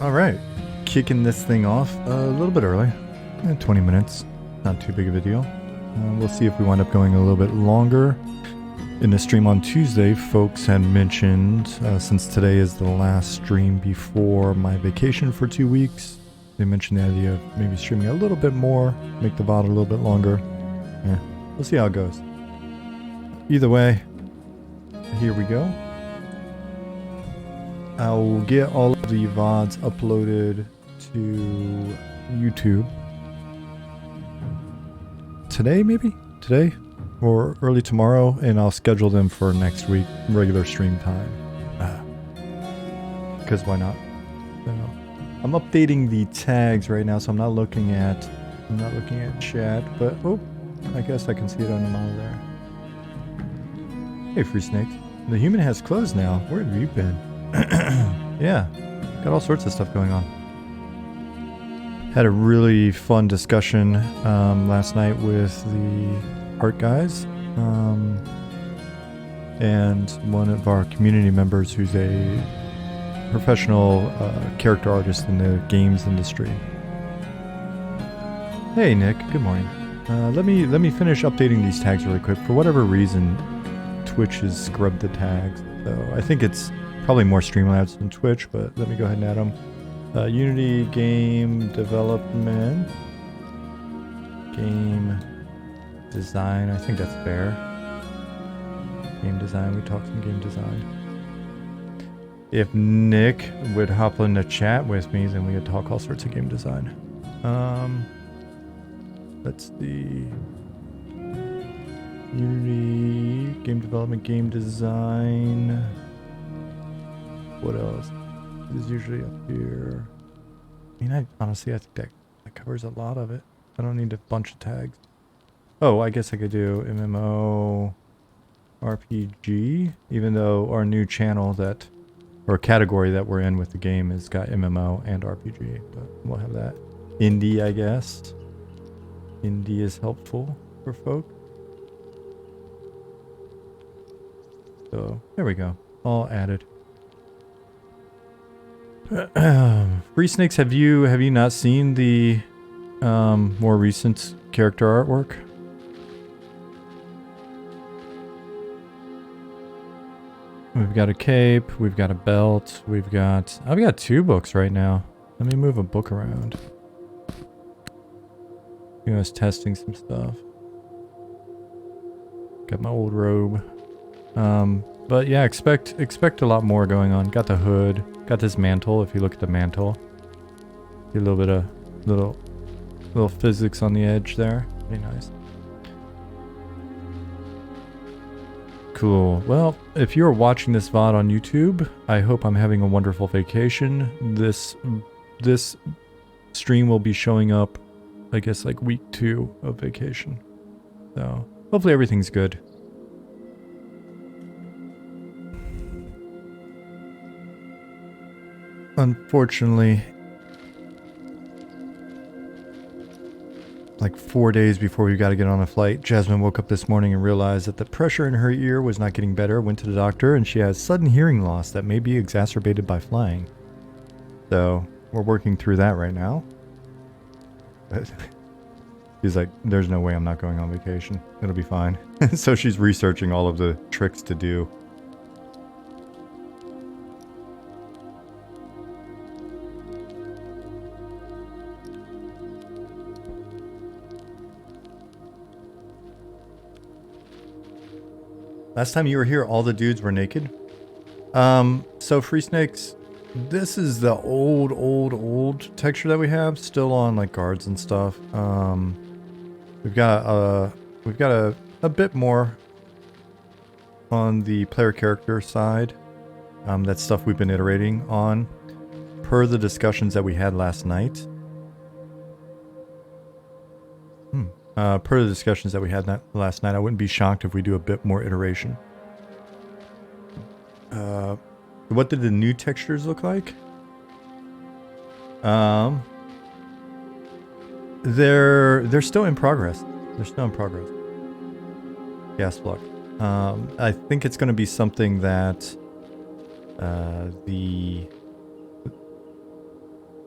All right, kicking this thing off a little bit early, 20 minutes, not too big of a deal. We'll see if we wind up going a little bit longer. In the stream on Tuesday, folks had mentioned, since today is the last stream before my vacation for 2 weeks, they mentioned the idea of maybe streaming a little bit more, make the VOD a little bit longer. Yeah, we'll see how it goes. Either way, here we go. I'll get all of the VODs uploaded to YouTube today, maybe? Today? Or early tomorrow, and I'll schedule them for next week, regular stream time. Because why not? So, I'm updating the tags right now, so I'm not looking at chat, but oh, I guess I can see it on the model there. Hey, Free Snake. The human has clothes now. Where have you been? Yeah, got all sorts of stuff going on. Had a really fun discussion last night with the art guys and one of our community members who's a professional character artist in the games industry. Hey Nick, good morning. Let me finish updating these tags really quick. For whatever reason, Twitch has scrubbed the tags, so I think it's probably more Streamlabs than Twitch, but let me go ahead and add them. Unity game development, game design, I think that's fair. Game design, we talked some game design. If Nick would hop in the chat with me, then we could talk all sorts of game design. Let's see. Unity, game development, game design. What else is usually up here? I mean, honestly, I think that covers a lot of it. I don't need a bunch of tags. Oh, I guess I could do MMORPG, even though our new channel or category that we're in with the game has got MMO and RPG, but we'll have that. Indie, I guess. Indie is helpful for folk. So, there we go. All added. Free Snakes, have you not seen the more recent character artwork? We've got a cape, we've got a belt, I've got 2 books right now. Let me move a book around. I was testing some stuff. Got my old robe. But yeah, expect a lot more going on. Got the hood, got this mantle. If you look at the mantle, get a little bit of little physics on the edge there. Pretty nice. Cool. Well, if you're watching this VOD on YouTube, I hope I'm having a wonderful vacation. This stream will be showing up, I guess, like week 2 of vacation. So hopefully everything's good. Unfortunately, like 4 days before we got to get on a flight, Jasmine woke up this morning and realized that the pressure in her ear was not getting better, went to the doctor, and she has sudden hearing loss that may be exacerbated by flying. So, we're working through that right now. But she's like, there's no way I'm not going on vacation. It'll be fine. So she's researching all of the tricks to do. Last time you were here, all the dudes were naked. So Free Snakes, this is the old texture that we have, still on like guards and stuff. We've got a bit more on the player character side. That's stuff we've been iterating on, per the discussions that we had last night. Per the discussions that we had last night, I wouldn't be shocked if we do a bit more iteration. What did the new textures look like? They're still in progress. Gas block. I think it's going to be something that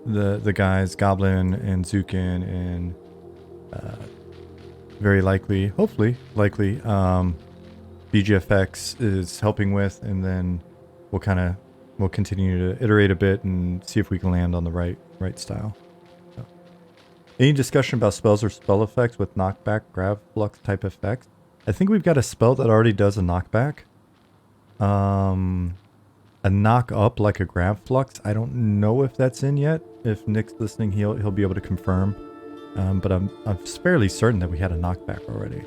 the guys Goblin and Zukin and very likely, hopefully, likely BGFX is helping with, and then we'll continue to iterate a bit and see if we can land on the right style. So. Any discussion about spells or spell effects with knockback, grav flux type effects? I think we've got a spell that already does a knockback. A knock up like a grav flux. I don't know if that's in yet. If Nick's listening, he'll be able to confirm. But I'm fairly certain that we had a knockback already.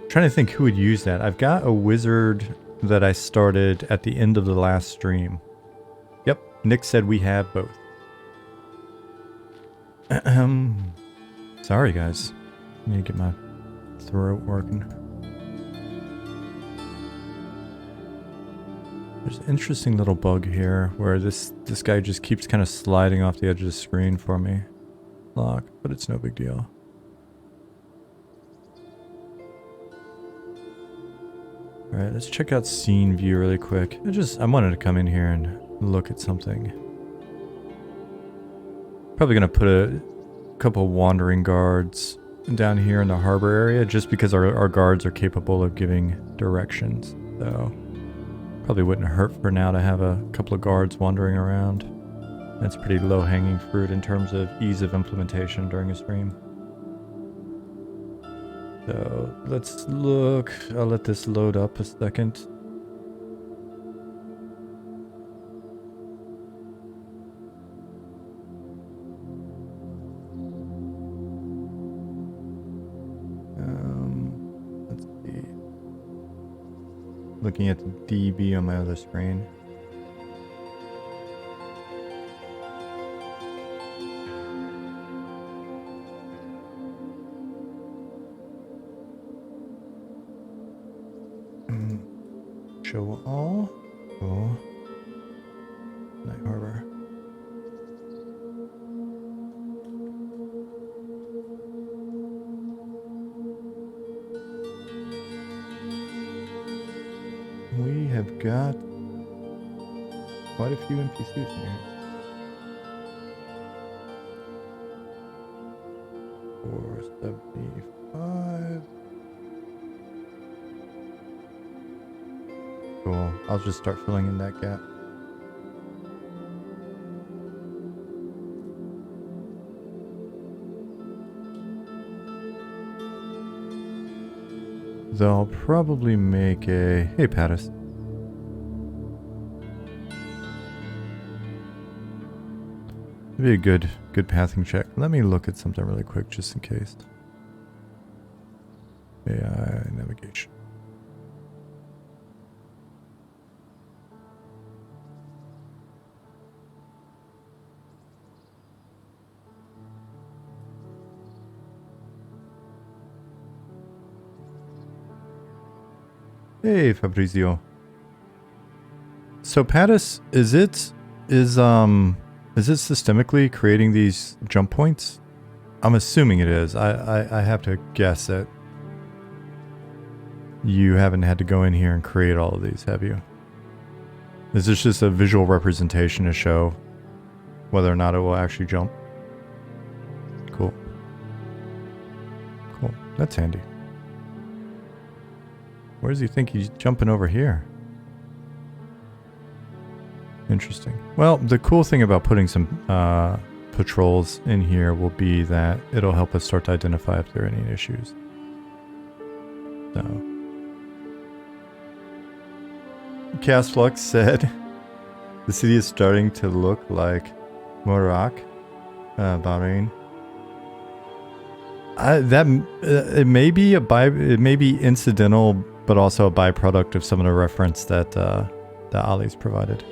Trying to think who would use that. I've got a wizard that I started at the end of the last stream. Yep, Nick said we have both. Sorry guys. I need to get my throat working. There's an interesting little bug here where this guy just keeps kind of sliding off the edge of the screen for me. Lock, but it's no big deal. Alright, let's check out scene view really quick. I wanted to come in here and look at something. Probably gonna put a couple wandering guards down here in the harbor area just because our guards are capable of giving directions. So probably wouldn't hurt for now to have a couple of guards wandering around. That's pretty low-hanging fruit in terms of ease of implementation during a stream. So let's look. I'll let this load up a second. Let's see. Looking at the DB on my other screen. Show all. Cool. Night Harbor. We have got quite a few NPCs in here. 475. Cool. I'll just start filling in that gap. They'll probably make a... Hey, Pattis. Maybe a good pathing check. Let me look at something really quick just in case. AI navigation. Hey, Fabrizio. So, Pattis, is it systemically creating these jump points? I'm assuming it is. I have to guess that you haven't had to go in here and create all of these, have you? Is this just a visual representation to show whether or not it will actually jump? Cool. Cool. That's handy. Where does he think he's jumping over here? Interesting. Well, the cool thing about putting some patrols in here will be that it'll help us start to identify if there are any issues. So, Chaos Flux said, the city is starting to look like Morocco, Bahrain. It may be it may be incidental, but also a byproduct of some of the reference that Ali's provided.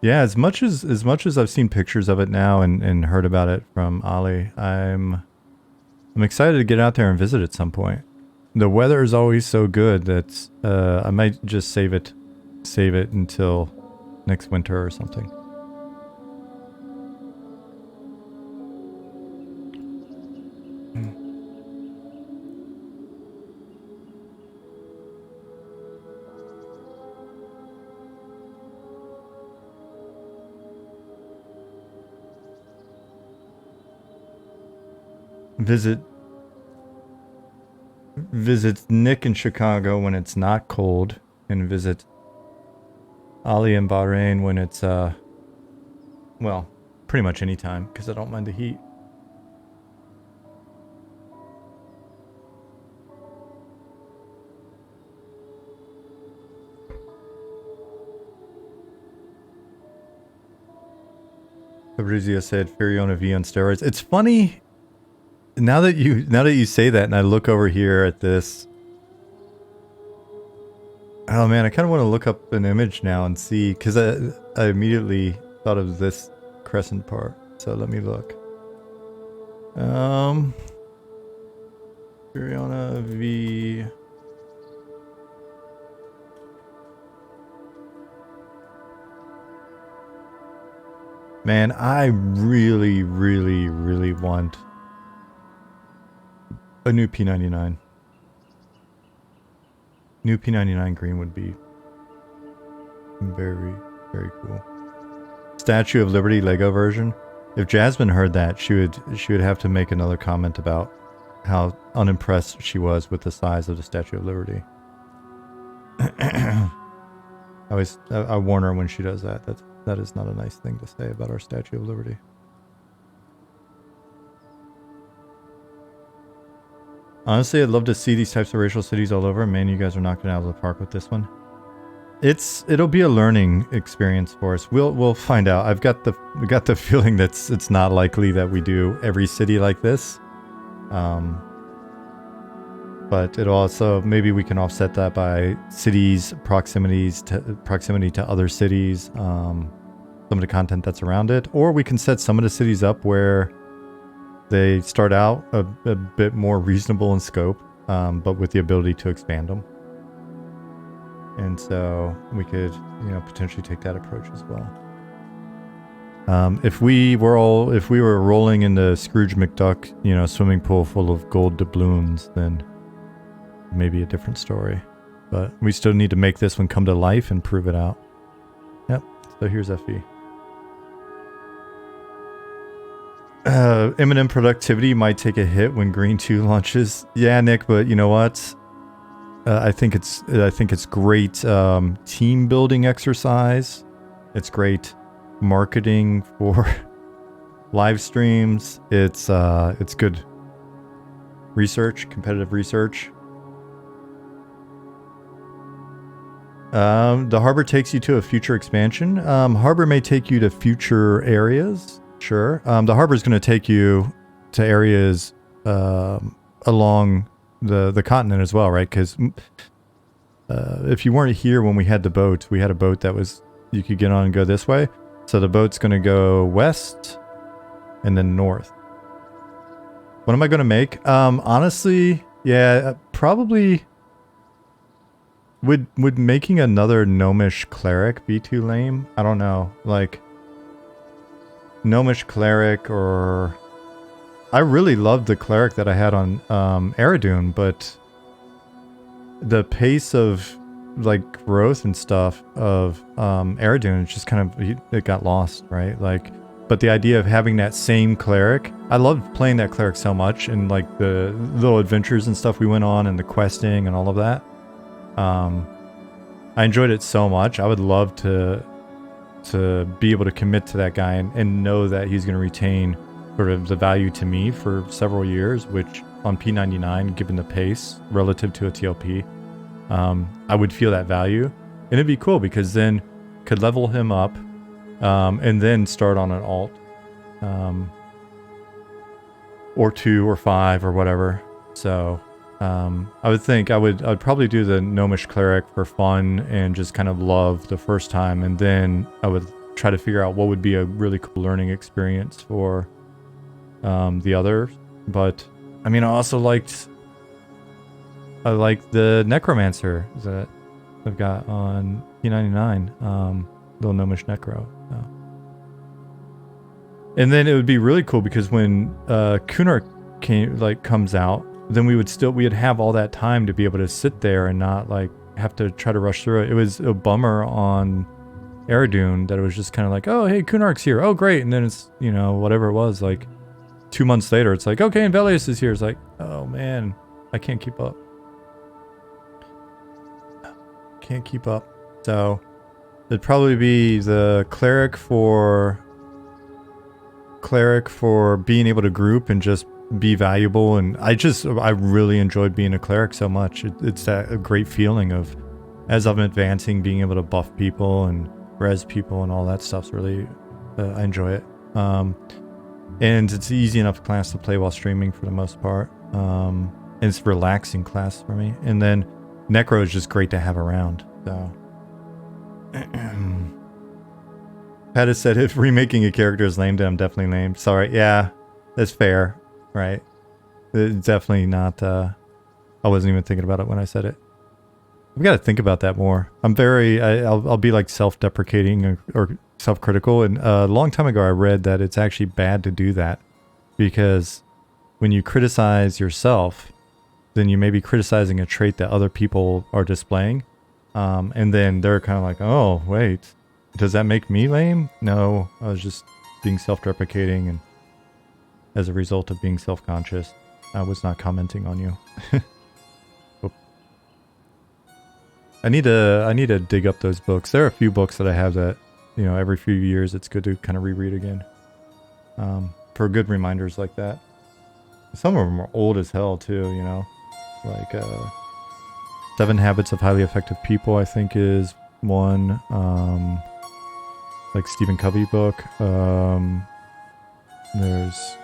Yeah, as much as I've seen pictures of it now and heard about it from Ali, I'm excited to get out there and visit at some point. the weather is always so good that I might just save it until next winter or something. Visit Nick in Chicago when it's not cold, and visit Ali in Bahrain when it's well, pretty much any time because I don't mind the heat. Fabrizio said Furiona V on steroids. It's funny now that you say that, and I look over here at this. Oh man, I kind of want to look up an image now and see, because I immediately thought of this crescent part. So let me look. Furiona V. Man, I really, really, really want a new P99. New P99 green would be very, very cool. Statue of Liberty Lego version. If Jasmine heard that, she would have to make another comment about how unimpressed she was with the size of the Statue of Liberty. I warn her when she does that. That is not a nice thing to say about our Statue of Liberty. Honestly, I'd love to see these types of racial cities all over. Man, you guys are knocking it out of the park with this one. It'll be a learning experience for us. We'll find out. We got the feeling that it's not likely that we do every city like this. But it also, maybe we can offset that by cities, proximity to other cities, some of the content that's around it, or we can set some of the cities up where they start out a bit more reasonable in scope, but with the ability to expand them. And so we could, potentially take that approach as well. If we were rolling in the Scrooge McDuck, swimming pool full of gold doubloons, then maybe a different story. But we still need to make this one come to life and prove it out. Yep. So here's FE. Imminent productivity might take a hit when Green 2 launches. Yeah, Nick, but you know what? I think it's great team building exercise. It's great marketing for live streams. It's good research, competitive research. The harbor takes you to a future expansion. Harbor may take you to future areas. Sure. The harbor is going to take you to areas along the continent as well, right? Because if you weren't here when we had the boat, we had a boat that you could get on and go this way. So the boat's going to go west and then north. What am I going to make? Honestly, yeah, probably would making another gnomish cleric be too lame? I don't know. Like gnomish cleric, or I really loved the cleric that I had on Eredune, but the pace of like growth and stuff of Eredune just kind of it got lost, right? Like, but the idea of having that same cleric, I loved playing that cleric so much, and like the little adventures and stuff we went on and the questing and all of that. I enjoyed it so much. I would love to be able to commit to that guy and know that he's going to retain sort of the value to me for several years, which on P99, given the pace relative to a TLP, I would feel that value. And it'd be cool because then could level him up and then start on an alt or 2 or 5 or whatever. So I would think I'd probably do the gnomish cleric for fun and just kind of love the first time, and then I would try to figure out what would be a really cool learning experience for the other. But I mean, I also liked I like the Necromancer that I've got on P99. Little Gnomish Necro. So. And then it would be really cool because when Kunark comes out, then we'd have all that time to be able to sit there and not like have to try to rush through it. It was a bummer on Eredune that it was just kind of like, oh hey, Kunark's here, oh great, and then it's, you know, whatever it was, like 2 months later it's like, okay, and Velius is here. It's like, oh man, I can't keep up. Can't keep up. So it'd probably be the cleric for being able to group and just be valuable. And I really enjoyed being a cleric so much. It's that great feeling of, as I'm advancing, being able to buff people and res people and all that stuff's really, I enjoy it. And it's easy enough class to play while streaming for the most part. And it's a relaxing class for me. And then Necro is just great to have around. So Pat has said if remaking a character is lame, then I'm definitely lame. Sorry, yeah, that's fair, right? It's definitely not, I wasn't even thinking about it when I said it. I've got to think about that more. I'll be like self-deprecating or self-critical. And a long time ago I read that it's actually bad to do that because when you criticize yourself, then you may be criticizing a trait that other people are displaying. And then they're kind of like, oh, wait. Does that make me lame? No, I was just being self-deprecating, and as a result of being self-conscious, I was not commenting on you. I need to dig up those books. There are a few books that I have that, you know, every few years it's good to kind of reread again. For good reminders like that. Some of them are old as hell too, you know. Like 7 Habits of Highly Effective People, I think, is one. Like Stephen Covey book. There's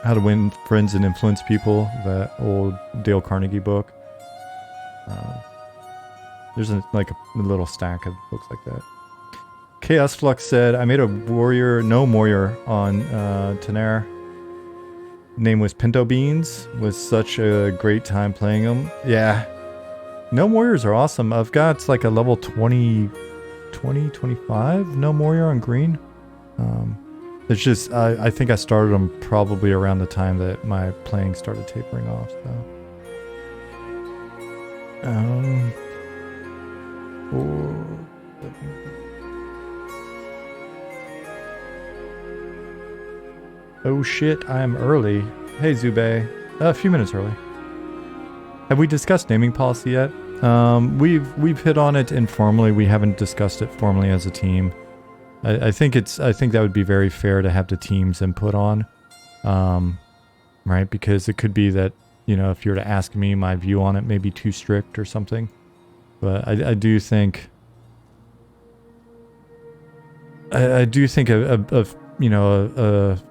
How to Win Friends and Influence People, that old Dale Carnegie book. There's a little stack of books like that. Chaos Flux said, I made a warrior, no warrior on Tenaire. Name was Pinto Beans. Was such a great time playing them. Yeah. No warriors are awesome. I've got like a level 25 no warrior on green. It's just, I think I started them probably around the time that my playing started tapering off, so. Oh shit, I am early. Hey Zube, a few minutes early. Have we discussed naming policy yet? We've hit on it informally. We haven't discussed it formally as a team. I think that would be very fair to have the team's input on, right? Because it could be that, you know, if you were to ask me, my view on it may be too strict or something. But I do think a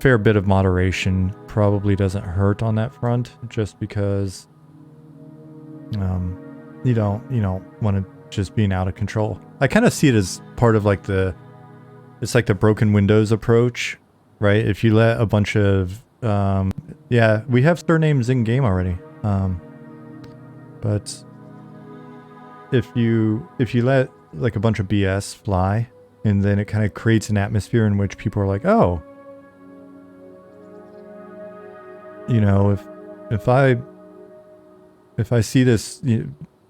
fair bit of moderation probably doesn't hurt on that front, just because you don't want to just being out of control. I kind of see it as part of like it's like the broken windows approach, right? If you let a bunch of yeah, we have surnames in game already, but if you let like a bunch of BS fly, and then it kind of creates an atmosphere in which people are like, oh, you know, if I see this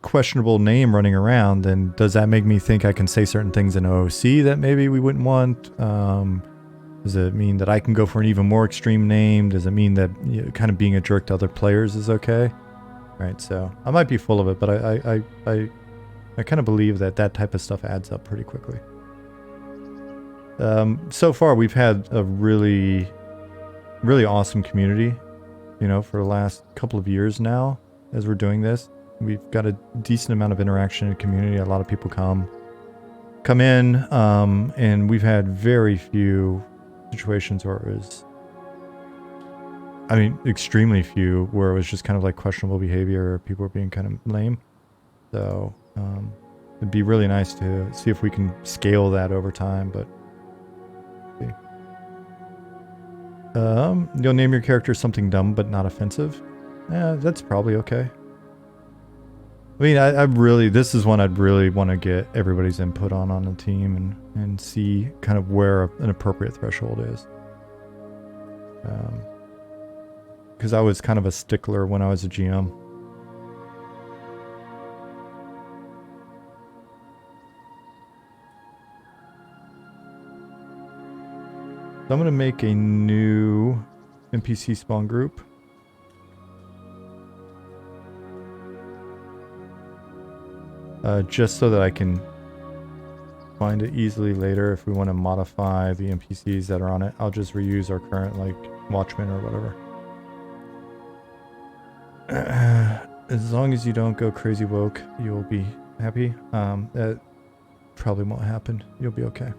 questionable name running around, then does that make me think I can say certain things in OOC that maybe we wouldn't want? Does it mean that I can go for an even more extreme name? Does it mean that kind of being a jerk to other players is okay? Right, so I might be full of it, but I kind of believe that type of stuff adds up pretty quickly. So far, we've had a really, really awesome community, you know, for the last couple of years now as we're doing this. We've got a decent amount of interaction in the community. A lot of people come in, and we've had very few situations where it was, I mean, extremely few, where it was just kind of like questionable behavior or people were being kind of lame. So it'd be really nice to see if we can scale that over time, but you'll name your character something dumb but not offensive. Yeah, that's probably okay. I mean, I really, this is one I'd really want to get everybody's input on the team and see kind of where an appropriate threshold is. Because I was kind of a stickler when I was a GM. So I'm going to make a new NPC spawn group. Just so that I can find it easily later if we want to modify the NPCs that are on it. I'll just reuse our current, like, Watchmen or whatever. As long as you don't go crazy woke, you'll be happy. That probably won't happen. You'll be okay.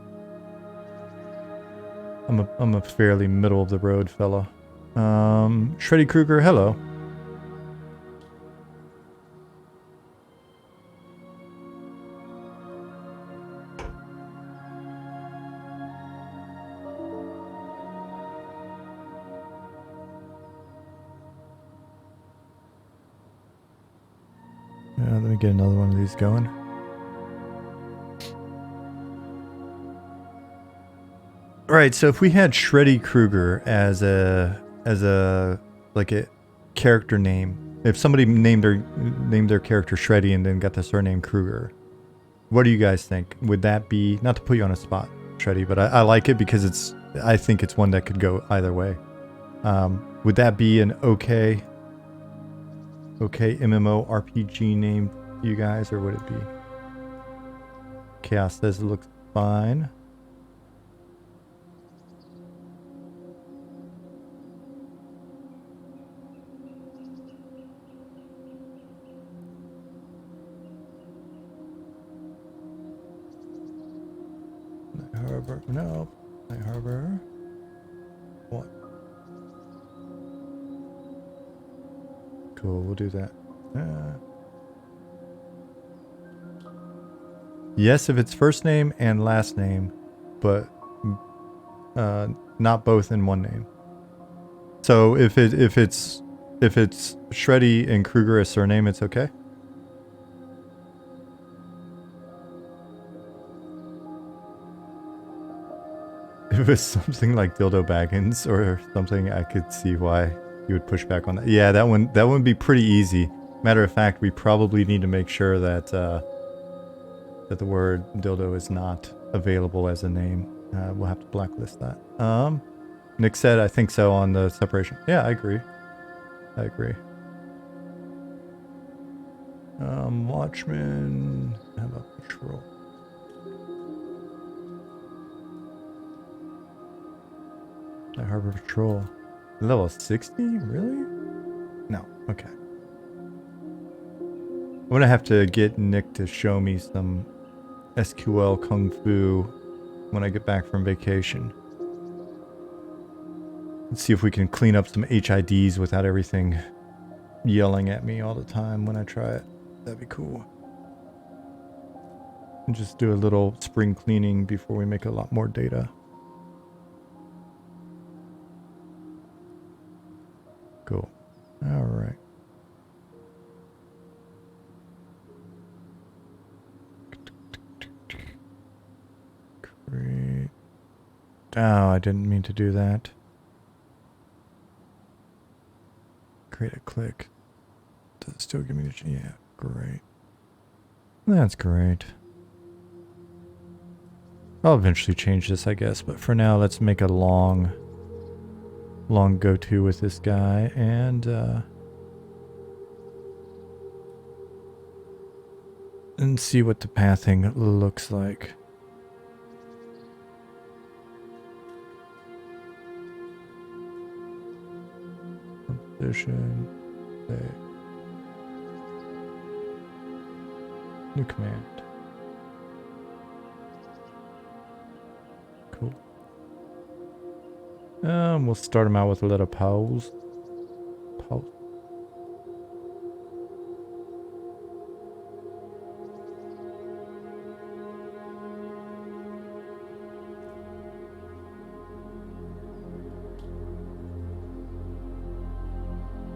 I'm a fairly middle of the road fella. Shreddy Krueger, hello. Let me get another one of these going. Right, so if we had Shreddy Krueger as a like a character name, if somebody named their character Shreddy and then got the surname Krueger, what do you guys think? Would that be, not to put you on a spot, Shreddy, but I like it because I think it's one that could go either way. Would that be an okay MMORPG name to you guys, or would it be? Chaos says it looks fine. Night Harbor, no. Night Harbor. What? Cool, we'll do that. Yes, if it's first name and last name, but not both in one name. So if it's Shreddy and Krueger as surname, it's okay. If it was something like Dildo Baggins or something, I could see why you would push back on that. Yeah, that one would be pretty easy. Matter of fact, we probably need to make sure that that the word dildo is not available as a name. We'll have to blacklist that. Nick said, I think so on the separation. Yeah, I agree. I agree. Watchman. How about Patrol? Night Harbor Patrol. Level 60? Really? No. Okay. I'm gonna have to get Nick to show me some SQL Kung Fu when I get back from vacation. Let's see if we can clean up some HIDs without everything yelling at me all the time when I try it. That'd be cool. And just do a little spring cleaning before we make a lot more data. Cool. All right. Great. Oh, I didn't mean to do that. Create a click. Does it still give me the... Yeah, great. That's great. I'll eventually change this, I guess, but for now, let's make a long go-to with this guy, and see what the pathing looks like. Position. Okay. New command. Cool. We'll start him out with a little pause. Pause.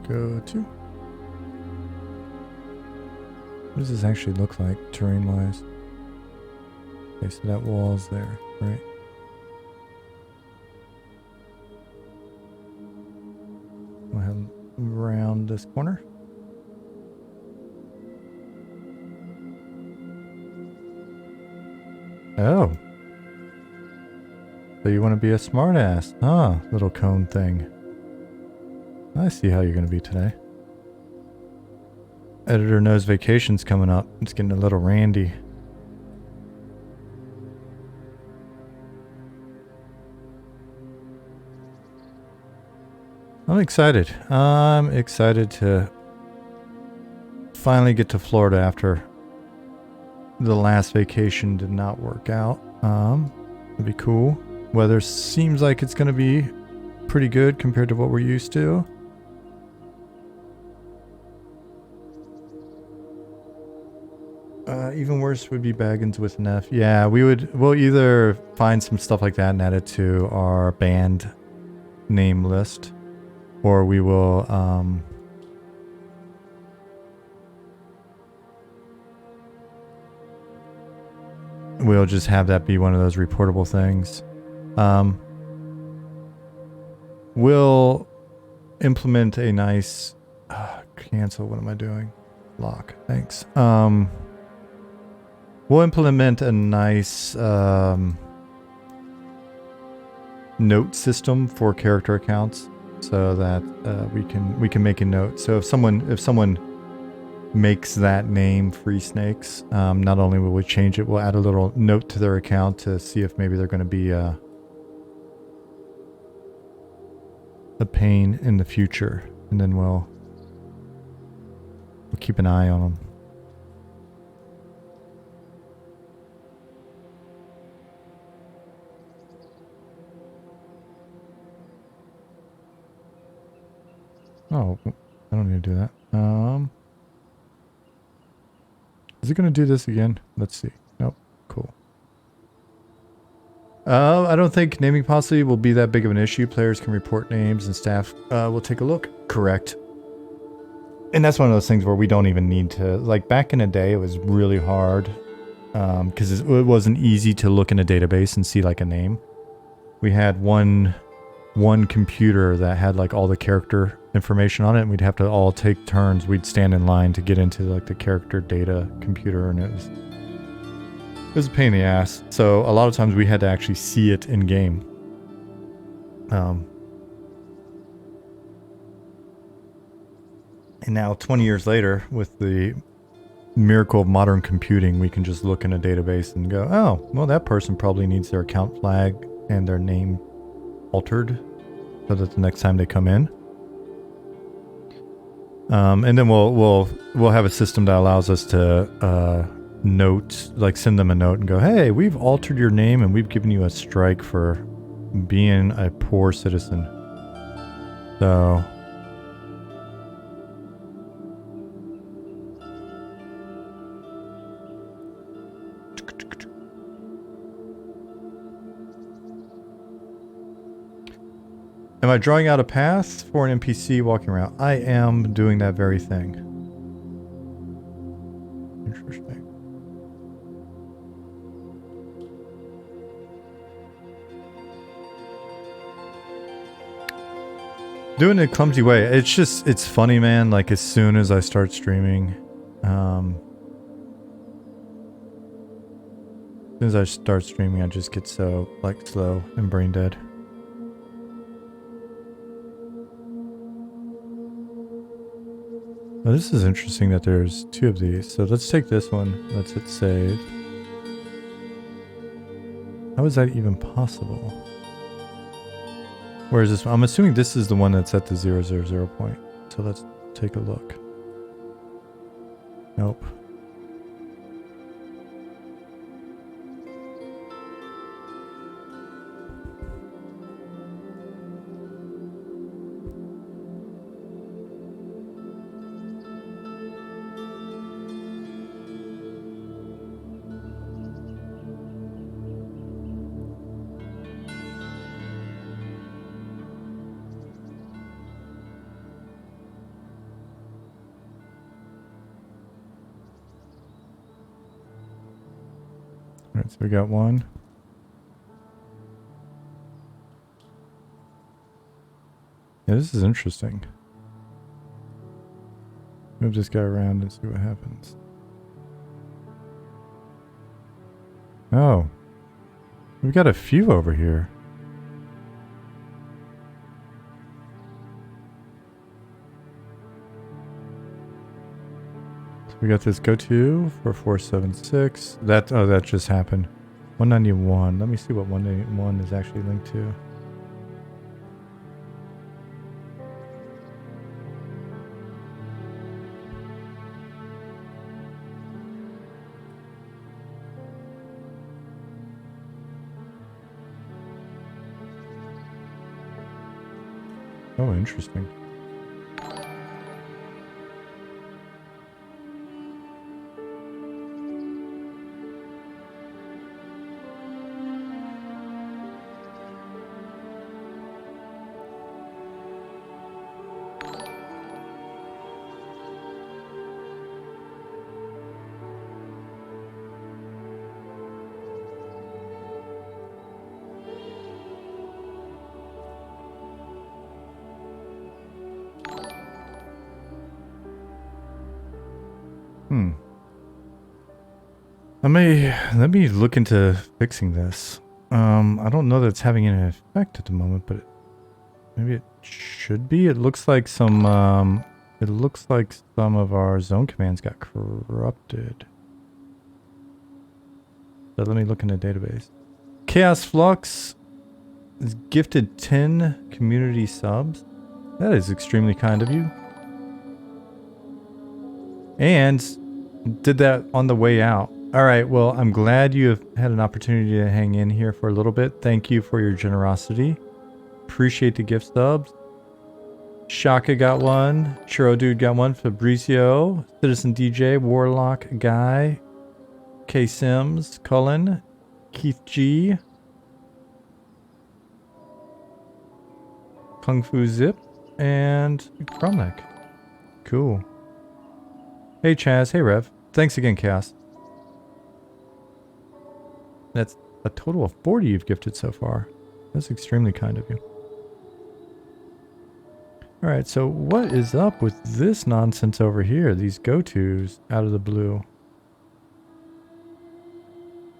Go to. What does this actually look like, terrain-wise? Okay, so that wall's there, right? We'll head around this corner. Oh. So you want to be a smartass, huh? Little cone thing. I see how you're going to be today. Editor knows vacation's coming up. It's getting a little randy. I'm excited. I'm excited to finally get to Florida after the last vacation did not work out. It'd be cool. Weather seems like it's going to be pretty good compared to what we're used to. Even worse would be Baggins with an F. Yeah, we'll either find some stuff like that and add it to our band name list, or we will we'll just have that be one of those reportable things. We'll implement a nice cancel. What am I doing? Lock. Thanks. We'll implement a nice note system for character accounts, so that we can make a note. So if someone makes that name Free Snakes, not only will we change it, we'll add a little note to their account to see if maybe they're going to be a pain in the future, and then we'll keep an eye on them. Oh, I don't need to do that. Is it going to do this again? Let's see. Nope. Cool. I don't think naming policy will be that big of an issue. Players can report names and staff will take a look. Correct. And that's one of those things where we don't even need to, like back in the day, it was really hard because it wasn't easy to look in a database and see like a name. We had one computer that had like all the character information on it, and we'd have to all take turns. We'd stand in line to get into like the character data computer, and it was a pain in the ass. So a lot of times we had to actually see it in game. And now 20 years later, with the miracle of modern computing, we can just look in a database and go, oh, well, that person probably needs their account flag and their name altered so that the next time they come in. And then we'll have a system that allows us to note, like send them a note and go, hey, we've altered your name and we've given you a strike for being a poor citizen. So am I drawing out a path for an NPC walking around? I am doing that very thing. Interesting. Doing it a clumsy way. It's funny, man. Like as soon as I start streaming, I just get so like slow and brain dead. Well, this is interesting that there's two of these. So let's take this one. Let's hit save. How is that even possible? Where is this one? I'm assuming this is the one that's at the 000 point. So let's take a look. Nope. Alright, so we got one. Yeah, this is interesting. Move this guy around and see what happens. Oh. We've got a few over here. So we got this go to for 476. That just happened. 191. Let me see what 191 is actually linked to. Oh, interesting. Let me look into fixing this. I don't know that it's having any effect at the moment, but maybe it should be. It looks like some of our zone commands got corrupted. So let me look in the database. Chaos Flux is gifted 10 community subs. That is extremely kind of you. And did that on the way out. All right, well, I'm glad you have had an opportunity to hang in here for a little bit. Thank you for your generosity. Appreciate the gift subs. Shaka got one. Churro Dude got one. Fabricio, Citizen DJ, Warlock Guy, K Sims, Cullen, Keith G, Kung Fu Zip, and Cromneck. Cool. Hey Chaz, hey Rev. Thanks again, Chaos. That's a total of 40 you've gifted so far. That's extremely kind of you. Alright, so what is up with this nonsense over here? These go-tos out of the blue.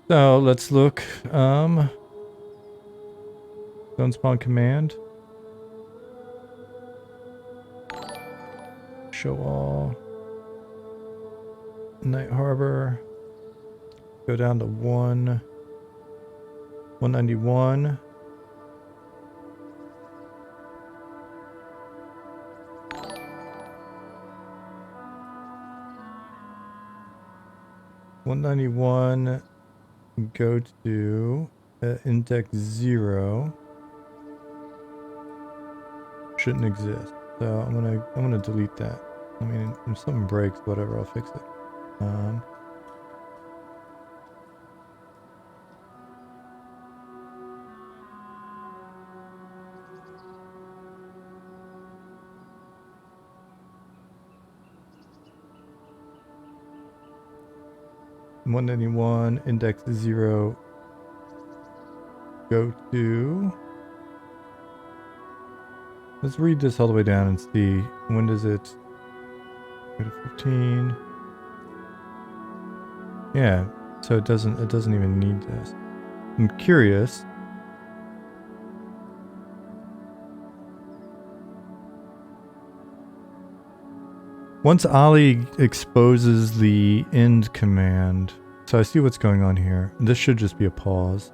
So let's look. Zone spawn command. Show all. Night Harbor. Go down to 191. Go to index 0. Shouldn't exist. So I'm gonna delete that. I mean, if something breaks, whatever, I'll fix it. 191 index 0 go to. Let's read this all the way down and see when does it go to 15. Yeah, so it doesn't even need this. I'm curious. Once Ali exposes the end command, so I see what's going on here. This should just be a pause.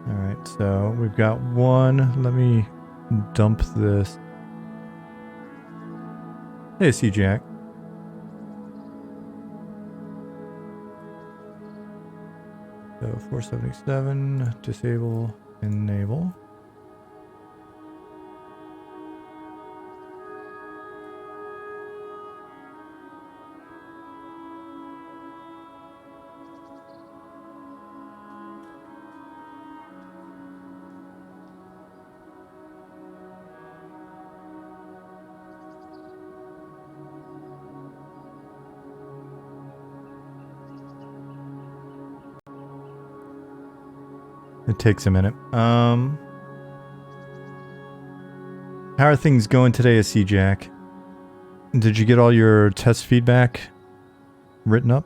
Alright, so we've got one. Let me dump this. Hey, C-Jack. So 477, disable, enable. It takes a minute. How are things going today, Jack? Did you get all your test feedback written up?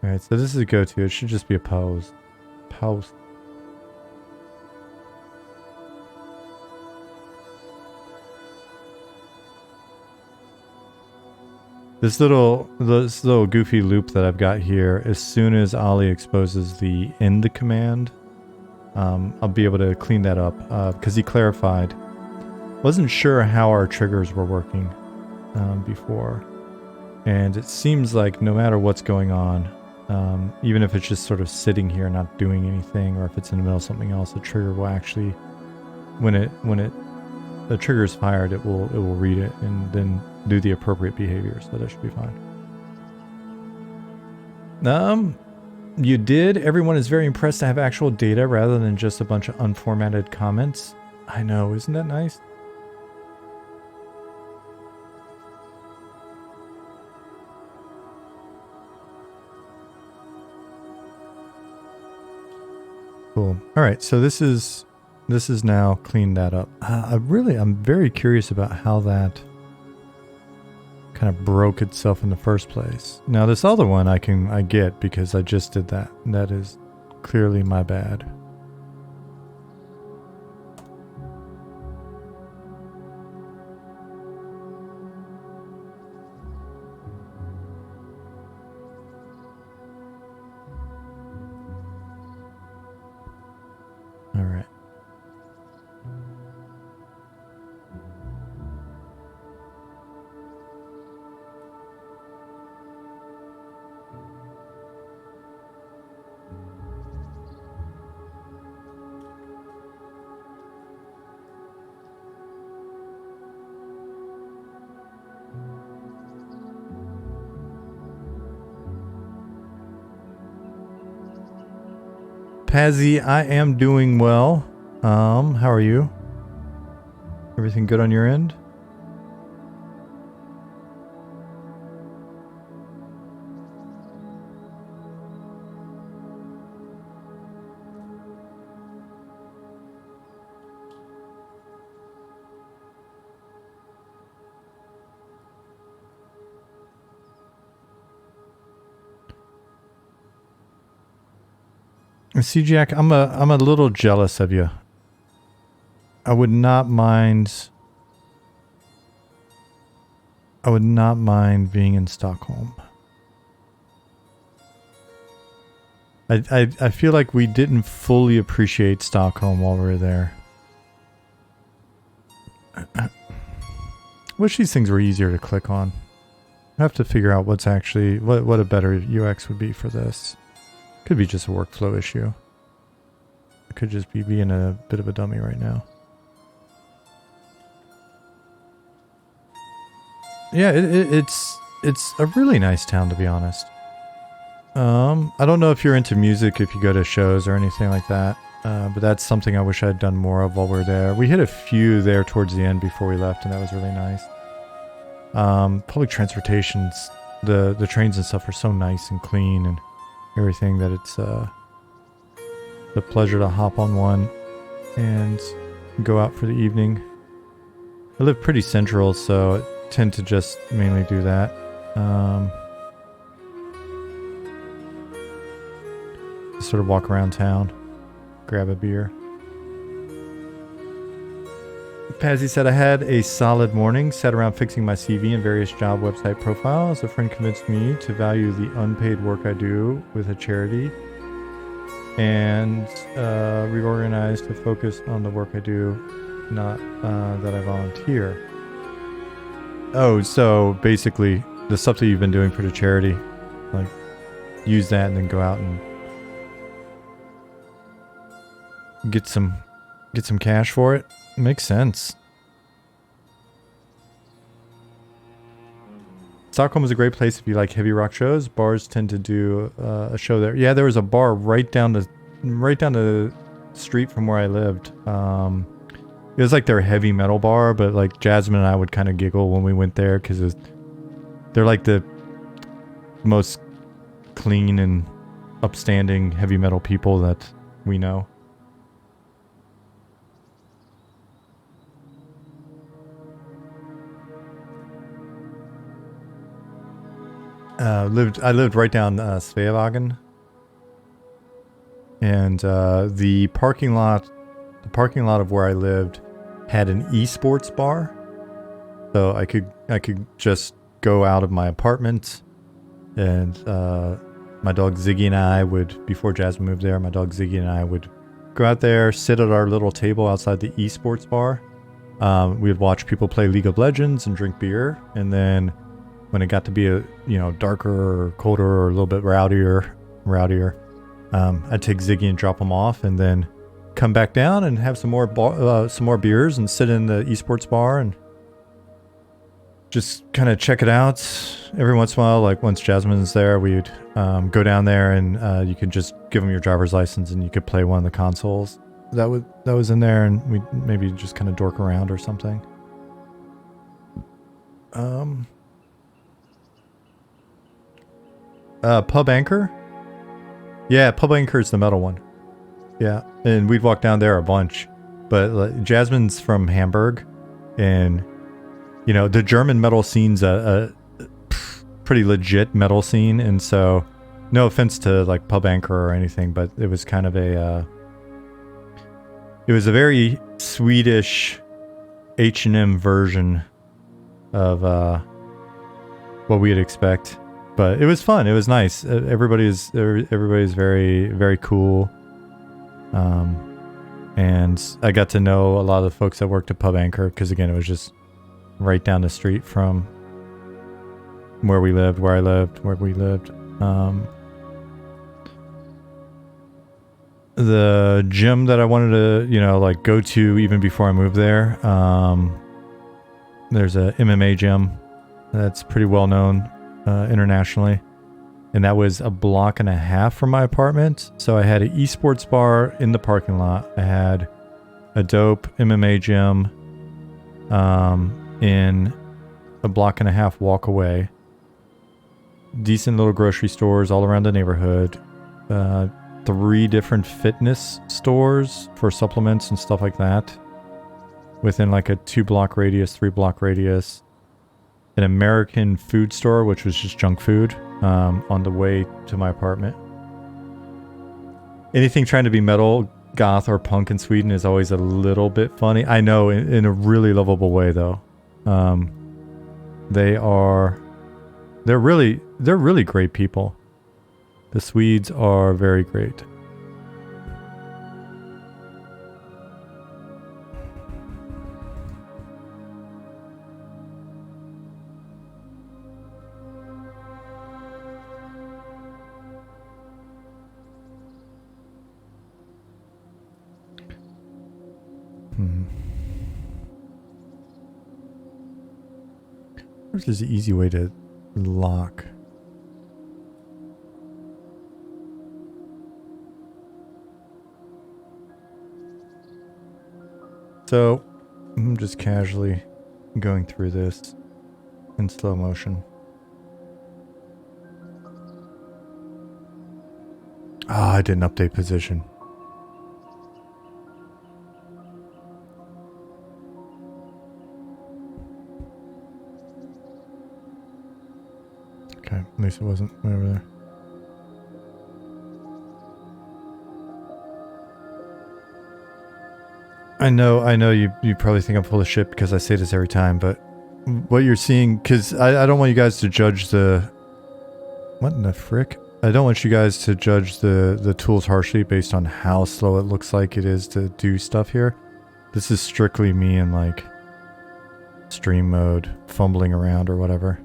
Alright, so this is a go-to. It should just be a pause. Pause. This little goofy loop that I've got here, as soon as Ollie exposes the end command, I'll be able to clean that up, because he clarified. Wasn't sure how our triggers were working before. And it seems like no matter what's going on, even if it's just sort of sitting here not doing anything, or if it's in the middle of something else, the trigger will actually, when the trigger is fired, it will read it and then do the appropriate behavior, so that should be fine. You did. Everyone is very impressed to have actual data rather than just a bunch of unformatted comments. I know, isn't that nice? Cool. All right, so this is now cleaned that up. I'm very curious about how that kind of broke itself in the first place. Now this other one I get because I just did that. That is clearly my bad. All right. Pazzy, I am doing well. How are you? Everything good on your end? See, Jack, I'm a little jealous of you. I would not mind being in Stockholm. I feel like we didn't fully appreciate Stockholm while we were there. Wish these things were easier to click on. I have to figure out what's actually what a better UX would be for this. Could be just a workflow issue. I could just be being a bit of a dummy right now. Yeah, it's a really nice town, to be honest. I don't know if you're into music, if you go to shows or anything like that, but that's something I wish I'd done more of while we were there. We hit a few there towards the end before we left, and that was really nice. Public transportations, the trains and stuff are so nice and clean and everything that it's a pleasure to hop on one and go out for the evening. I live pretty central, so I tend to just mainly do that. Just sort of walk around town, grab a beer. Pazzy said, I had a solid morning, sat around fixing my CV and various job website profiles. A friend convinced me to value the unpaid work I do with a charity and reorganized to focus on the work I do, not that I volunteer. Oh, so basically the stuff that you've been doing for the charity, like use that and then go out and get some cash for it. Makes sense. Stockholm is a great place if you like heavy rock shows. Bars tend to do a show there. Yeah, there was a bar right down the street from where I lived. It was like their heavy metal bar, but like Jasmine and I would kind of giggle when we went there because they're like the most clean and upstanding heavy metal people that we know. I lived right down Sveavägen, and the parking lot of where I lived had an esports bar, so I could just go out of my apartment, and my dog Ziggy and I would, before Jasmine moved there, my dog Ziggy and I would go out there, sit at our little table outside the esports bar. We would watch people play League of Legends and drink beer, and then when it got to be darker or colder or a little bit rowdier, I'd take Ziggy and drop him off, and then come back down and have some more beers and sit in the esports bar and just kind of check it out. Every once in a while, like once Jasmine's there, we'd go down there and you could just give them your driver's license and you could play one of the consoles that was in there, and we'd maybe just kind of dork around or something. Pub Anchor? Yeah, Pub Anchor is the metal one. Yeah, and we'd walk down there a bunch. But Jasmine's from Hamburg, and the German metal scene's a pretty legit metal scene, and so no offense to like Pub Anchor or anything, but it was kind of it was a very Swedish H&M version of what we'd expect. But it was fun. It was nice. Everybody's very, very cool. And I got to know a lot of the folks that worked at Pub Anchor because, again, it was just right down the street from where we lived. The gym that I wanted to, go to even before I moved there, there's a MMA gym that's pretty well known internationally, and that was a block and a half from my apartment. So I had an esports bar in the parking lot. I had a dope MMA gym in a block and a half walk away. Decent little grocery stores all around the neighborhood. 3 different fitness stores for supplements and stuff like that within like a 2-block radius, 3-block radius. An American food store, which was just junk food, on the way to my apartment. Anything trying to be metal, goth, or punk in Sweden is always a little bit funny. I know, in a really lovable way, though. They're really great people. The Swedes are very great. There's an easy way to lock. So I'm just casually going through this in slow motion. I didn't update position. Okay, at least it wasn't way over there. I know you probably think I'm full of shit because I say this every time, but what you're seeing, because I don't want you guys to judge the... What in the frick? I don't want you guys to judge the tools harshly based on how slow it looks like it is to do stuff here. This is strictly me in like stream mode, fumbling around or whatever.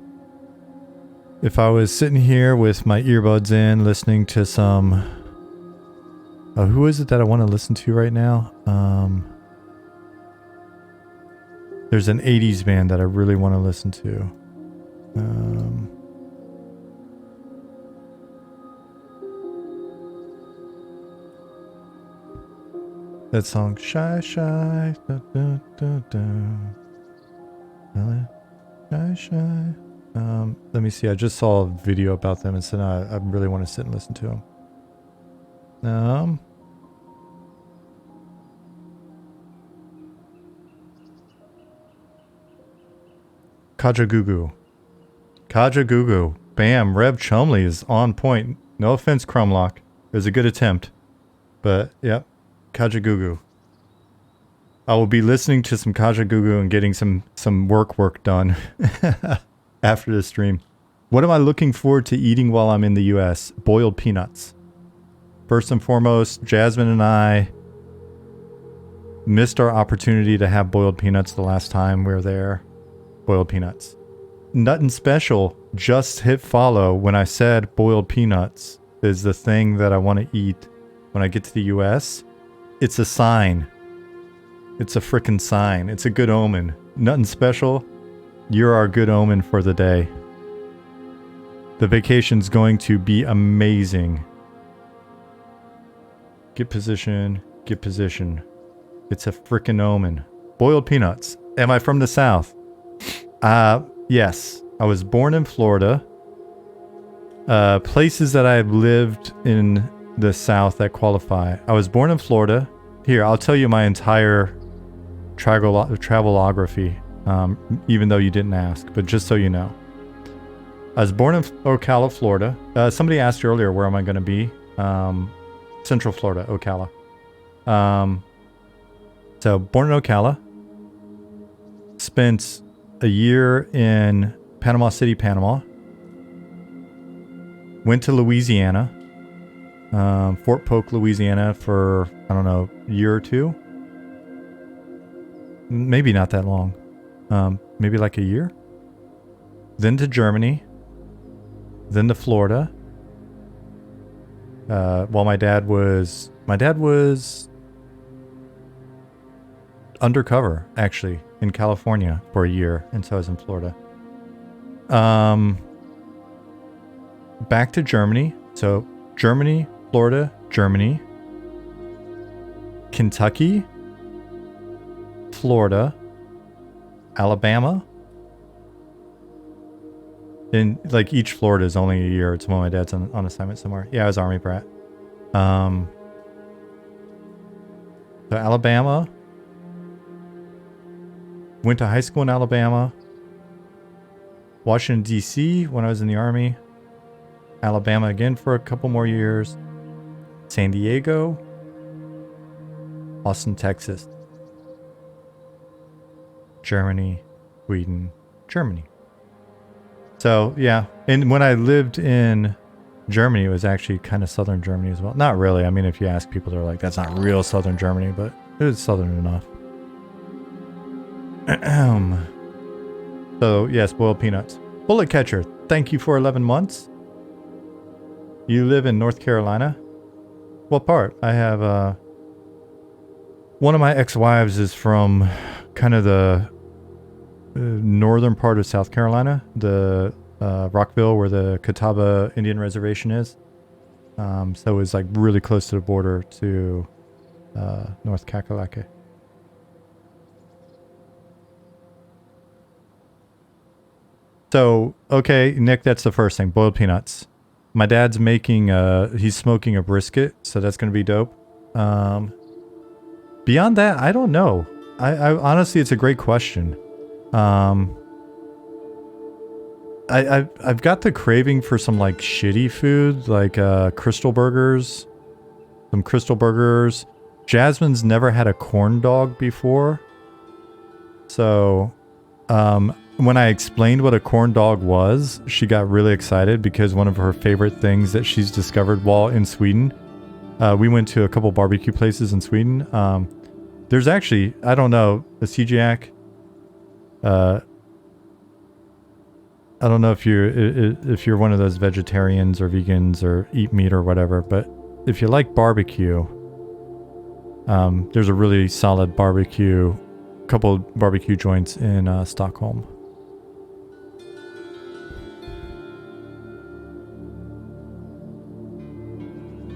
If I was sitting here with my earbuds in, listening to some... who is it that I want to listen to right now? There's an 80s band that I really want to listen to. That song, Shy Shy. Da, da, da, da. Shy Shy. Let me see. I just saw a video about them and so now I really want to sit and listen to them. Kajagoogoo. Kajagoogoo. Bam. Rev Chumley is on point. No offense, Crumlock. It was a good attempt. But, yep. Kajagoogoo. I will be listening to some Kajagoogoo and getting some work done after the stream. What am I looking forward to eating while I'm in the US? Boiled peanuts. First and foremost, Jasmine and I missed our opportunity to have boiled peanuts the last time we were there. Boiled peanuts. Nuttin' Special just hit follow when I said boiled peanuts is the thing that I want to eat when I get to the US. It's a sign. It's a frickin' sign. It's a good omen. Nuttin' Special, you're our good omen for the day. The vacation's going to be amazing. Get position. Get position. It's a frickin' omen. Boiled peanuts. Am I from the South? Yes. I was born in Florida. Places that I've lived in the South that qualify. I was born in Florida. Here, I'll tell you my entire travelography, even though you didn't ask, but just so you know. I was born in Ocala, Florida. Somebody asked earlier, where am I going to be? Central Florida, Ocala. So, born in Ocala. Spent a year in Panama City, Panama. Went to Louisiana. Fort Polk, Louisiana for, I don't know, a year or two. Maybe not that long. Maybe like a year. Then to Germany. Then to Florida. While my dad was undercover, actually, in California for a year, and so I was in Florida. Back to Germany. So Germany, Florida, Germany, Kentucky, Florida, Alabama. And like each Florida is only a year. It's when my dad's on assignment somewhere. Yeah, I was Army brat. So Alabama. Went to high school in Alabama. Washington, D.C. when I was in the Army. Alabama again for a couple more years. San Diego. Austin, Texas. Germany, Sweden, Germany. So, yeah. And when I lived in Germany, it was actually kind of southern Germany as well. Not really. I mean, if you ask people, they're like, that's not real southern Germany, but it was southern enough. So, yes, boiled peanuts. Bullet Catcher, thank you for 11 months. You live in North Carolina? What part? I have, one of my ex-wives is from kind of the northern part of South Carolina, the Rockville, where the Catawba Indian Reservation is. So it's like really close to the border to North Kakalake. So, okay, Nick, that's the first thing. Boiled peanuts. My dad's making, he's smoking a brisket, so that's going to be dope. Beyond that, I don't know. I honestly, it's a great question. I've got the craving for some like shitty food, like Crystal Burgers. Some Crystal Burgers. Jasmine's never had a corn dog before. So, when I explained what a corn dog was, she got really excited because one of her favorite things that she's discovered while in Sweden, we went to a couple barbecue places in Sweden. There's actually, I don't know, a CGAC. I don't know if you're one of those vegetarians or vegans or eat meat or whatever, but if you like barbecue, there's a really solid couple barbecue joints in Stockholm.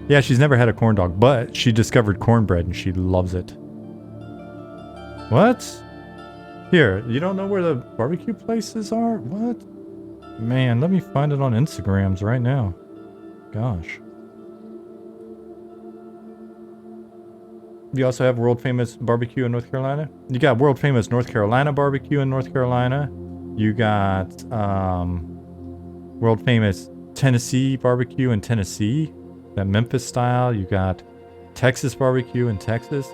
Yeah, she's never had a corn dog, but she discovered cornbread and she loves it. What? Here, you don't know where the barbecue places are? What? Man, let me find it on Instagrams right now. Gosh. You also have world famous barbecue in North Carolina? You got world famous North Carolina barbecue in North Carolina. You got world famous Tennessee barbecue in Tennessee. That Memphis style. You got Texas barbecue in Texas.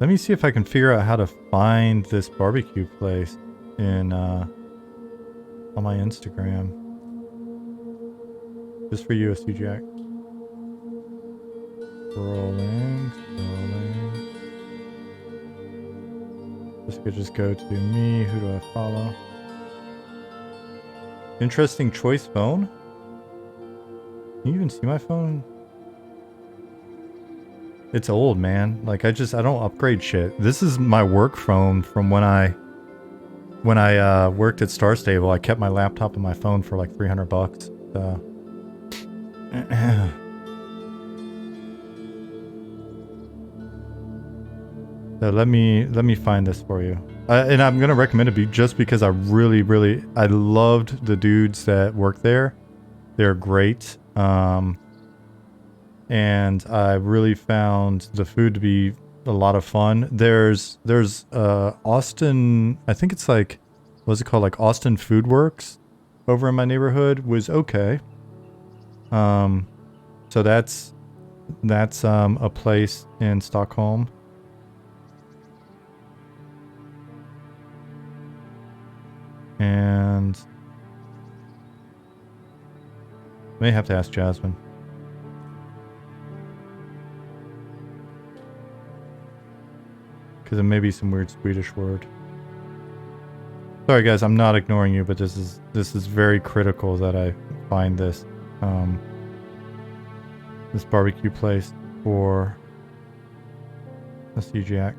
Let me see if I can figure out how to find this barbecue place in on my Instagram. Just for you, SC Jack. Scrolling. This could just go to me. Who do I follow? Interesting choice phone. Can you even see my phone? It's old, man. Like I don't upgrade shit. This is my work phone from when I worked at Star Stable. I kept my laptop and my phone for like $300. So. So let me find this for you. And I'm gonna recommend it just because I loved the dudes that work there. They're great. And I really found the food to be a lot of fun. There's Austin, I think it's like, what's it called? Like Austin Food Works over in my neighborhood was okay. So that's a place in Stockholm. And may have to ask Jasmine. Because it may be some weird Swedish word. Sorry guys, I'm not ignoring you, but this is very critical that I find this this barbecue place for the CJack.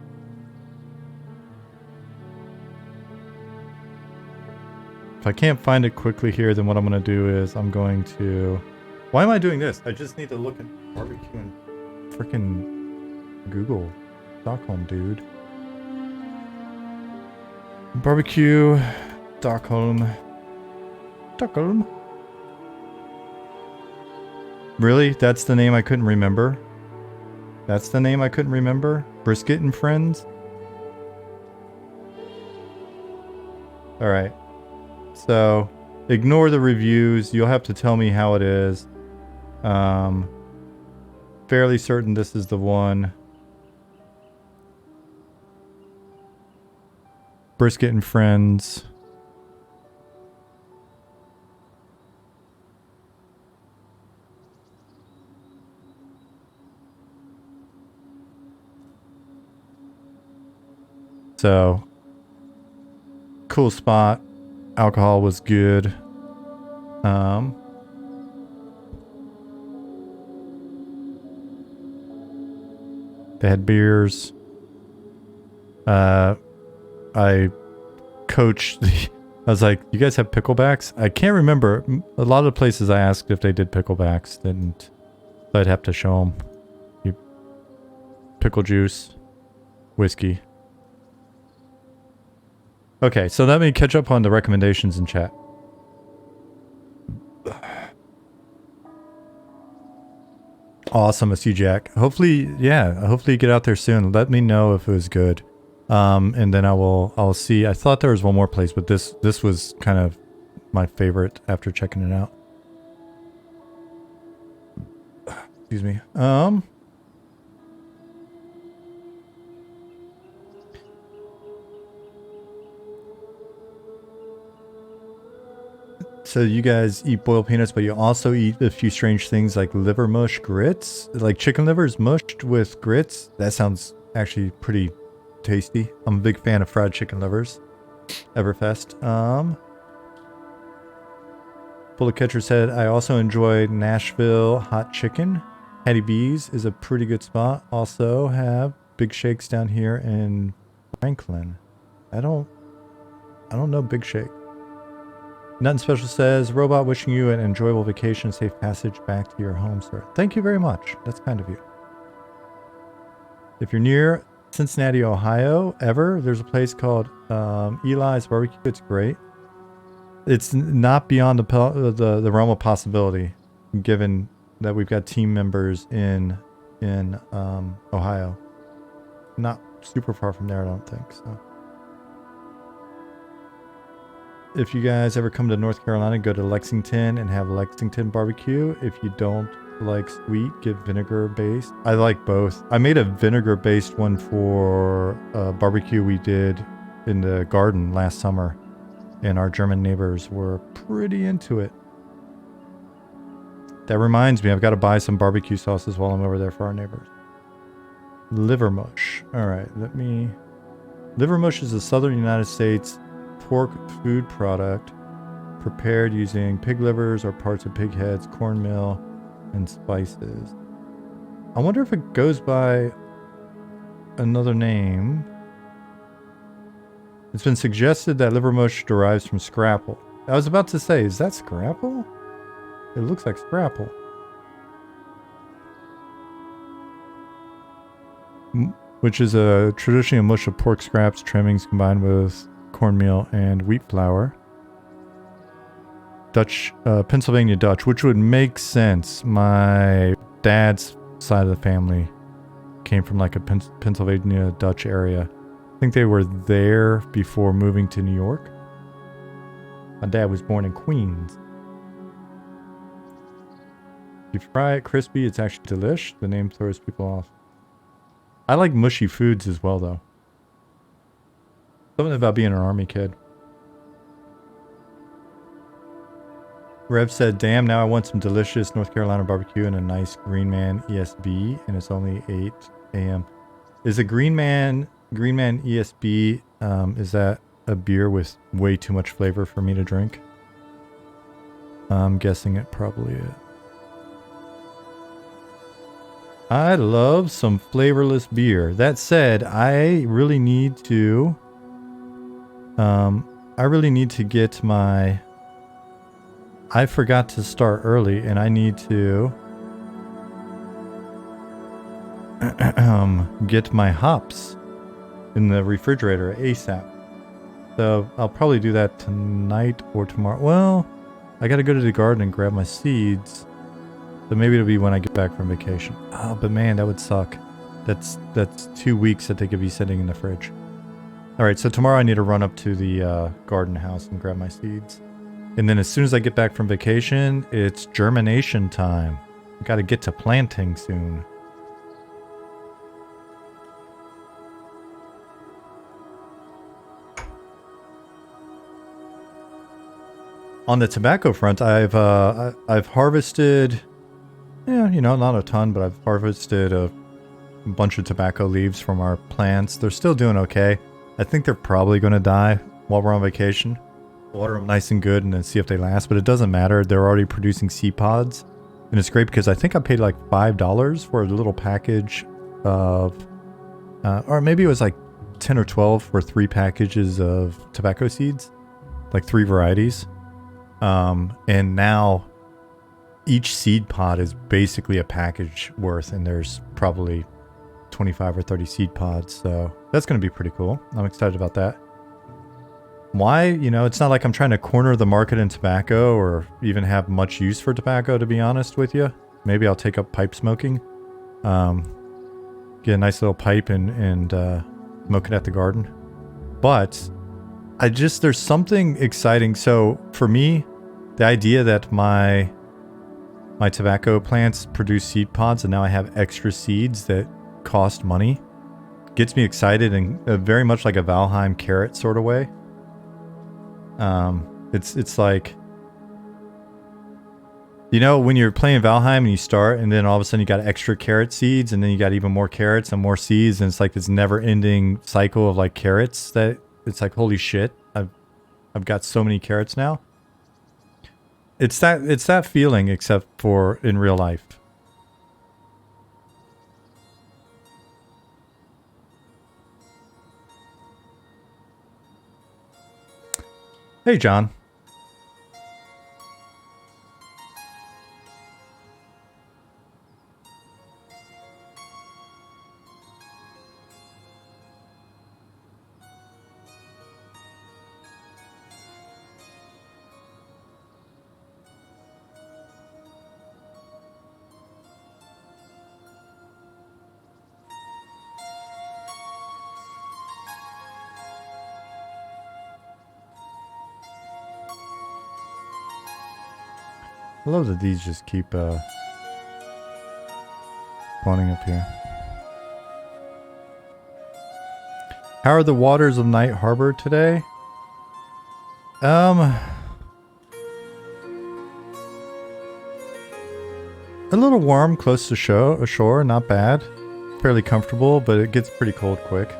If I can't find it quickly here, then what I'm going to do is I'm going to... Why am I doing this? I just need to look at barbecue and frickin' Google Stockholm, dude. Barbecue, Stockholm. Stockholm. Really? That's the name I couldn't remember? That's the name I couldn't remember? Brisket and Friends? Alright. So, ignore the reviews. You'll have to tell me how it is. Fairly certain this is the one. Brisket and Friends. So, cool spot. Alcohol was good. They had beers. I coached the... I was like, you guys have picklebacks? I can't remember. A lot of the places I asked if they did picklebacks didn't. So I'd have to show them. Pickle juice. Whiskey. Okay, so let me catch up on the recommendations in chat. Awesome, a C-Jack. Hopefully, yeah, hopefully you get out there soon. Let me know if it was good. And then I'll see. I thought there was one more place, but this was kind of my favorite after checking it out. Excuse me. So you guys eat boiled peanuts, but you also eat a few strange things like liver mush grits? Like chicken livers mushed with grits? That sounds actually pretty tasty. I'm a big fan of fried chicken livers. Everfest. Bullet Catcher said, I also enjoyed Nashville hot chicken. Hattie B's is a pretty good spot. Also have Big Shakes down here in Franklin. I don't know Big Shake. Nothing Special says, Robot, wishing you an enjoyable vacation, safe passage back to your home, sir. Thank you very much. That's kind of you. If you're near Cincinnati, Ohio, there's a place called Eli's Barbecue. It's great. It's not beyond the realm of possibility, given that we've got team members in Ohio. Not super far from there, I don't think so. If you guys ever come to North Carolina, go to Lexington and have Lexington barbecue. If you don't like sweet, get vinegar based. I like both. I made a vinegar based one for a barbecue we did in the garden last summer, and our German neighbors were pretty into it. That reminds me, I've got to buy some barbecue sauces while I'm over there for our neighbors. Liver mush. All right, liver mush is a southern United States pork food product prepared using pig livers or parts of pig heads, cornmeal, and spices. I wonder if it goes by another name. It's been suggested that liver mush derives from scrapple. I was about to say, is that scrapple? It looks like scrapple. Which is traditionally a mush of pork scraps, trimmings combined with cornmeal and wheat flour. Pennsylvania Dutch, which would make sense. My dad's side of the family came from like a Pennsylvania Dutch area. I think they were there before moving to New York. My dad was born in Queens. If you fry it crispy, it's actually delish. The name throws people off. I like mushy foods as well, though. Something about being an army kid. Rev said, damn, now I want some delicious North Carolina barbecue and a nice Green Man ESB, and it's only 8 a.m. Is a Green Man ESB, is that a beer with way too much flavor for me to drink? I'm guessing it probably is. I love some flavorless beer. That said, I really need to get my... I forgot to start early, and I need to get my hops in the refrigerator ASAP. So I'll probably do that tonight or tomorrow. Well, I gotta go to the garden and grab my seeds. So maybe it'll be when I get back from vacation. Oh, but man, that would suck. That's 2 weeks that they could be sitting in the fridge. All right, so tomorrow I need to run up to the garden house and grab my seeds. And then as soon as I get back from vacation, it's germination time. I gotta get to planting soon. On the tobacco front, I've harvested, not a ton, but I've harvested a bunch of tobacco leaves from our plants. They're still doing okay. I think they're probably going to die while we're on vacation. Water them nice and good and then see if they last, but it doesn't matter. They're already producing seed pods, and it's great because I think I paid like $5 for a little package of, or maybe it was like 10 or 12 for 3 packages of tobacco seeds, like 3 varieties. And now each seed pod is basically a package worth, and there's probably 25 or 30 seed pods. So that's going to be pretty cool. I'm excited about that. Why? It's not like I'm trying to corner the market in tobacco or even have much use for tobacco, to be honest with you. Maybe I'll take up pipe smoking. Get a nice little pipe and smoke it at the garden. But there's something exciting. So for me, the idea that my tobacco plants produce seed pods and now I have extra seeds that cost money gets me excited in very much like a Valheim carrot sort of way. It's like, when you're playing Valheim and you start and then all of a sudden you got extra carrot seeds and then you got even more carrots and more seeds, and it's like this never ending cycle of like carrots that it's like, holy shit, I've got so many carrots now. It's that feeling, except for in real life. Hey, John. I love that these just keep spawning up here. How are the waters of Night Harbor today? A little warm, close to shore, not bad. Fairly comfortable, but it gets pretty cold quick.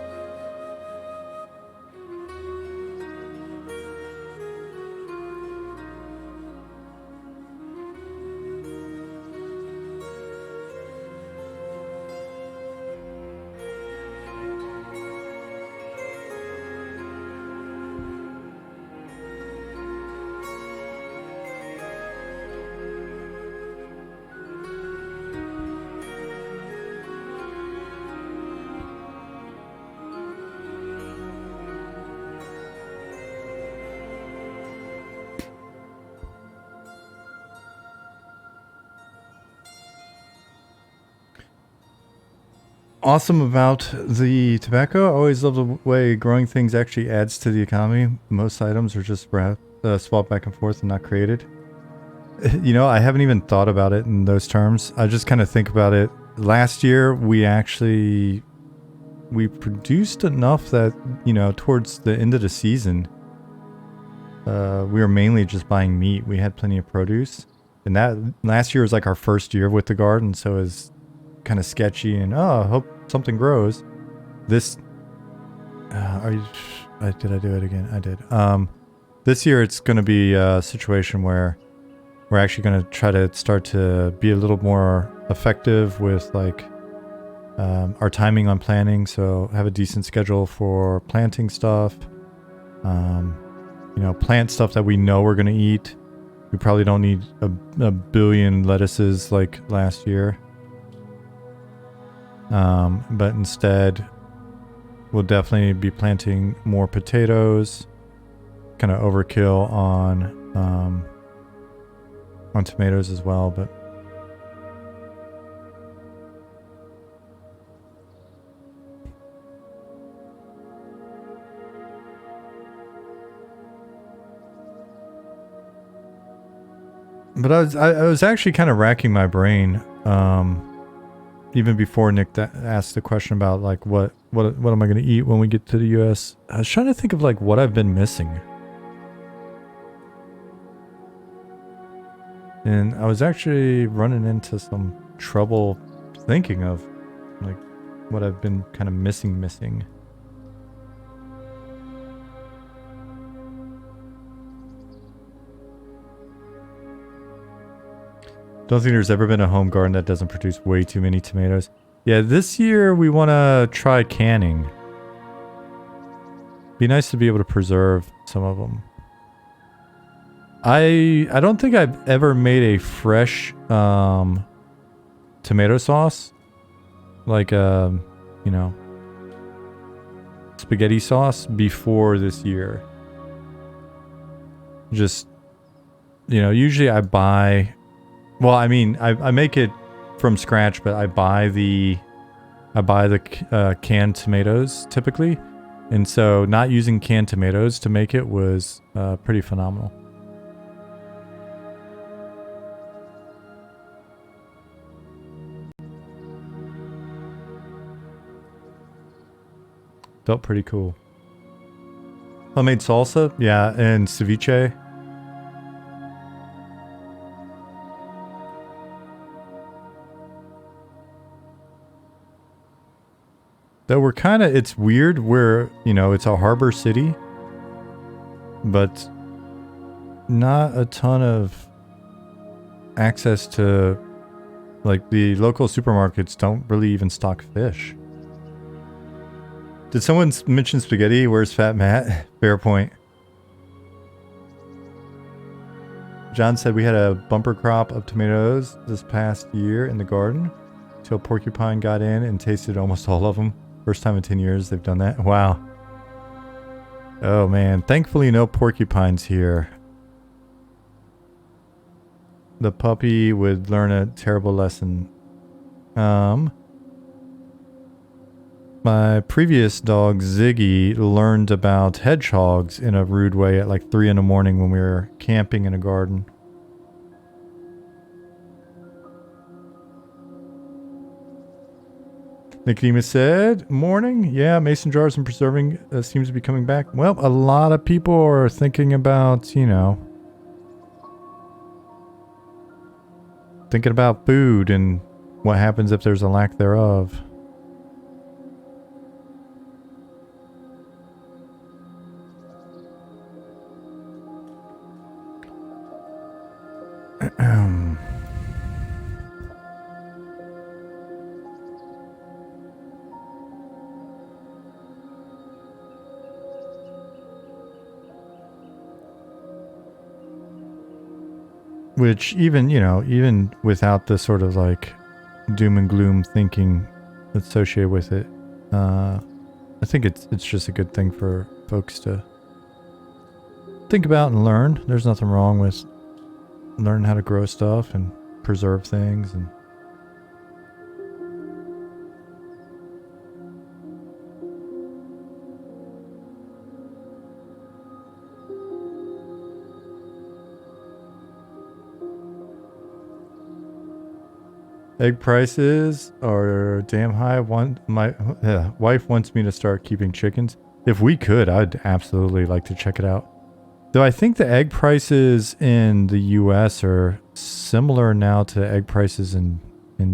Awesome about the tobacco. I always love the way growing things actually adds to the economy. Most items are just swapped back and forth and not created. You know, I haven't even thought about it in those terms. I just kind of think about it. Last year, we produced enough that, you know, towards the end of the season, we were mainly just buying meat. We had plenty of produce. And that last year was like our first year with the garden, so it was kind of sketchy and I hope something grows. This did I do it again? I did. This year it's going to be a situation where we're actually going to try to start to be a little more effective with like our timing on planting, so have a decent schedule for planting stuff. You know, plant stuff that we know we're going to eat. We probably don't need a billion lettuces like last year. But instead, we'll definitely be planting more potatoes. Kind of overkill on tomatoes as well, but I was actually kind of racking my brain. Even before Nick asked the question about like what am I going to eat when we get to the US, I was trying to think of like what I've been missing. And I was actually running into some trouble thinking of like what I've been kind of missing. Don't think there's ever been a home garden that doesn't produce way too many tomatoes. Yeah, this year we want to try canning. Be nice to be able to preserve some of them. I don't think I've ever made a fresh tomato sauce. Like you know, spaghetti sauce before this year. Just, you know, usually I buy... Well, I mean, I make it from scratch, but I buy the canned tomatoes typically, and so not using canned tomatoes to make it was pretty phenomenal. Felt pretty cool. Homemade salsa, yeah, and ceviche. Though we're kind of, it's weird where, you know, it's a harbor city, but not a ton of access to, like, the local supermarkets don't really even stock fish. Did someone mention spaghetti? Where's Fat Matt? Fair point. John said we had a bumper crop of tomatoes this past year in the garden till Porcupine got in and tasted almost all of them. First time in 10 years they've done that. Wow. Oh man, thankfully no porcupines here. The puppy would learn a terrible lesson. My previous dog, Ziggy, learned about hedgehogs in a rude way at like 3 in the morning when we were camping in a garden. Nicodemus said, morning. Yeah, mason jars and preserving seems to be coming back. Well, a lot of people are thinking about, you know, thinking about food and what happens if there's a lack thereof. Which even, you know, even without the sort of like doom and gloom thinking associated with it, I think it's just a good thing for folks to think about and learn. There's nothing wrong with learning how to grow stuff and preserve things and egg prices are damn high. My wife wants me to start keeping chickens. If we could, I'd absolutely like to check it out. Though I think the egg prices in the US are similar now to egg prices in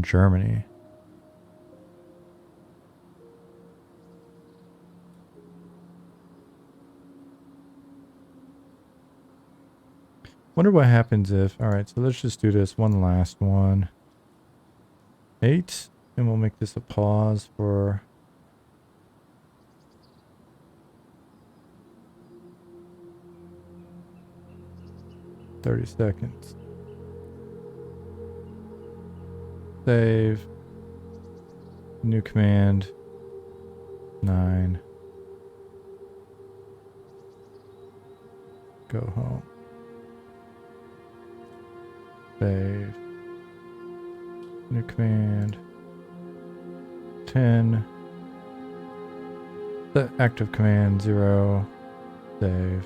Germany. Wonder what happens if... Alright, so let's just do this one last one. 8, and we'll make this a pause for... $30 seconds. Save. New command. 9. Go home. Save. New command. 10. Set active command 0. Save.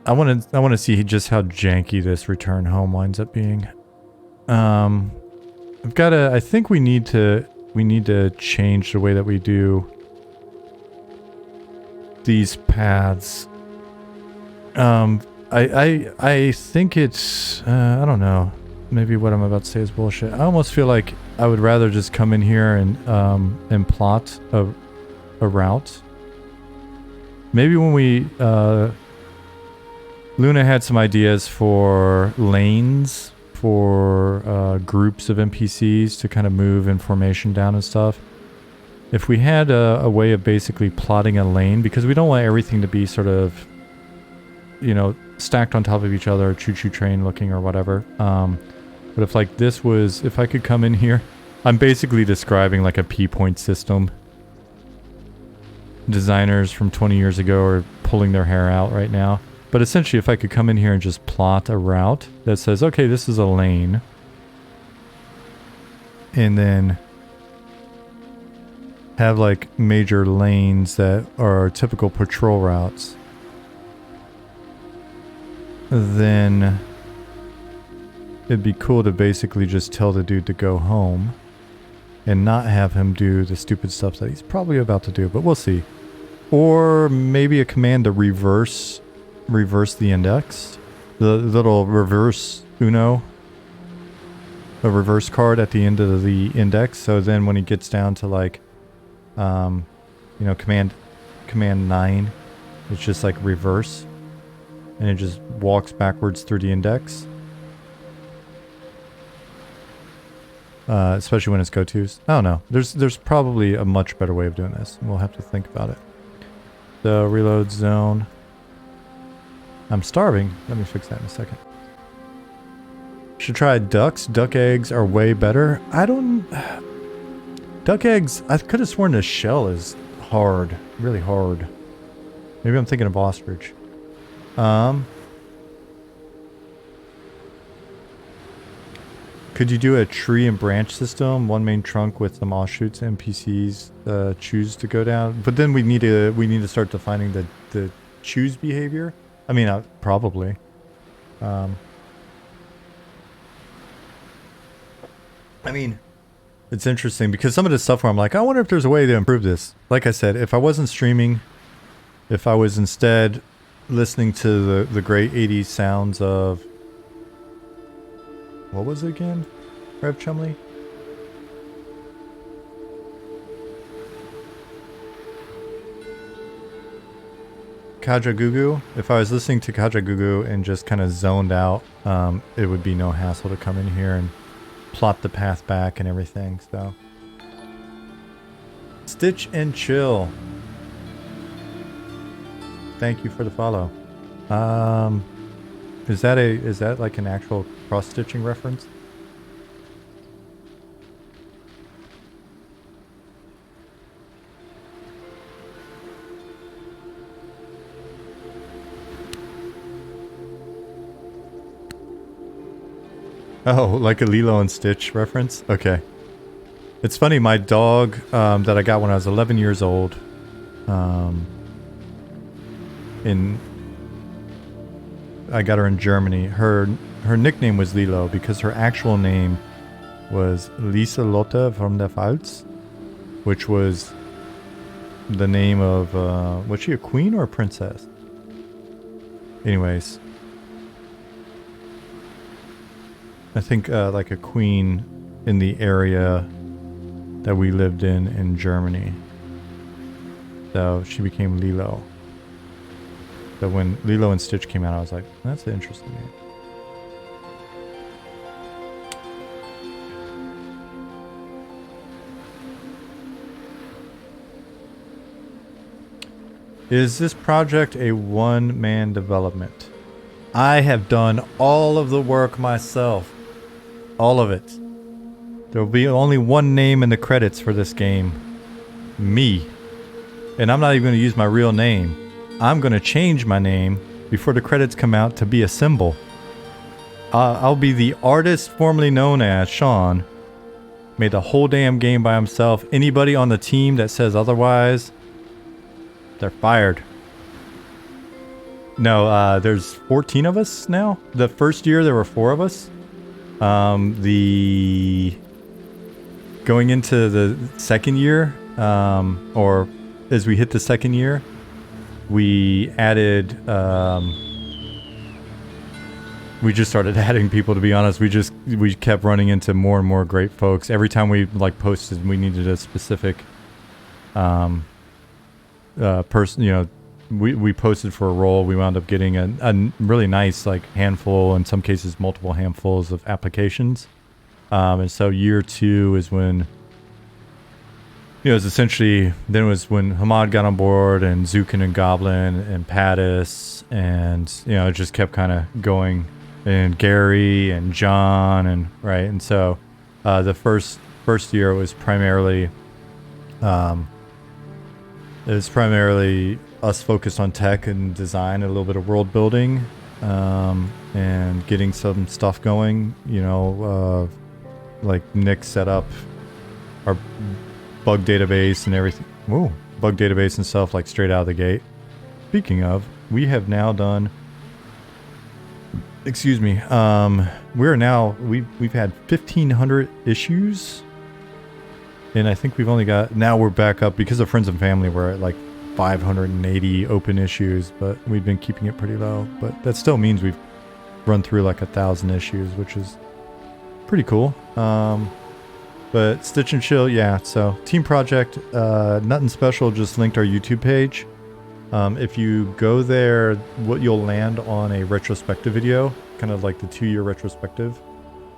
I want to see just how janky this return home winds up being. I've got to... I think we need to change the way that we do these paths. I think it's... I don't know. Maybe what I'm about to say is bullshit. I almost feel like I would rather just come in here and plot a route. Maybe when we... Luna had some ideas for lanes for groups of NPCs to kind of move information down and stuff. If we had a way of basically plotting a lane, because we don't want everything to be sort of, you know, stacked on top of each other, choo-choo train looking or whatever. But if like this was, if I could come in here, I'm basically describing like a P-point system. Designers from 20 years ago are pulling their hair out right now. But essentially, if I could come in here and just plot a route that says, okay, this is a lane. And then have like major lanes that are typical patrol routes. Then it'd be cool to basically just tell the dude to go home and not have him do the stupid stuff that he's probably about to do, but we'll see. Or maybe a command to reverse the index, the little reverse Uno, a reverse card at the end of the index. So then when he gets down to like, you know, command 9, it's just like reverse, and it just walks backwards through the index. Especially when it's go-tos. I don't know. There's probably a much better way of doing this. We'll have to think about it. The reload zone. I'm starving. Let me fix that in a second. Should try ducks. Duck eggs are way better. I don't... Duck eggs, I could have sworn the shell is hard. Really hard. Maybe I'm thinking of ostrich. Could you do a tree and branch system? One main trunk with some offshoots NPCs choose to go down. But then we need to start defining the choose behavior. I mean, probably. I mean, it's interesting because some of the stuff where I'm like, I wonder if there's a way to improve this. Like I said, if I wasn't streaming, if I was instead listening to the great 80s sounds of... What was it again? Rev Chumley? Kajagoogoo. If I was listening to Kajagoogoo and just kind of zoned out, it would be no hassle to come in here and plot the path back and everything, so. Stitch and Chill. Thank you for the follow. Is that like an actual cross-stitching reference? Oh, like a Lilo and Stitch reference? Okay. It's funny, my dog that I got when I was 11 years old, I got her in Germany. Her nickname was Lilo because her actual name was Lieselotte from der Pfalz, which was the name of, was she a queen or a princess? Anyways. I think like a queen in the area that we lived in Germany. So she became Lilo. So when Lilo and Stitch came out, I was like, that's an interesting name. Is this project a one-man development? I have done all of the work myself. All of it. There will be only one name in the credits for this game. Me. And I'm not even going to use my real name. I'm going to change my name before the credits come out to be a symbol. I'll be the artist formerly known as Sean. Made the whole damn game by himself. Anybody on the team that says otherwise, they're fired. No, there's 14 of us now. The first year there were 4 of us. Going into the second year, or as we hit the second year, we added, we just started adding people, to be honest. We kept running into more and more great folks. Every time we like posted, we needed a specific, person, you know, we posted for a role. We wound up getting a really nice, like, handful, in some cases multiple handfuls of applications. And so year 2 is when, you know, it's essentially, then it was when Hamad got on board, and Zukin and Goblin and Pattis, and, you know, it just kept kind of going, and Gary and John, and right. And so the first year was primarily, us focused on tech and design, and a little bit of world building, and getting some stuff going, you know, like Nick set up our bug database and everything. Whoa, bug database and stuff, like straight out of the gate. Speaking of, we have now done, excuse me, we're now, we've had 1,500 issues, and I think we've only got, now we're back up, because of friends and family, we're at like 580 open issues, but we've been keeping it pretty low. But that still means we've run through like 1,000 issues, which is pretty cool. But Stitch and Chill, yeah, so team project, nothing special, just linked our YouTube page. If you go there, what you'll land on a retrospective video, kind of like the 2-year retrospective,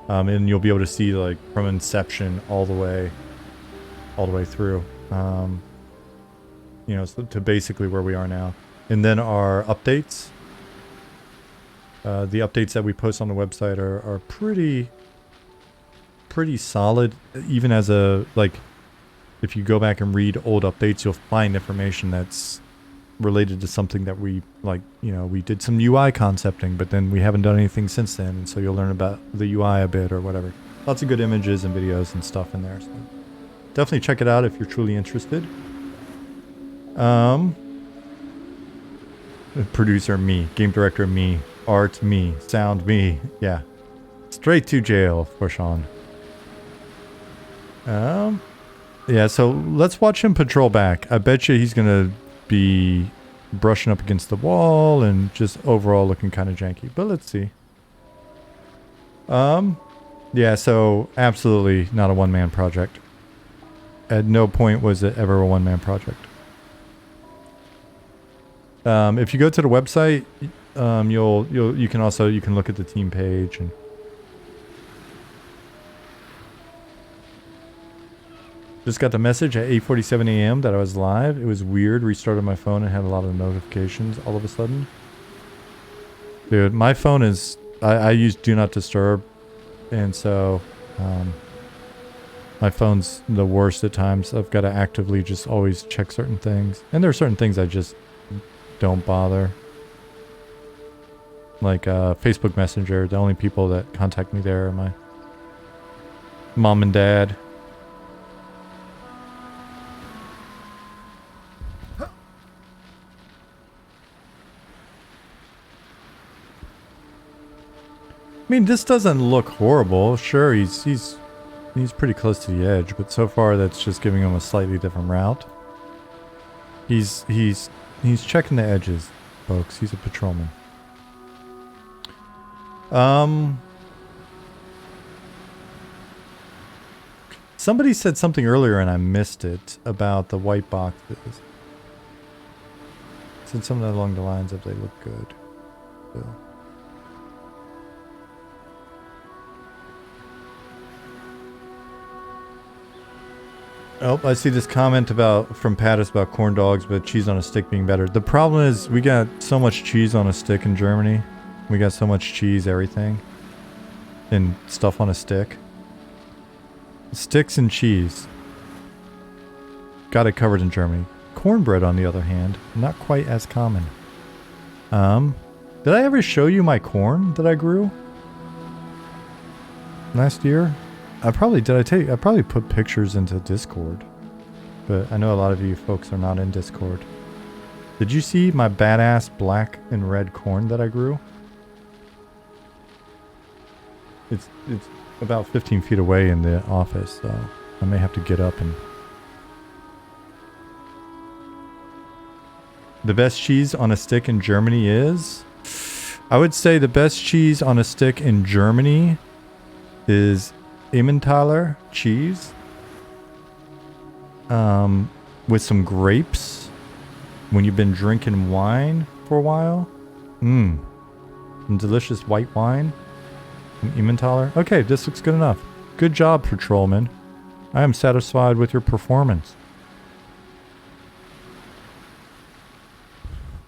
and you'll be able to see like from inception all the way through, you know, so to basically where we are now. And then our updates, The updates that we post on the website are pretty solid. Even as a, like, if you go back and read old updates, you'll find information that's related to something that we, like, you know, we did some UI concepting, but then we haven't done anything since then, and so you'll learn about the UI a bit or whatever. Lots of good images and videos and stuff in there, so definitely check it out if you're truly interested. Producer me, game director me, art me, sound me, yeah. Straight to jail for Sean. Yeah, so let's watch him patrol back. I bet you he's gonna be brushing up against the wall and just overall looking kind of janky, but let's see. Yeah, so absolutely not a one-man project. At no point was it ever a one-man project. If you go to the website, you can look at the team page and just got the message at 8:47 a.m. that I was live. It was weird. Restarted my phone and had a lot of notifications all of a sudden. Dude, my phone is... I use Do Not Disturb, and so my phone's the worst at times. I've got to actively just always check certain things. And there are certain things I just don't bother. Like Facebook Messenger. The only people that contact me there are my mom and dad. I mean, this doesn't look horrible. Sure, he's pretty close to the edge, but so far that's just giving him a slightly different route. He's checking the edges, folks. He's a patrolman. Somebody said something earlier and I missed it about the white boxes. Said something along the lines of they look good. So. Oh, I see this comment from Pattis about corn dogs, but cheese on a stick being better. The problem is we got so much cheese on a stick in Germany. We got so much cheese, everything. And stuff on a stick. Sticks and cheese. Got it covered in Germany. Cornbread, on the other hand, not quite as common. Did I ever show you my corn that I grew last year? I probably put pictures into Discord, but I know a lot of you folks are not in Discord. Did you see my badass black and red corn that I grew? It's about 15 feet away in the office, so I may have to get up and... The best cheese on a stick in Germany is... I would say the best cheese on a stick in Germany is Emmentaler cheese. With some grapes. When you've been drinking wine for a while. Some delicious white wine. Emmentaler. Okay, this looks good enough. Good job, patrolman. I am satisfied with your performance.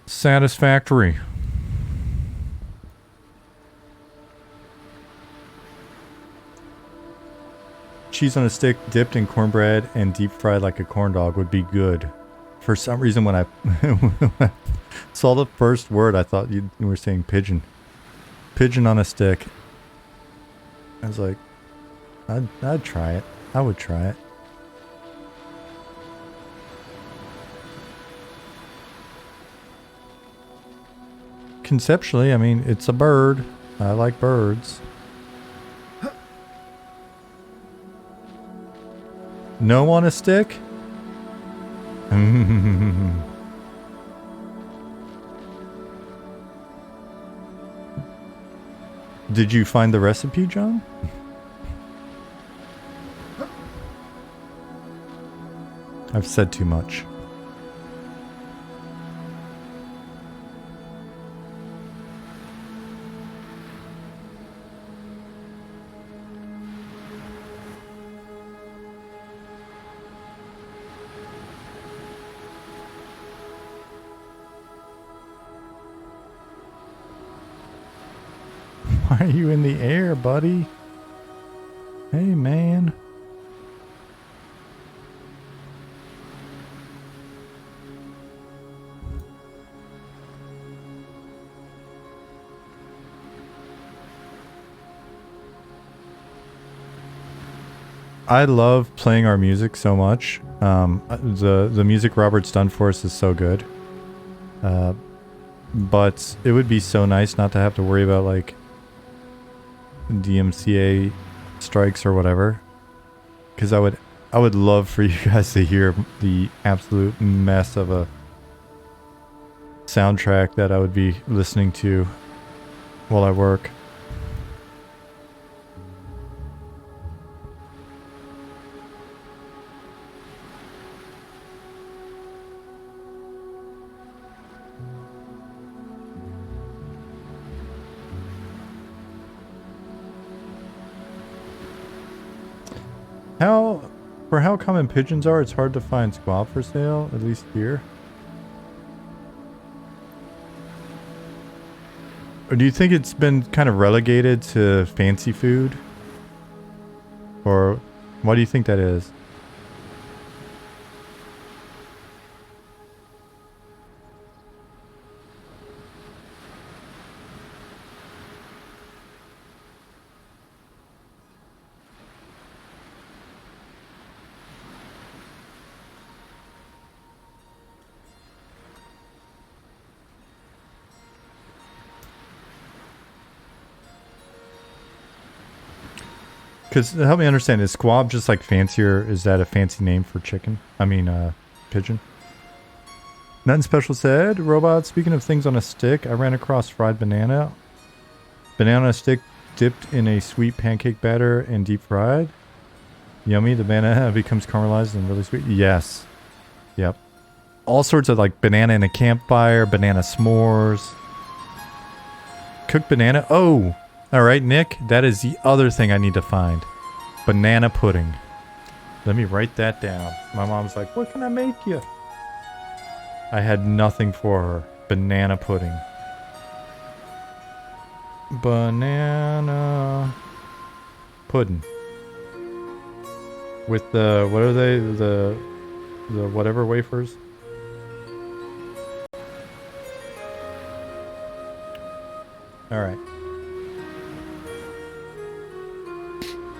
Satisfactory. Cheese on a stick dipped in cornbread and deep fried like a corn dog would be good. For some reason when I saw the first word, I thought you were saying pigeon. Pigeon on a stick. I was like, I'd try it. I would try it. Conceptually, I mean, it's a bird. I like birds. No on a stick? Did you find the recipe, John? I've said too much. Why are you in the air, buddy? Hey, man. I love playing our music so much. The music Robert's done for us is so good. But it would be so nice not to have to worry about like DMCA strikes or whatever. Because I would love for you guys to hear the absolute mess of a soundtrack that I would be listening to while I work. For how common pigeons are, it's hard to find squab for sale, at least here. Or do you think it's been kind of relegated to fancy food? Or why do you think that is? Because help me understand, is squab just like fancier? Is that a fancy name for chicken? I mean, pigeon? Nothing special said. Robot, speaking of things on a stick, I ran across fried banana. Banana on a stick dipped in a sweet pancake batter and deep fried. Yummy. The banana becomes caramelized and really sweet. Yes. Yep. All sorts of like banana in a campfire, banana s'mores. Cooked banana. Oh! Alright, Nick, that is the other thing I need to find. Banana pudding. Let me write that down. My mom's like, what can I make you? I had nothing for her. Banana pudding. Banana pudding. With the, what are they? The whatever wafers? Alright.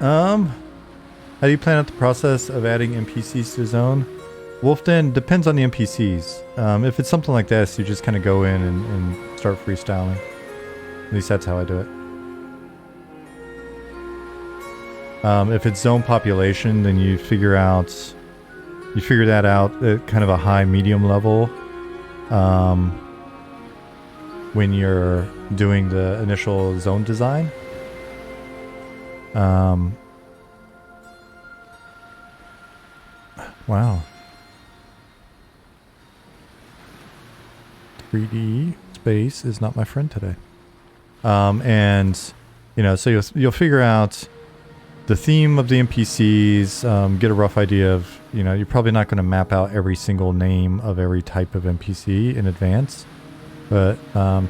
How do you plan out the process of adding NPCs to the zone? Wolfden, depends on the NPCs. If it's something like this, you just kind of go in and start freestyling. At least that's how I do it. If it's zone population, then you figure that out at kind of a high medium level. When you're doing the initial zone design. Wow. 3D space is not my friend today. And you know, so you'll figure out the theme of the NPCs, get a rough idea of, you know, you're probably not going to map out every single name of every type of NPC in advance, but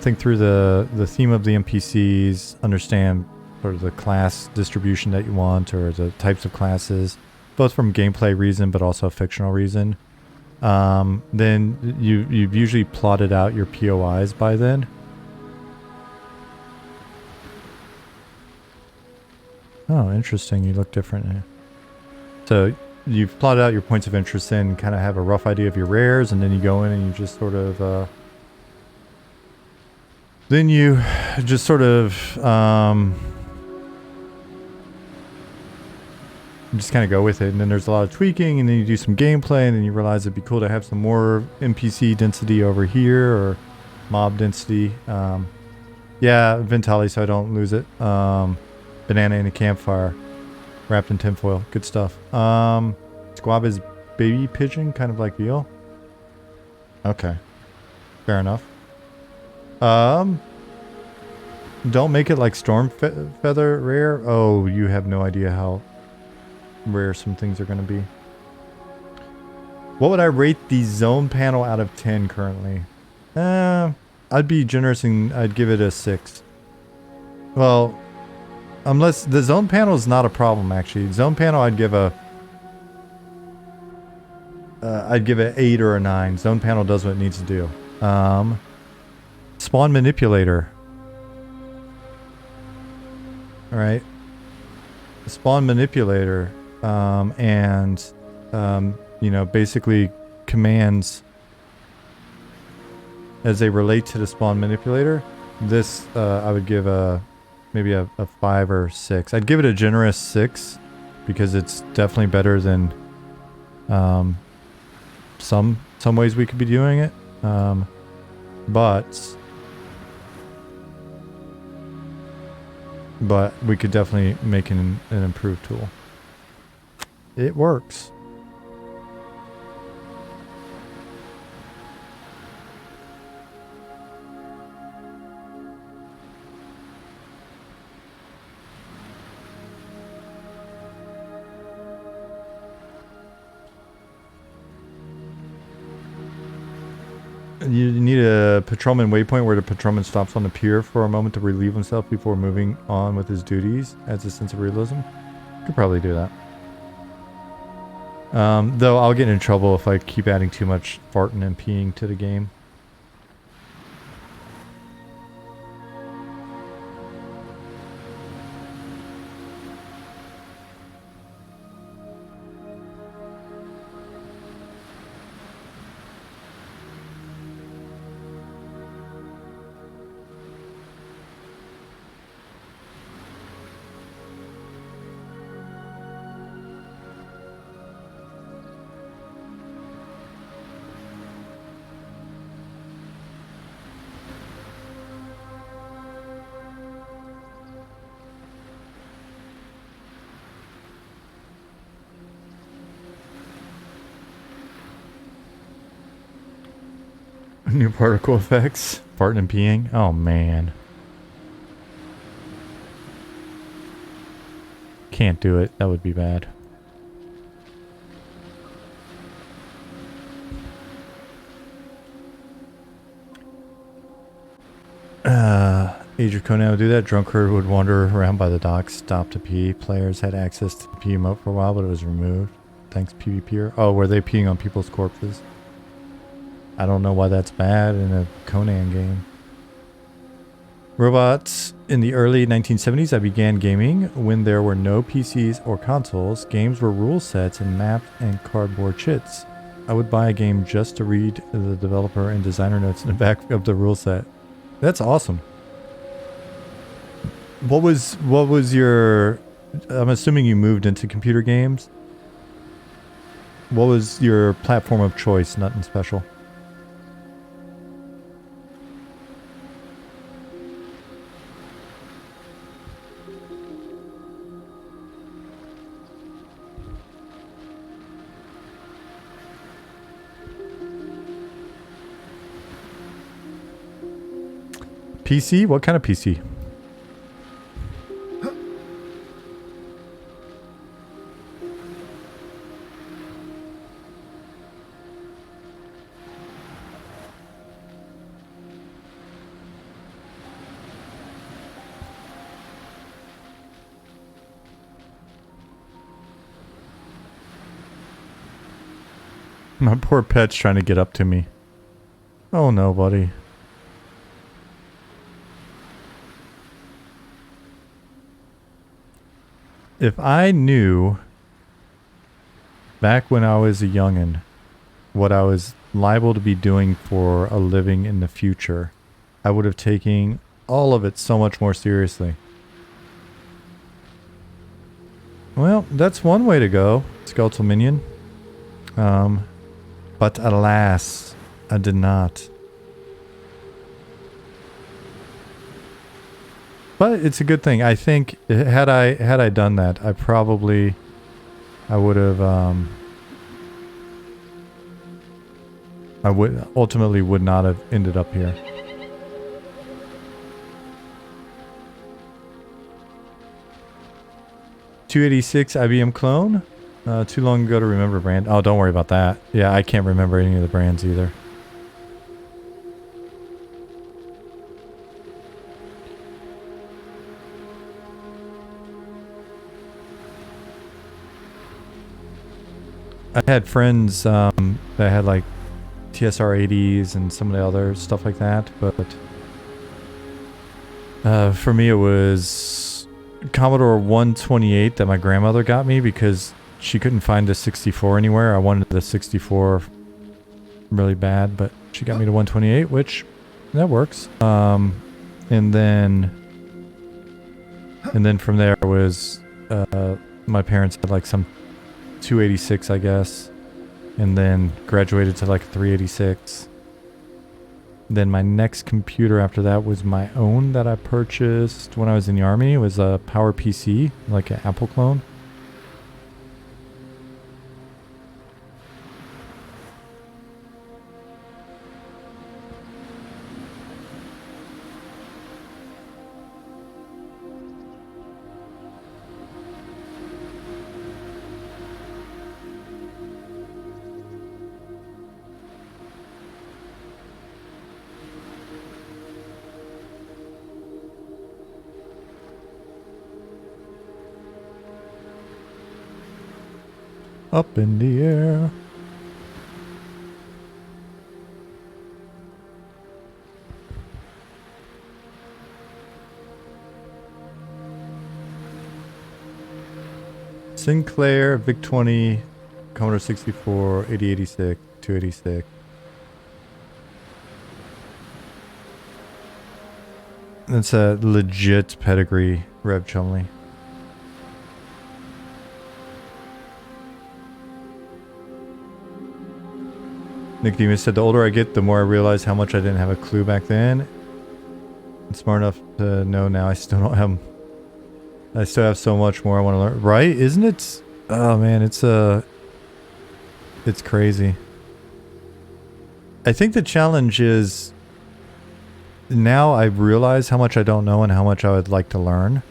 think through the theme of the NPCs, understand sort of the class distribution that you want, or the types of classes, both from gameplay reason but also a fictional reason. Then you've usually plotted out your POIs by then. Oh, interesting. You look different here. So you've plotted out your points of interest in, kind of have a rough idea of your rares, and then you go in and you just sort of just kind of go with it, and then there's a lot of tweaking, and then you do some gameplay, and then you realize it'd be cool to have some more NPC density over here, or mob density. Yeah, Ventali, so I don't lose it. Banana in a campfire, wrapped in tinfoil. Good stuff. Squab is baby pigeon, kind of like eel. Okay, fair enough. Don't make it like storm feather rare. Oh, you have no idea how rare some things are going to be. What would I rate the zone panel out of 10 currently? I'd be generous and I'd give it a 6. Well, unless the zone panel is not a problem, actually. Zone panel, I'd give a... I'd give it 8 or a 9. Zone panel does what it needs to do. Spawn manipulator. Alright. Spawn manipulator. You know, basically commands as they relate to the spawn manipulator. This, I would give maybe a 5 or 6. I'd give it a generous 6 because it's definitely better than some ways we could be doing it. But we could definitely make an improved tool. It works. You need a patrolman waypoint where the patrolman stops on the pier for a moment to relieve himself before moving on with his duties. Adds a sense of realism. Could probably do that. Though I'll get in trouble if I keep adding too much farting and peeing to the game. New particle effects. Farting and peeing. Oh man. Can't do it. That would be bad. Age of Conan would do that. Drunk herd would wander around by the docks, stop to pee. Players had access to the pee emote for a while, but it was removed. Thanks, PvPer. Oh, were they peeing on people's corpses? I don't know why that's bad in a Conan game. Robots. In the early 1970s, I began gaming when there were no PCs or consoles. Games were rule sets and maps and cardboard chits. I would buy a game just to read the developer and designer notes in the back of the rule set. That's awesome. What was your... I'm assuming you moved into computer games. What was your platform of choice? Nothing special. PC? What kind of PC? My poor pet's trying to get up to me. Oh no, buddy. If I knew back when I was a youngin' what I was liable to be doing for a living in the future, I would have taken all of it so much more seriously. Well, that's one way to go, Skeletal Minion. But alas, I did not. But it's a good thing. I think had I done that, I would have I would ultimately would not have ended up here. $286 IBM clone. Too long ago to remember brand. Oh, don't worry about that. Yeah, I can't remember any of the brands either. I had friends that had like TSR 80s and some of the other stuff like that, but for me it was Commodore 128 that my grandmother got me because she couldn't find the 64 anywhere. I wanted the 64 really bad, but she got me the 128, which that works. And then from there was my parents had like some 286, I guess, and then graduated to like 386. Then my next computer after that was my own that I purchased when I was in the army. It was a Power PC, like an Apple clone. Up in the air. Sinclair, VIC-20, Commodore 64, 8086, 286. That's a legit pedigree, Rev Chumley. Nicodemus said, the older I get, the more I realize how much I didn't have a clue back then. I'm smart enough to know now I still don't have... I still have so much more I want to learn. Right? Isn't it? Oh man, it's crazy. I think the challenge is now I realize how much I don't know and how much I would like to learn.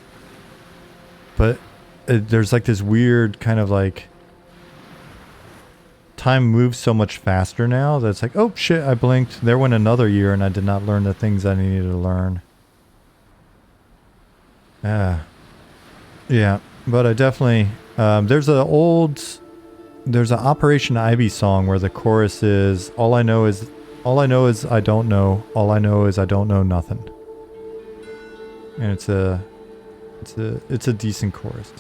But there's like this weird kind of like time moves so much faster now that it's like, oh shit, I blinked. There went another year and I did not learn the things I needed to learn. Yeah, but I definitely, there's an Operation Ivy song where the chorus is, all I know is I don't know, all I know is I don't know nothing. And it's a decent chorus.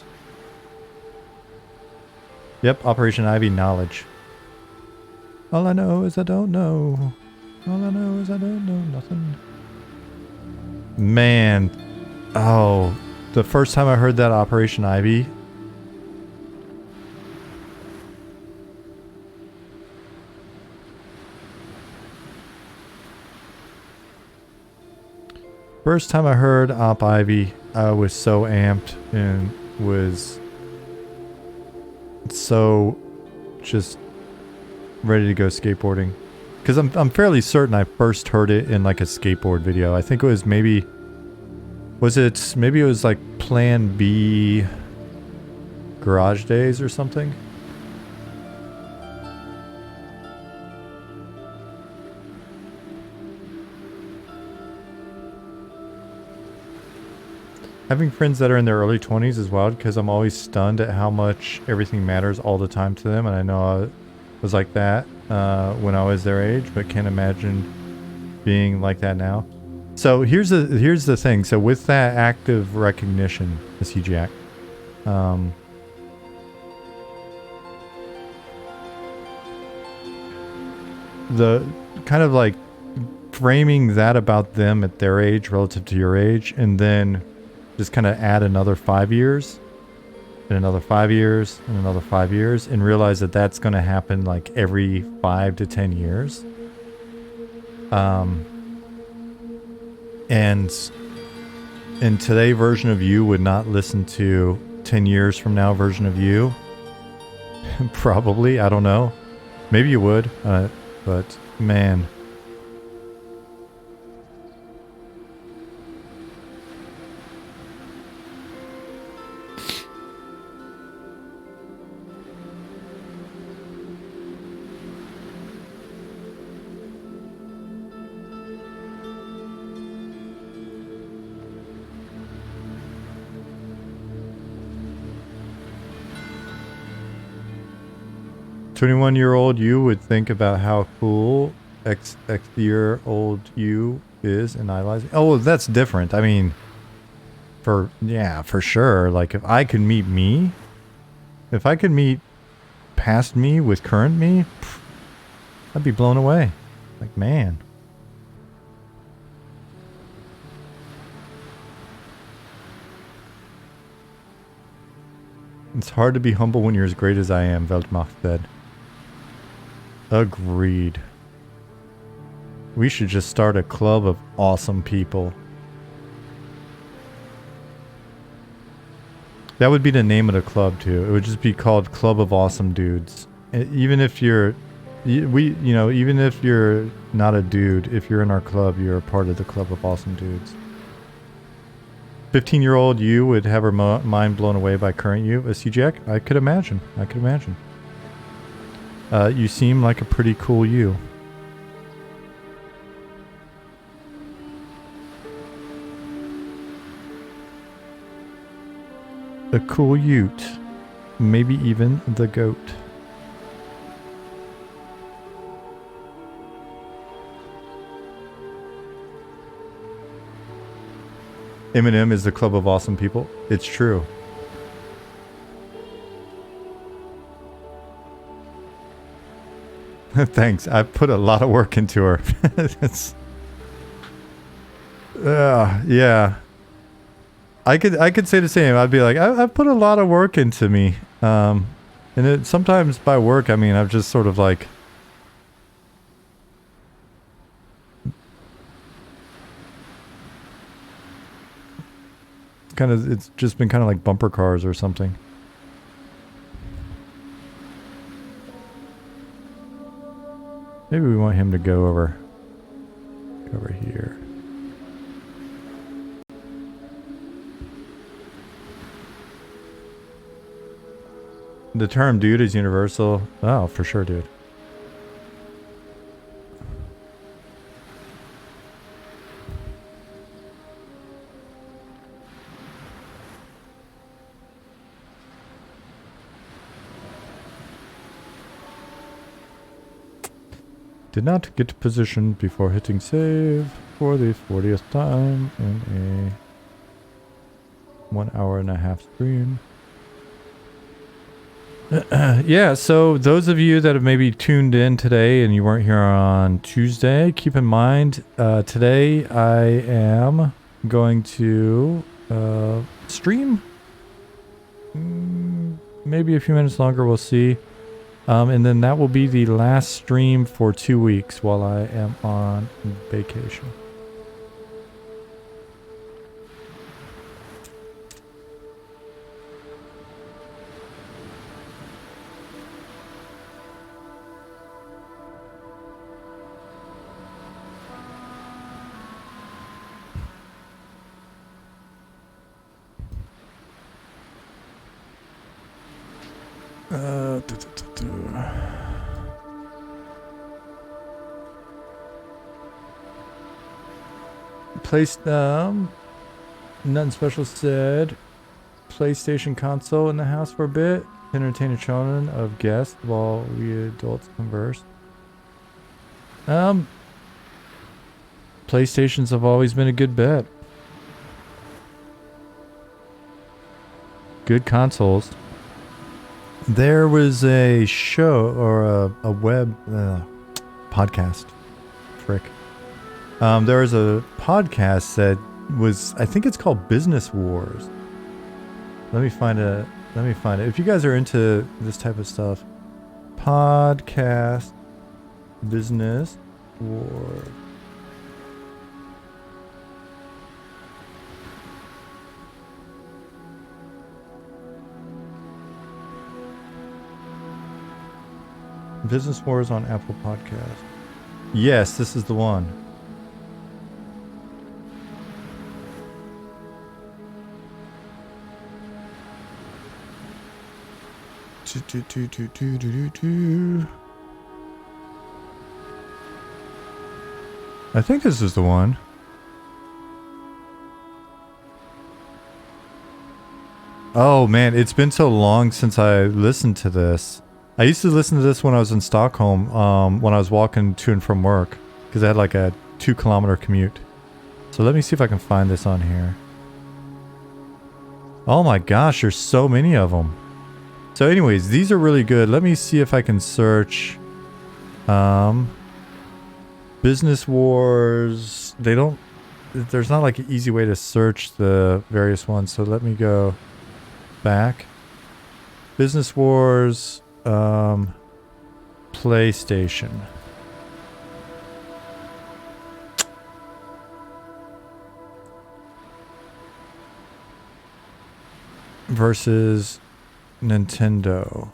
Yep, Operation Ivy knowledge. All I know is I don't know. All I know is I don't know nothing. Man. Oh, the first time I heard that Operation Ivy. First time I heard Op Ivy, I was so amped and was so just ready to go skateboarding, because I'm fairly certain I first heard it in like a skateboard video. I think it was maybe it was like Plan B Garage Days or something. Having friends that are in their early 20s is wild, because I'm always stunned at how much everything matters all the time to them, and I know I was like that when I was their age, but can't imagine being like that now. So here's the thing. So with that active recognition, Missy Jack, the kind of like framing that about them at their age relative to your age, and then just kind of add another 5 years and another 5 years and another 5 years, and realize that that's going to happen like every 5 to 10 years. And today version of you would not listen to 10 years from now version of you. Probably, I don't know. Maybe you would, but man. 21-year-old you would think about how cool X-year-old you is in idolizing. Oh, well, that's different. I mean, for sure. Like, if I could meet me, if I could meet past me with current me, I'd be blown away. Like, man. It's hard to be humble when you're as great as I am, Veldmach said. Agreed. We should just start a club of awesome people. That would be the name of the club too. It would just be called Club of Awesome Dudes. Even if you're, even if you're not a dude, if you're in our club, you're a part of the Club of Awesome Dudes. 15-year-old you would have her mind blown away by current you. A CJack? I could imagine. I could imagine. You seem like a pretty cool you. A cool ute. Maybe even the goat. Eminem is the club of awesome people. It's true. Thanks. I put a lot of work into her. Yeah. I could say the same. I'd be like, I've put a lot of work into me. And sometimes by work, I mean, I've just sort of like... it's just been kind of like bumper cars or something. Maybe we want him to go over here. The term dude is universal. Oh, for sure, dude. Did not get to position before hitting save for the 40th time in a 1 hour and a half stream. Yeah, so those of you that have maybe tuned in today and you weren't here on Tuesday, keep in mind, today I am going to stream. Maybe a few minutes longer, we'll see. And then that will be the last stream for 2 weeks while I am on vacation. Nothing special said. PlayStation console in the house for a bit. Entertain a children of guests while we adults converse. PlayStations have always been a good bet. Good consoles. There was a show or a web podcast. Frick. There was a podcast that was, I think it's called Business Wars. Let me find it. If you guys are into this type of stuff, podcast Business Wars. Business Wars on Apple Podcast. Yes, this is the one. I think this is the one. Oh man, it's been so long since I listened to this. I used to listen to this when I was in Stockholm, when I was walking to and from work, because I had like a 2-kilometer commute. So let me see if I can find this on here. Oh my gosh, there's so many of them. So anyways, these are really good. Let me see if I can search Business Wars. There's not like an easy way to search the various ones. So let me go back. Business Wars, PlayStation. Versus Nintendo.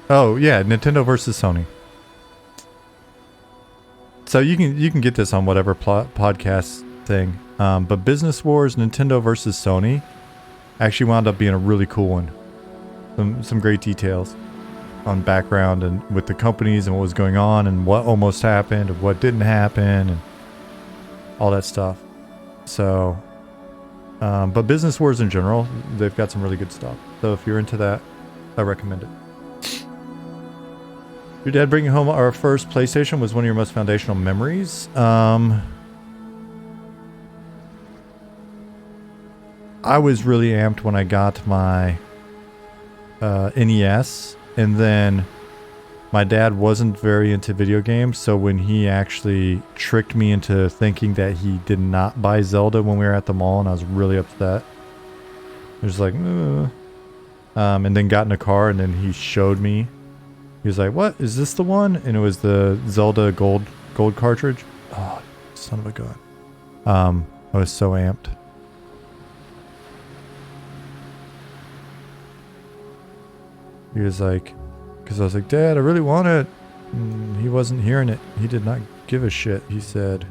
Oh yeah, Nintendo versus Sony. So you can get this on whatever podcast thing. But Business Wars, Nintendo versus Sony, actually wound up being a really cool one. Some great details on background and with the companies and what was going on and what almost happened and what didn't happen and all that stuff. So, but Business Wars in general, they've got some really good stuff. So if you're into that, I recommend it. Your dad bringing home our first PlayStation was one of your most foundational memories. I was really amped when I got my NES, and then my dad wasn't very into video games, so when he actually tricked me into thinking that he did not buy Zelda when we were at the mall, and I was really upset. He was like, and then got in a car, and then he showed me. He was like, "What? Is this the one?" And it was the Zelda gold cartridge. Oh, son of a gun. I was so amped. He was like, because I was like, "Dad, I really want it." And he wasn't hearing it. He did not give a shit. He said,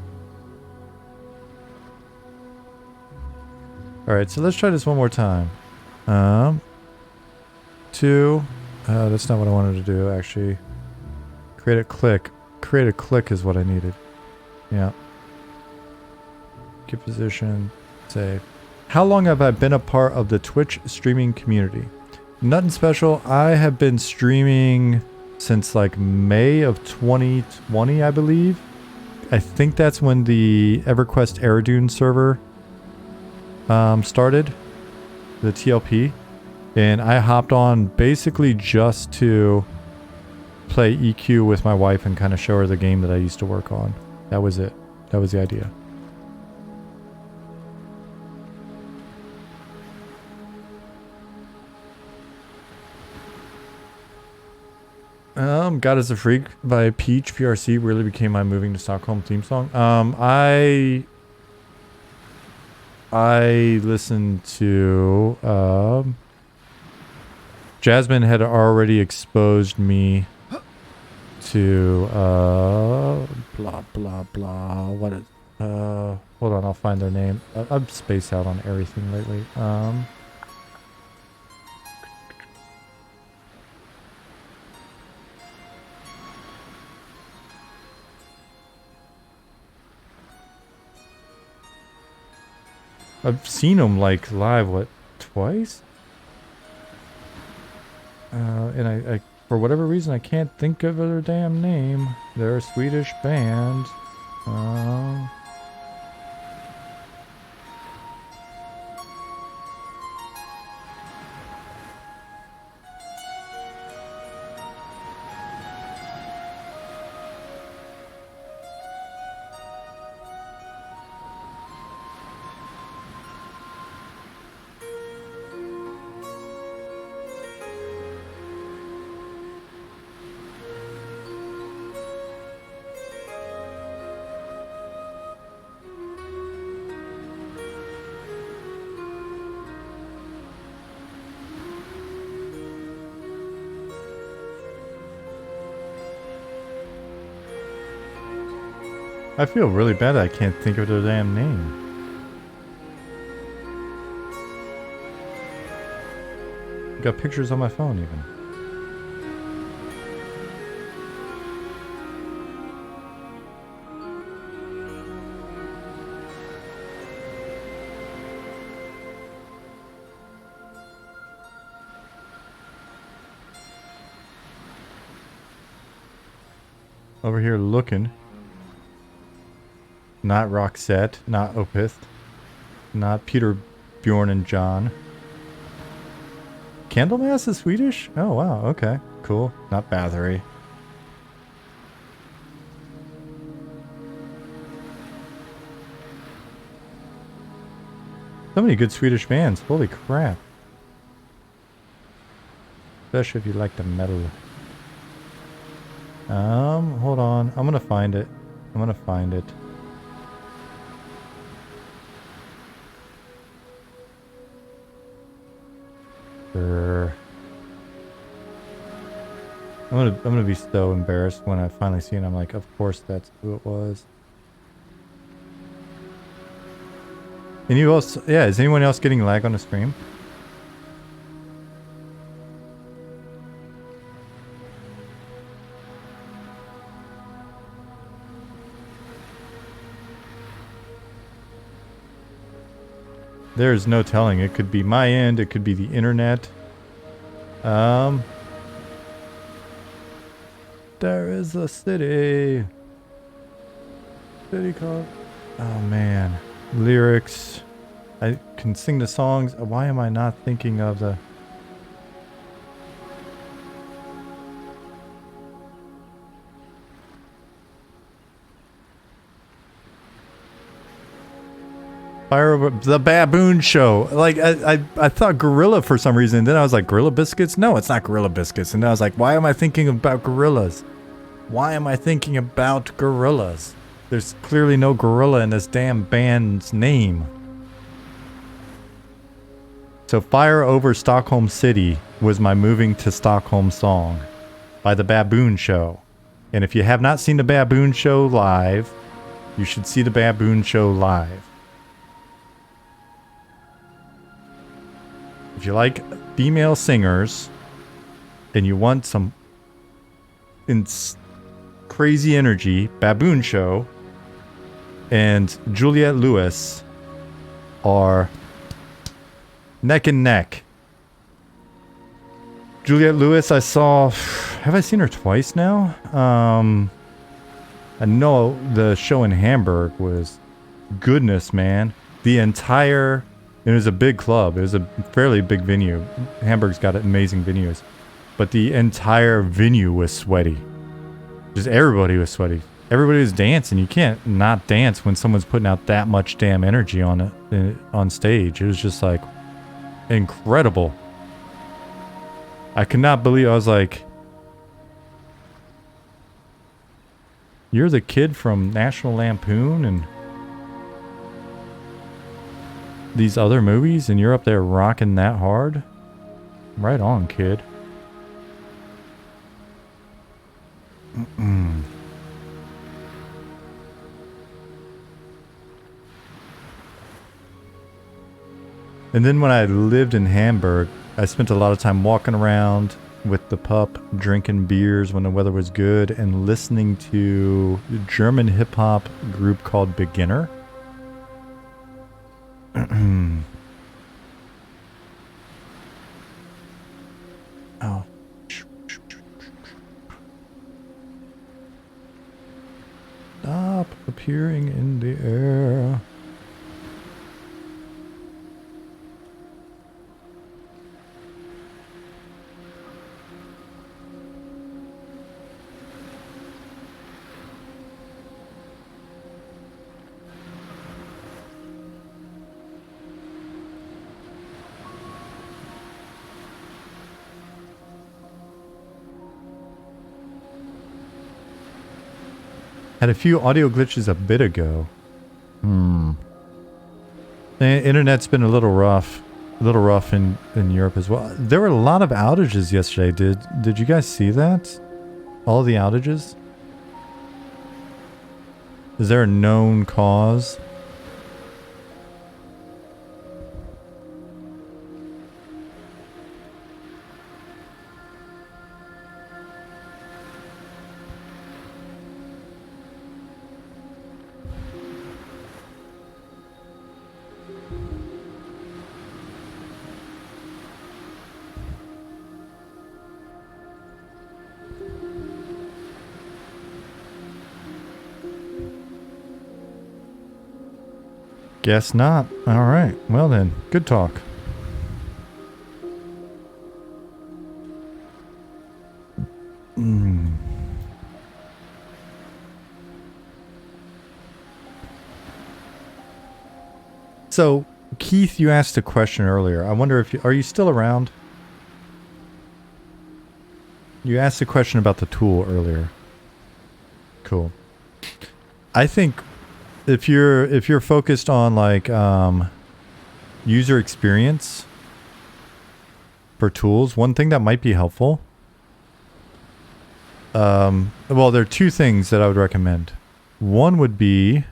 "All right, so let's try this one more time." 2. That's not what I wanted to do, actually. Create a click. Create a click is what I needed. Yeah. Get position. Save. How long have I been a part of the Twitch streaming community? Nothing special. I have been streaming since like May of 2020, I believe. I think that's when the EverQuest Aerodune server started. The TLP. And I hopped on basically just to play EQ with my wife and kind of show her the game that I used to work on. That was it. That was the idea. God is a Freak by Peach PRC really became my moving to Stockholm theme song. I listened to Jasmine had already exposed me to blah blah blah. What is hold on, I'll find their name. I'm spaced out on everything lately. I've seen them like live, what, twice? And I, for whatever reason, I can't think of their damn name. They're a Swedish band. I feel really bad I can't think of their damn name. Got pictures on my phone even. over here looking. Not Roxette, not Opith, not Peter, Bjorn, and John. Candlemas is Swedish? Oh wow, okay, cool. Not Bathory. So many good Swedish bands, holy crap. Especially if you like the metal. Hold on. I'm gonna find it. I'm gonna find it. Sure. I'm gonna be so embarrassed when I finally see it. I'm like, of course that's who it was. And you also, yeah, is anyone else getting lag on the stream? There's no telling. It could be my end. It could be the internet. There is a city. City called... Oh, man. Lyrics. I can sing the songs. Why am I not thinking of the... Fire over the Baboon Show. Like I thought Gorilla for some reason. Then I was like, Gorilla Biscuits? No, it's not Gorilla Biscuits. And then I was like, why am I thinking about gorillas? Why am I thinking about gorillas? There's clearly no gorilla in this damn band's name. So Fire Over Stockholm City was my Moving to Stockholm song by the Baboon Show. And if you have not seen the Baboon Show live, you should see the Baboon Show live. If you like female singers and you want some crazy energy, Baboon Show and Juliette Lewis are neck and neck. Juliette Lewis, I saw... Have I seen her twice now? I know the show in Hamburg was... Goodness, man. The entire... It was a big club. It was a fairly big venue. Hamburg's got amazing venues. But the entire venue was sweaty. Just everybody was sweaty. Everybody was dancing. You can't not dance when someone's putting out that much damn energy on it, on stage. It was just like incredible. I could not believe. I was like, you're the kid from National Lampoon and these other movies, and you're up there rocking that hard? Right on, kid. And then when I lived in Hamburg, I spent a lot of time walking around with the pup, drinking beers when the weather was good, and listening to a German hip-hop group called Beginner. Oh. Stop appearing in the air. Had a few audio glitches a bit ago. The internet's been a little rough in Europe as well. There were a lot of outages yesterday. Did you guys see that? All the outages? Is there a known cause? Guess not. All right. Well then, good talk. So, Keith, you asked a question earlier. I wonder if are you still around? You asked a question about the tool earlier. Cool. I think if you're focused on like user experience for tools, one thing that might be helpful. Well, there are two things that I would recommend. One would be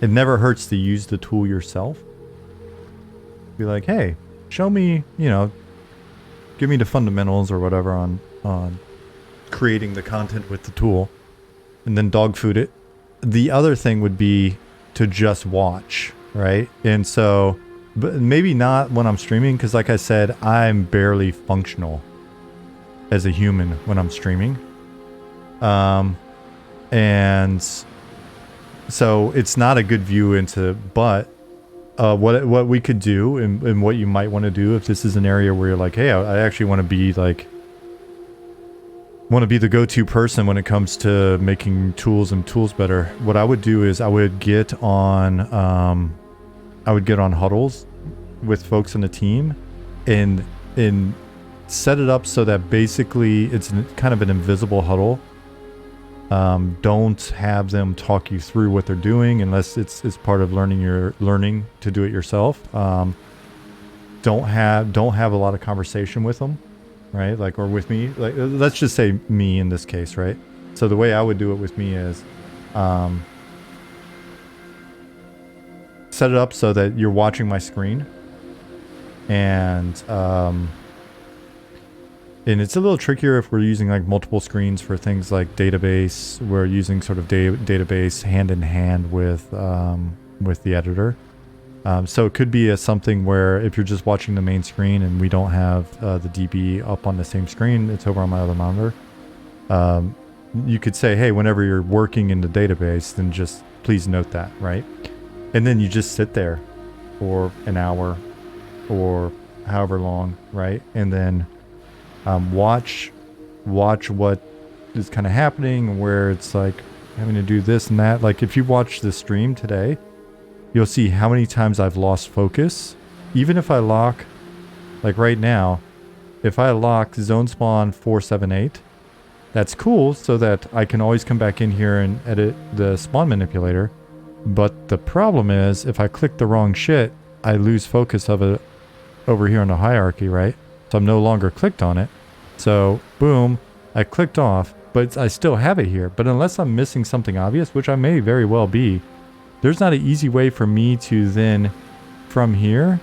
it never hurts to use the tool yourself. Be like, hey, show me, give me the fundamentals or whatever on creating the content with the tool, and then dog food it. The other thing would be to just watch, right? And so, but maybe not when I'm streaming, because like I said, I'm barely functional as a human when I'm streaming. And so it's not a good view into, but what we could do and what you might want to do if this is an area where you're like, hey, I actually want to be the go-to person when it comes to making tools and tools better. What I would do is I would get on huddles with folks on the team and set it up so that basically it's kind of an invisible huddle. Don't have them talk you through what they're doing unless it's part of learning to do it yourself. Don't have a lot of conversation with them, right? Like, or with me, like, let's just say me in this case, right? So the way I would do it with me is, set it up so that you're watching my screen, and it's a little trickier if we're using like multiple screens for things like database. We're using sort of database hand in hand with the editor. So it could be something where if you're just watching the main screen and we don't have the DB up on the same screen, it's over on my other monitor. You could say, hey, whenever you're working in the database, then just please note that, right? And then you just sit there for an hour or however long, right? And then watch what is kind of happening, where it's like having to do this and that. Like if you watch the stream today, you'll see how many times I've lost focus. Even if I lock, like right now, if I lock zone spawn 478, that's cool so that I can always come back in here and edit the spawn manipulator. But the problem is if I click the wrong shit, I lose focus of it over here on the hierarchy, right? So I'm no longer clicked on it. So boom, I clicked off, but I still have it here. But unless I'm missing something obvious, which I may very well be, there's not an easy way for me to then, from here,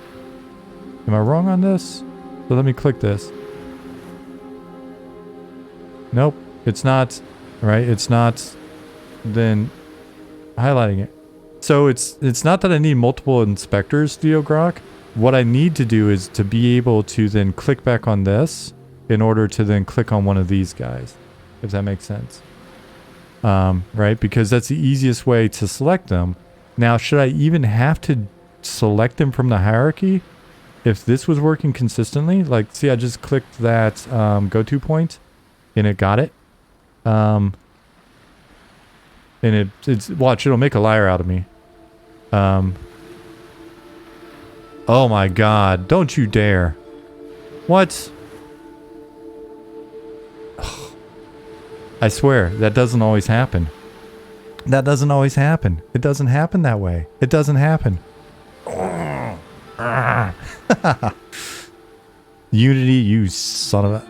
am I wrong on this? So let me click this. Nope, it's not, right? It's not then highlighting it. So it's not that I need multiple inspectors, Theo Grok. What I need to do is to be able to then click back on this in order to then click on one of these guys, if that makes sense. Right? Because that's the easiest way to select them. Now, should I even have to select them from the hierarchy? If this was working consistently, like, see, I just clicked that go-to point and it got it. And it's, watch, it'll make a liar out of me. Oh my God, don't you dare. What? I swear, that doesn't always happen. That doesn't always happen. It doesn't happen that way. It doesn't happen. Unity, you son of a...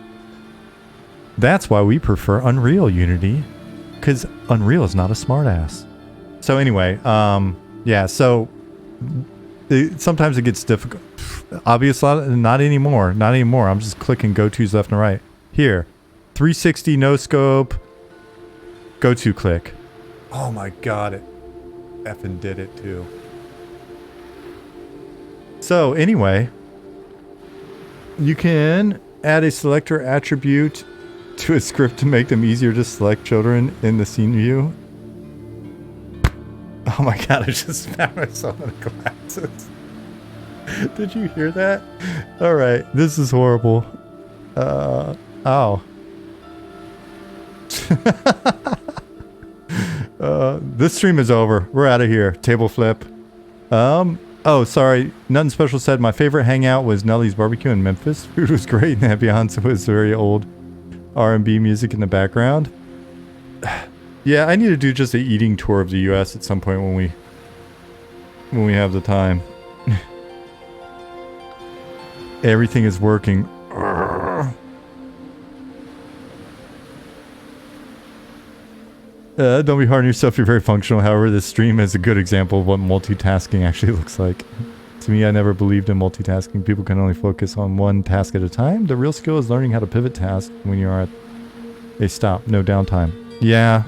That's why we prefer Unreal Unity, because Unreal is not a smartass. So anyway, yeah, so sometimes it gets difficult. Obviously, not anymore. Not anymore. I'm just clicking go-tos left and right. Here, 360 no scope, go-to click. Oh my God, it effing did it too. So anyway, you can add a selector attribute to a script to make them easier to select children in the scene view. Oh my god, I just found myself in the glasses. Did you hear that? Alright, this is horrible. Ow. This stream is over. We're out of here. Table flip. Oh, sorry. Nothing special said. My favorite hangout was Nellie's Barbecue in Memphis. Food was great and the ambiance was very old R&B music in the background. Yeah, I need to do just a eating tour of the US at some point when we have the time. Everything is working. Don't be hard on yourself, you're very functional. However, this stream is a good example of what multitasking actually looks like. To me, I never believed in multitasking. People can only focus on one task at a time. The real skill is learning how to pivot tasks when you are at a stop, no downtime. Yeah.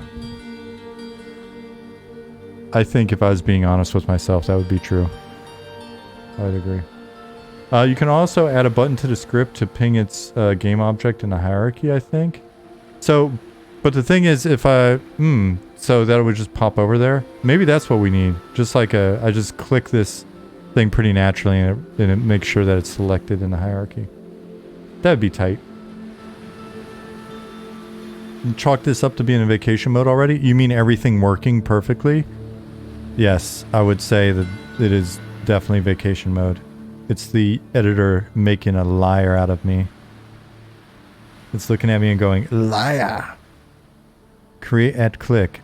I think if I was being honest with myself, that would be true. I would agree. You can also add a button to the script to ping its game object in the hierarchy, I think. So, but the thing is, if I... so that would just pop over there? Maybe that's what we need. Just like I just click this thing pretty naturally and it makes sure that it's selected in the hierarchy. That'd be tight. And chalk this up to being in vacation mode already? You mean everything working perfectly? Yes, I would say that it is definitely vacation mode. It's the editor making a liar out of me. It's looking at me and going, liar! Create at click.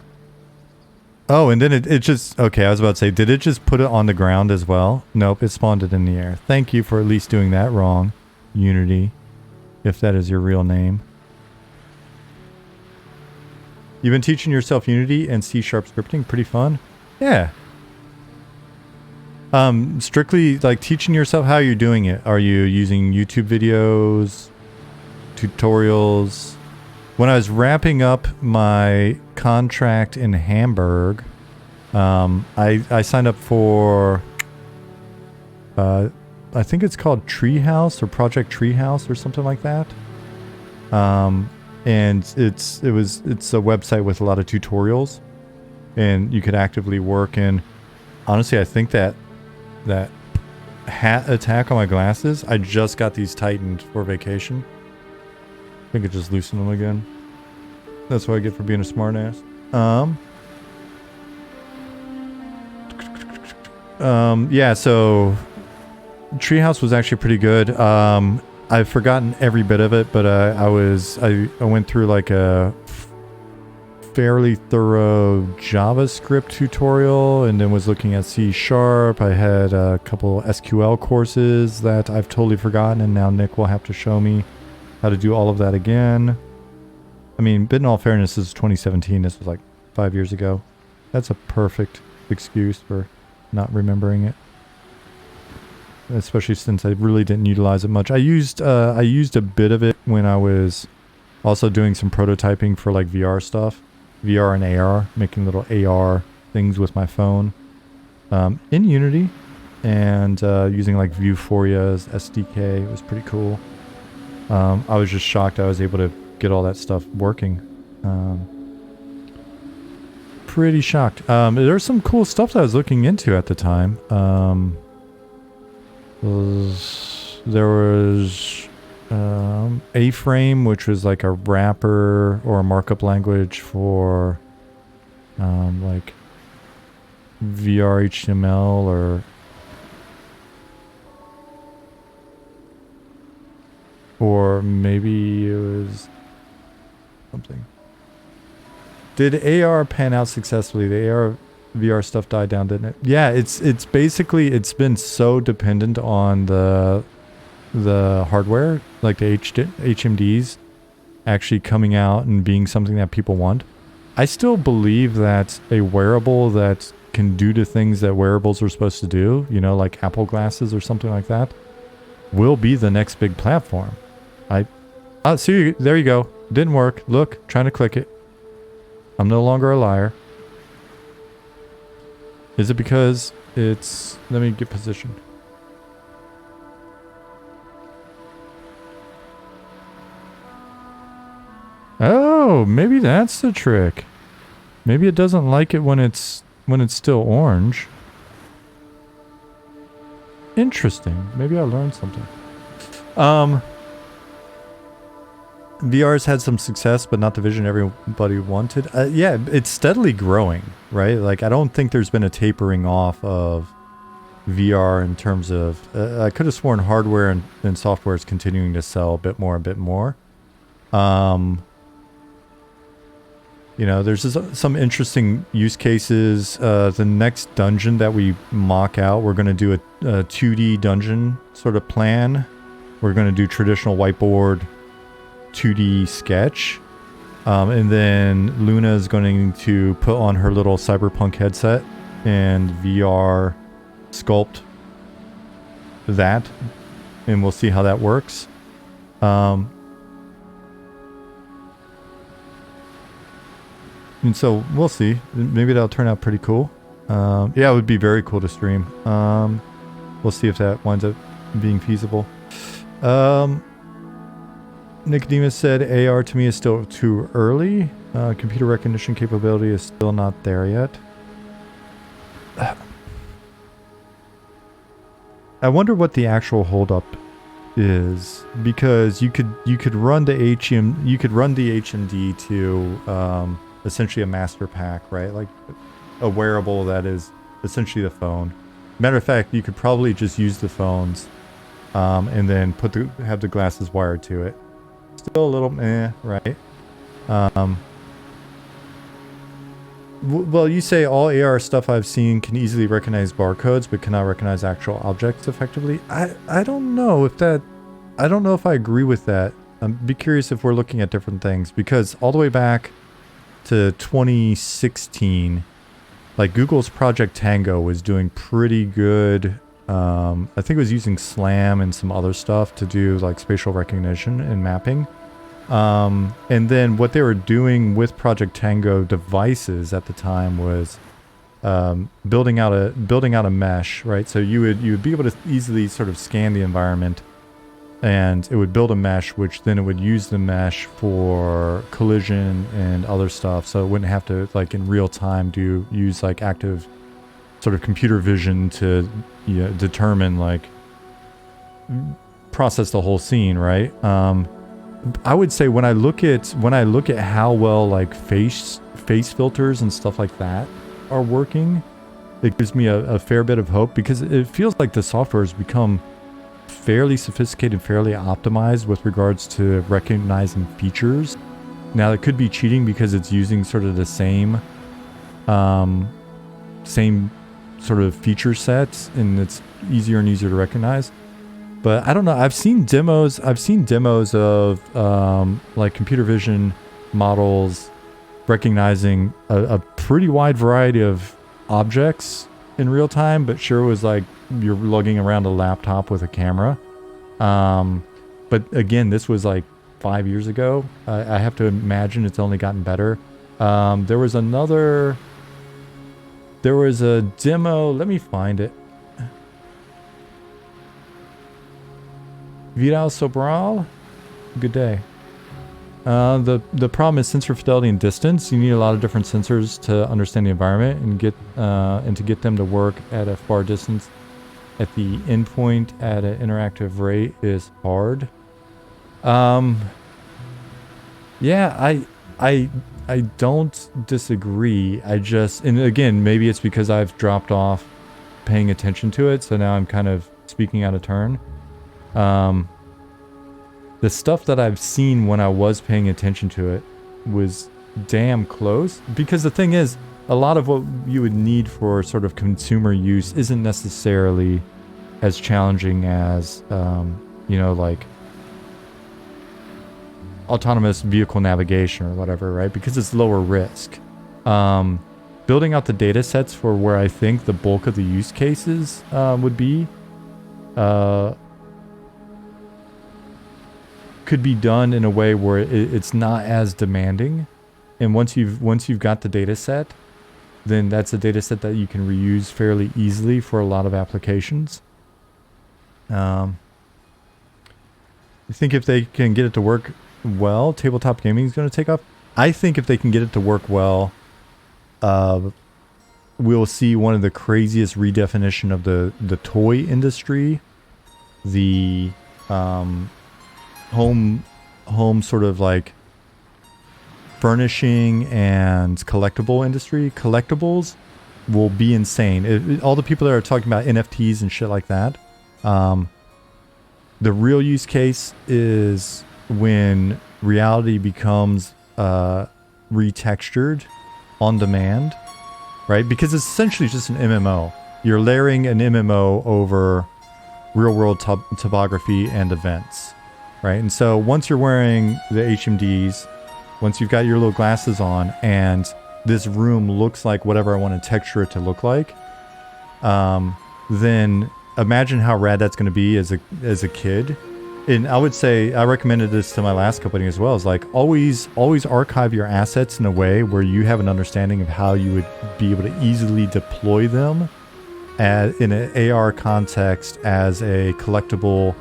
Oh, and then it just... Okay, I was about to say, did it just put it on the ground as well? Nope, it spawned it in the air. Thank you for at least doing that wrong, Unity, if that is your real name. You've been teaching yourself Unity and C# scripting. Pretty fun. Yeah. Strictly like teaching yourself, how you're doing it. Are you using YouTube videos, tutorials? When I was wrapping up my contract in Hamburg, I signed up for, I think it's called Treehouse or Project Treehouse or something like that. And it's a website with a lot of tutorials, and you could actively work in. Honestly, I think that hat attack on my glasses, I just got these tightened for vacation. I think it just loosened them again. That's what I get for being a smartass. Yeah, so Treehouse was actually pretty good. I've forgotten every bit of it, but I went through like a fairly thorough JavaScript tutorial and then was looking at C#. I had a couple SQL courses that I've totally forgotten, and now Nick will have to show me how to do all of that again. I mean, but in all fairness, this is 2017. This was like 5 years ago. That's a perfect excuse for not remembering it. Especially since I really didn't utilize it much. I used a bit of it when I was also doing some prototyping for like VR stuff. VR and AR, making little AR things with my phone in Unity, and using like Vueforia's SDK. It was pretty cool. I was just shocked I was able to get all that stuff working. Pretty shocked. There's some cool stuff that I was looking into at the time. There was A-Frame, which was like a wrapper or a markup language for like VR HTML or maybe it was something. Did AR pan out successfully? The AR VR stuff died down, didn't it? Yeah, it's basically, it's been so dependent on the hardware, like the HMDs actually coming out and being something that people want. I still believe that a wearable that can do the things that wearables are supposed to do, you know, like Apple glasses or something like that, will be the next big platform. See, there you go. Didn't work. Look, trying to click it. I'm no longer a liar. Is it because it's... Let me get positioned. Oh, maybe that's the trick. Maybe it doesn't like it when it's when it's still orange. Interesting. Maybe I learned something. VR's had some success, but not the vision everybody wanted. Yeah, it's steadily growing, right? Like, I don't think there's been a tapering off of VR in terms of... I could have sworn hardware and software is continuing to sell a bit more. You know, there's some interesting use cases. The next dungeon that we mock out, we're going to do a 2D dungeon sort of plan. We're going to do traditional whiteboard 2D sketch. And then Luna is going to put on her little cyberpunk headset and VR sculpt that. And we'll see how that works. And so we'll see. Maybe that'll turn out pretty cool. Yeah, it would be very cool to stream. We'll see if that winds up being feasible. Nicodemus said AR to me is still too early. Computer recognition capability is still not there yet. I wonder what the actual holdup is, because you could run the HMD to essentially a master pack, right? Like a wearable that is essentially the phone. Matter of fact, you could probably just use the phones and then have the glasses wired to it. Still a little meh, right? Well, you say all AR stuff I've seen can easily recognize barcodes but cannot recognize actual objects effectively. I don't know if I agree with that. I'd be curious if we're looking at different things, because all the way back to 2016, like Google's Project Tango was doing pretty good. I think it was using SLAM and some other stuff to do like spatial recognition and mapping. And then what they were doing with Project Tango devices at the time was building out a mesh, right? So you would be able to easily sort of scan the environment, and it would build a mesh, which then it would use the mesh for collision and other stuff. So it wouldn't have to, like, in real time use like active sort of computer vision to, you know, determine, like, process the whole scene, right? I would say when I look at how well like face filters and stuff like that are working, it gives me a fair bit of hope, because it feels like the software has become fairly sophisticated, fairly optimized with regards to recognizing features. Now, it could be cheating because it's using sort of the same sort of feature sets, and it's easier and easier to recognize. But I don't know. I've seen demos of like computer vision models recognizing a pretty wide variety of objects in real time, but sure was like you're lugging around a laptop with a camera. But again, this was like 5 years ago. I have to imagine it's only gotten better. There was a demo. Let me find it. Vidal Sobral, good day. The problem is sensor fidelity and distance. You need a lot of different sensors to understand the environment and to get them to work at a far distance at the endpoint at an interactive rate is hard. Yeah, I don't disagree. And again, maybe it's because I've dropped off paying attention to it, so now I'm kind of speaking out of turn. The stuff that I've seen when I was paying attention to it was damn close, because the thing is, a lot of what you would need for sort of consumer use isn't necessarily as challenging as, you know, like autonomous vehicle navigation or whatever, right? Because it's lower risk. Building out the data sets for where I think the bulk of the use cases would be, could be done in a way where it's not as demanding. And once you've got the data set, then that's a data set that you can reuse fairly easily for a lot of applications. I think if they can get it to work well, tabletop gaming is going to take off. I think if they can get it to work well, we'll see one of the craziest redefinition of the toy industry, the home sort of like furnishing and collectible industry. Collectibles will be insane. All the people that are talking about NFTs and shit like that, the real use case is when reality becomes retextured on demand, right? Because it's essentially just an MMO. You're layering an MMO over real world topography and events, right? And so once you're wearing the HMDs, once you've got your little glasses on and this room looks like whatever I want to texture it to look like, then imagine how rad that's going to be as a kid. And I would say, I recommended this to my last company as well, is like always archive your assets in a way where you have an understanding of how you would be able to easily deploy them in an AR context as a collectible,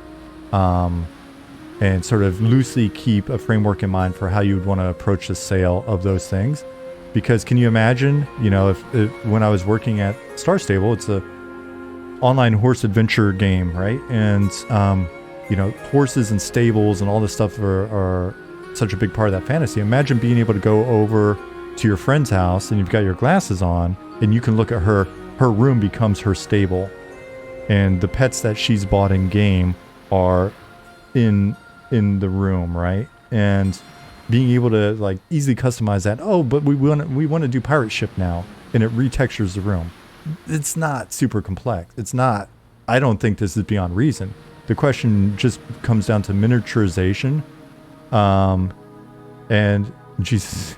and sort of loosely keep a framework in mind for how you would want to approach the sale of those things. Because can you imagine, you know, if when I was working at Star Stable, it's a online horse adventure game, right? And you know, horses and stables and all this stuff are such a big part of that fantasy. Imagine being able to go over to your friend's house and you've got your glasses on and you can look at her room becomes her stable, and the pets that she's bought in game are in the room, right? And being able to like easily customize that. Oh, but we want to do pirate ship now, and it retextures the room. It's not super complex. It's not. I don't think this is beyond reason. The question just comes down to miniaturization. And Jesus,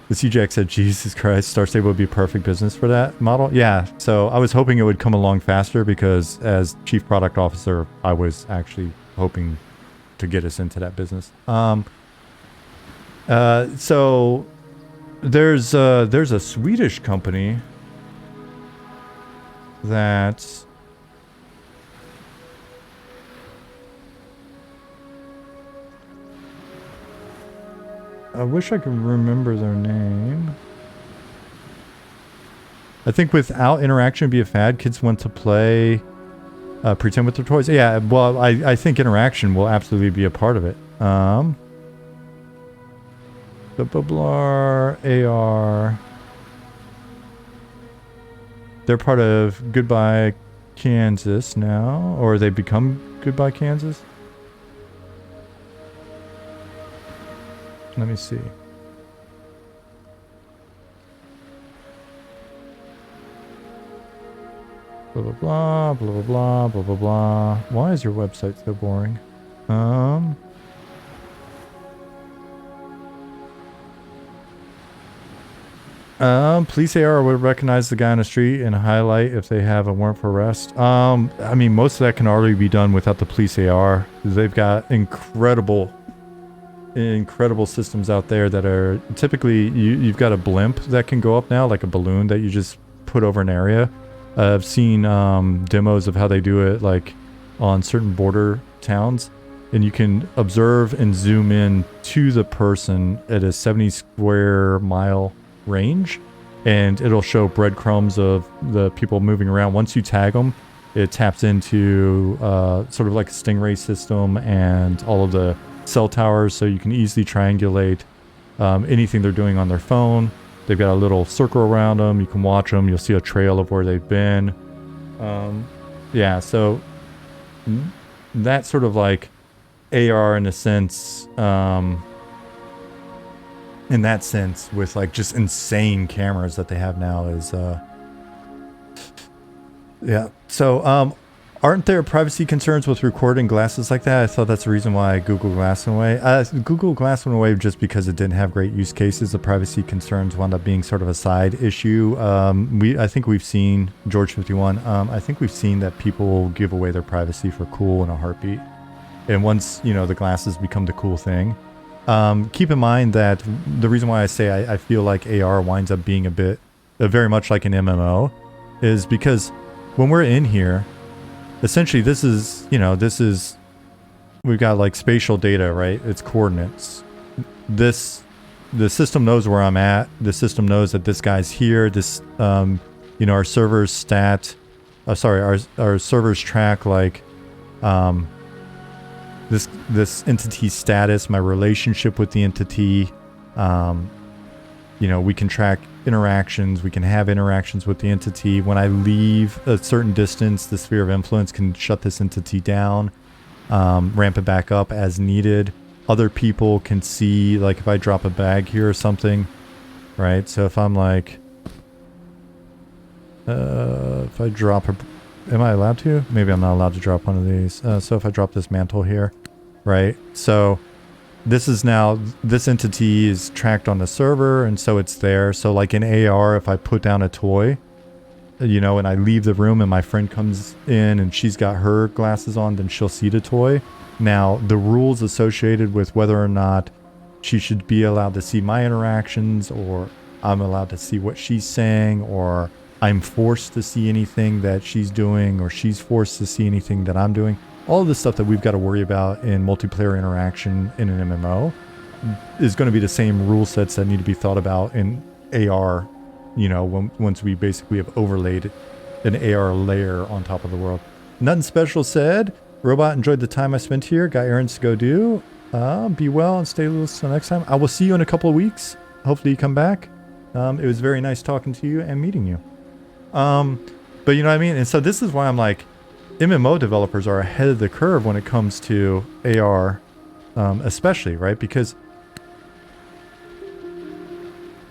the CJX said, Jesus Christ, Star Stable would be a perfect business for that model. Yeah, so I was hoping it would come along faster because as chief product officer, I was actually hoping to get us into that business. So there's a Swedish company that I wish I could remember their name. I think without interaction would be a fad. Kids want to play, pretend with their toys. Yeah, well, I think interaction will absolutely be a part of it. The Bublar AR. They're part of Goodbye Kansas now, or they become Goodbye Kansas. Let me see. Blah, blah, blah, blah, blah, blah, blah, blah, blah. Why is your website so boring? Police AR would recognize the guy on the street and highlight if they have a warrant for arrest. I mean, most of that can already be done without the police AR. They've got incredible systems out there that are typically you've got a blimp that can go up now, like a balloon that you just put over an area. I've seen demos of how they do it, like on certain border towns, and you can observe and zoom in to the person at a 70 square mile range, and it'll show breadcrumbs of the people moving around. Once you tag them, it taps into sort of like a Stingray system and all of the cell towers, so you can easily triangulate anything they're doing on their phone. They've got a little circle around them. You can watch them. You'll see a trail of where they've been. Yeah, so that sort of like AR in a sense, in that sense, with like just insane cameras that they have now is, yeah. So, aren't there privacy concerns with recording glasses like that? I thought that's the reason why Google Glass went away. Google Glass went away just because it didn't have great use cases. The privacy concerns wound up being sort of a side issue. I think we've seen, George 51, I think we've seen that people give away their privacy for cool in a heartbeat. And once, you know, the glasses become the cool thing. Keep in mind that the reason why I say I feel like AR winds up being a bit, very much like an MMO, is because when we're in here, essentially this is, you know, we've got like spatial data, right? It's coordinates. The system knows where I'm at. The system knows that this guy's here. This, you know, our servers our servers track like this entity status, my relationship with the entity. You know, we can track interactions. We can have interactions with the entity. When I leave a certain distance, the sphere of influence can shut this entity down, ramp it back up as needed. Other people can see, like if I drop a bag here or something, right? So if I'm like, if I drop a, am I allowed to? Maybe I'm not allowed to drop one of these. So if I drop this mantle here, right? So this is now, this entity is tracked on the server, and so it's there. So like in AR, if I put down a toy, you know, and I leave the room and my friend comes in and she's got her glasses on, then she'll see the toy. Now, the rules associated with whether or not she should be allowed to see my interactions, or I'm allowed to see what she's saying, or I'm forced to see anything that she's doing, or she's forced to see anything that I'm doing. All of the stuff that we've got to worry about in multiplayer interaction in an MMO is going to be the same rule sets that need to be thought about in AR, you know, once we basically have overlaid an AR layer on top of the world. Nothing special said. Robot, enjoyed the time I spent here. Got errands to go do. Be well and stay loose until next time. I will see you in a couple of weeks. Hopefully you come back. It was very nice talking to you and meeting you. But you know what I mean? And so this is why I'm like, MMO developers are ahead of the curve when it comes to AR, especially, right? Because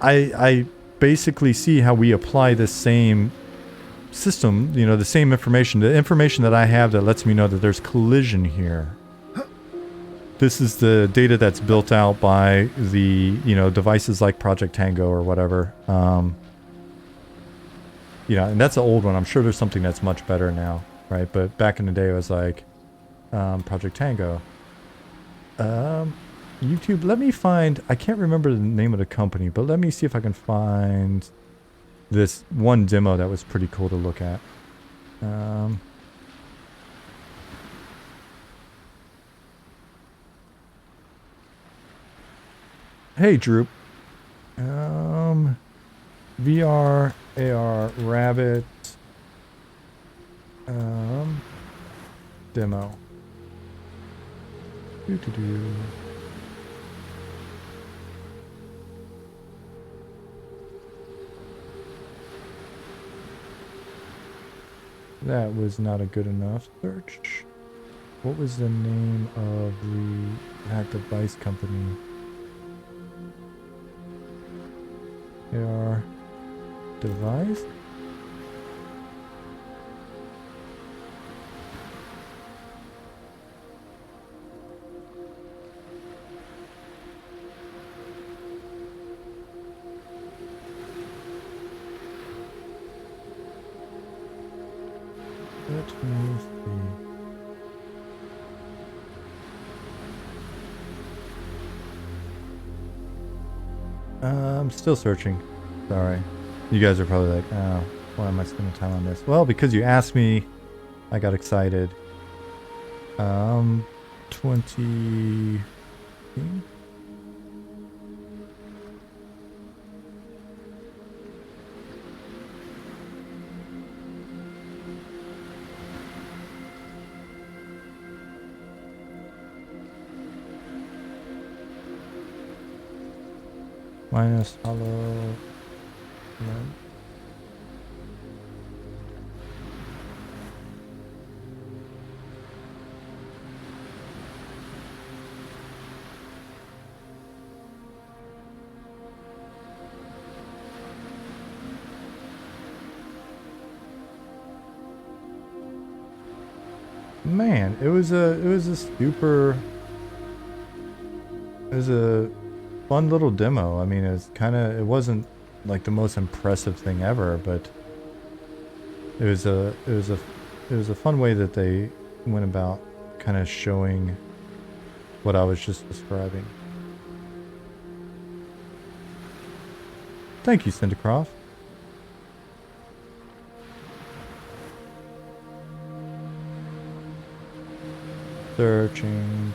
I basically see how we apply this same system, you know, the same information, the information that I have that lets me know that there's collision here. This is the data that's built out by the, you know, devices like Project Tango or whatever. You know, and that's an old one. I'm sure there's something that's much better now. Right, but back in the day it was like Project Tango. YouTube, let me find, I can't remember the name of the company, but let me see if I can find this one demo that was pretty cool to look at. Hey Droop. VR, AR, Rabbit. Demo. That was not a good enough search. What was the name of that device company? AR device? Let me see. I'm still searching. Sorry. You guys are probably like, oh, why am I spending time on this? Well, because you asked me, I got excited. 20... minus hollow. Man, it was a fun little demo. I mean, it wasn't like the most impressive thing ever, but it was a fun way that they went about kind of showing what I was just describing. Thank you, Cindercroft. Searching.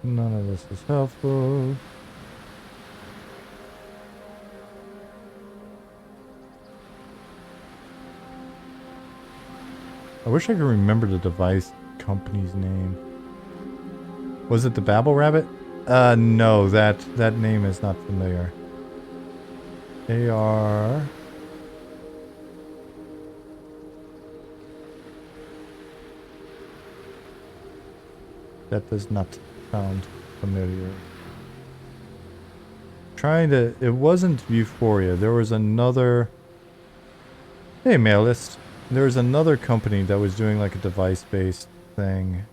None of this is helpful. I wish I could remember the device company's name. Was it the Babble Rabbit? No, that name is not familiar. They are... That does not sound familiar. Trying to... It wasn't Vuforia. There was another... Hey, Mailist. There was another company that was doing like a device-based thing.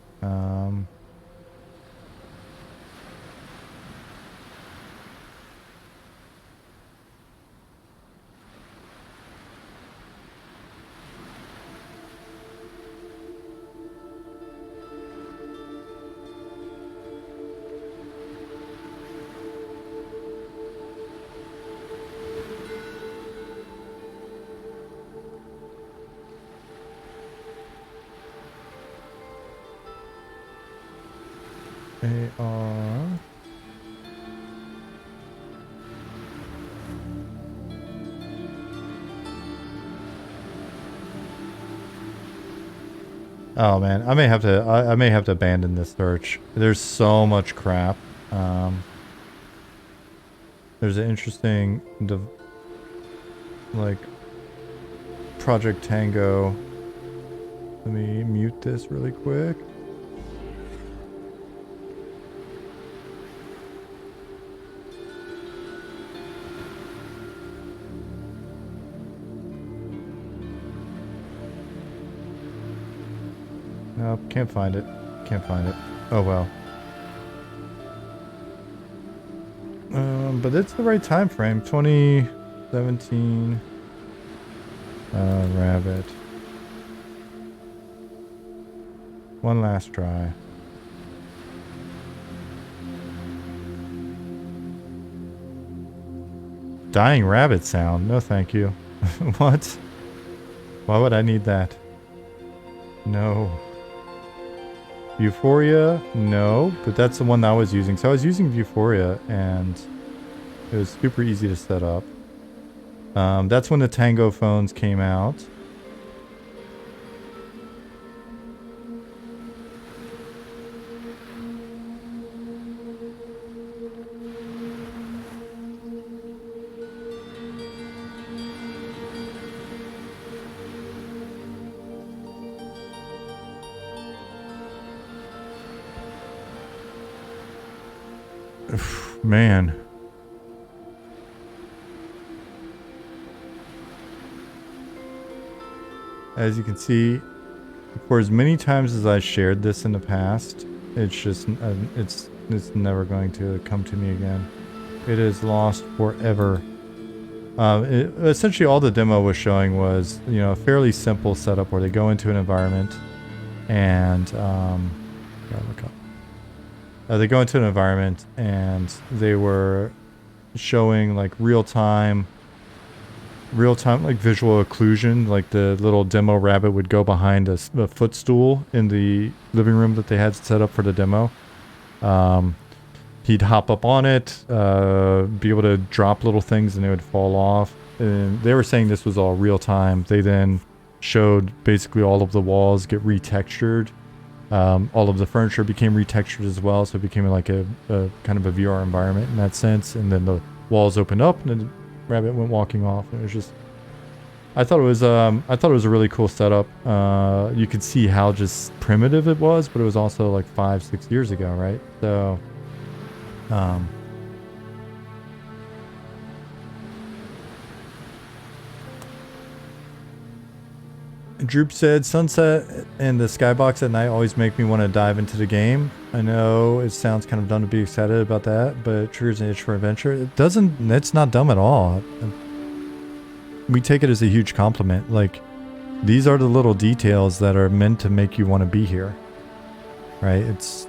They are... Oh man, I may have to abandon this search. There's so much crap. There's an interesting like Project Tango. Let me mute this really quick. Nope, can't find it. Can't find it. Oh well. But it's the right time frame. 2017. Rabbit. One last try. Dying rabbit sound. No, thank you. What? Why would I need that? No. Vuforia? No, but that's the one that I was using. So I was using Vuforia, and it was super easy to set up. That's when the Tango phones came out. Man. As you can see, for as many times as I shared this in the past, it's just, it's never going to come to me again. It is lost forever. Essentially all the demo was showing was, you know, a fairly simple setup where they go into an environment and, gotta look up. They go into an environment and they were showing like real-time like visual occlusion. Like the little demo rabbit would go behind a footstool in the living room that they had set up for the demo. He'd hop up on it, be able to drop little things and they would fall off. And they were saying this was all real time. They then showed basically all of the walls get retextured. All of the furniture became retextured as well, so it became like a kind of a VR environment in that sense. And then the walls opened up, and the rabbit went walking off. And it was just, I thought it was a really cool setup. You could see how just primitive it was, but it was also like 5-6 years ago, right? So, Droop said, sunset and the skybox at night always make me want to dive into the game. I know it sounds kind of dumb to be excited about that, but it triggers an itch for adventure. It's not dumb at all. We take it as a huge compliment. Like, these are the little details that are meant to make you want to be here. Right? It's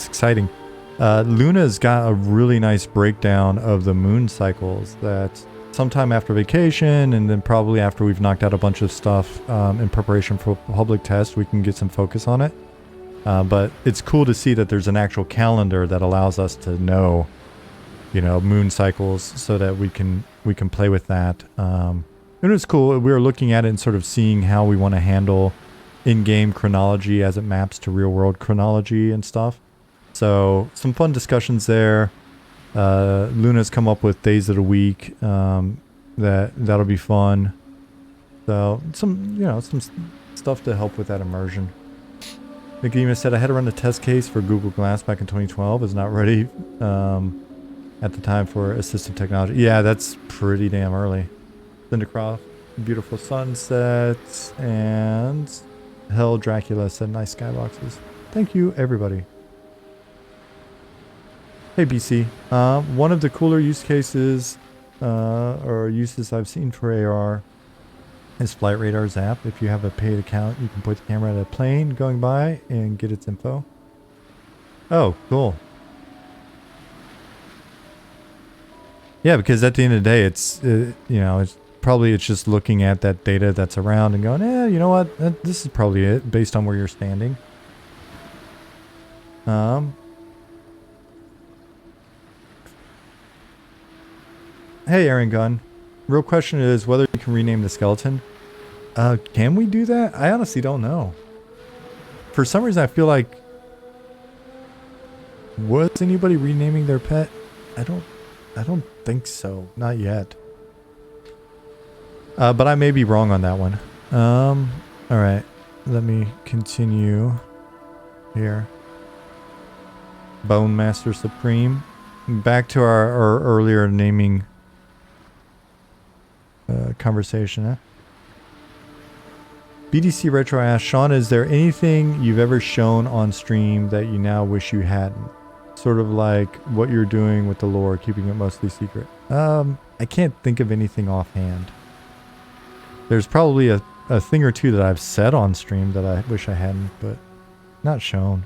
exciting. Luna's got a really nice breakdown of the moon cycles that sometime after vacation, and then probably after we've knocked out a bunch of stuff in preparation for public test, we can get some focus on it. But it's cool to see that there's an actual calendar that allows us to know, you know, moon cycles, so that we can play with that. It And it was cool. We were looking at it and sort of seeing how we want to handle in-game chronology as it maps to real-world chronology and stuff. So some fun discussions there. Luna's come up with days of the week. That'll be fun. So some stuff to help with that immersion. Nicodemus said I had to run a test case for Google Glass back in 2012. Is not ready at the time for assistive technology. Yeah, that's pretty damn early. Linda Croft, beautiful sunsets, and Hell Dracula said nice skyboxes. Thank you, everybody. Hey, BC. One of the cooler use cases or uses I've seen for AR is Flight Radar's app. If you have a paid account, you can point the camera at a plane going by and get its info. Oh, cool. Yeah, because at the end of the day, it's it's just looking at that data that's around and going, you know what, this is probably it based on where you're standing. Hey, Aaron Gunn. Real question is whether you can rename the skeleton. Can we do that? I honestly don't know. For some reason, I feel like... Was anybody renaming their pet? I don't think so. Not yet. But I may be wrong on that one. Alright. Let me continue here. Bone Master Supreme. Back to our earlier naming conversation. BDC Retro asks, Sean, is there anything you've ever shown on stream that you now wish you hadn't? Sort of like what you're doing with the lore, keeping it mostly secret. I can't think of anything offhand. There's probably a thing or two that I've said on stream that I wish I hadn't, but not shown.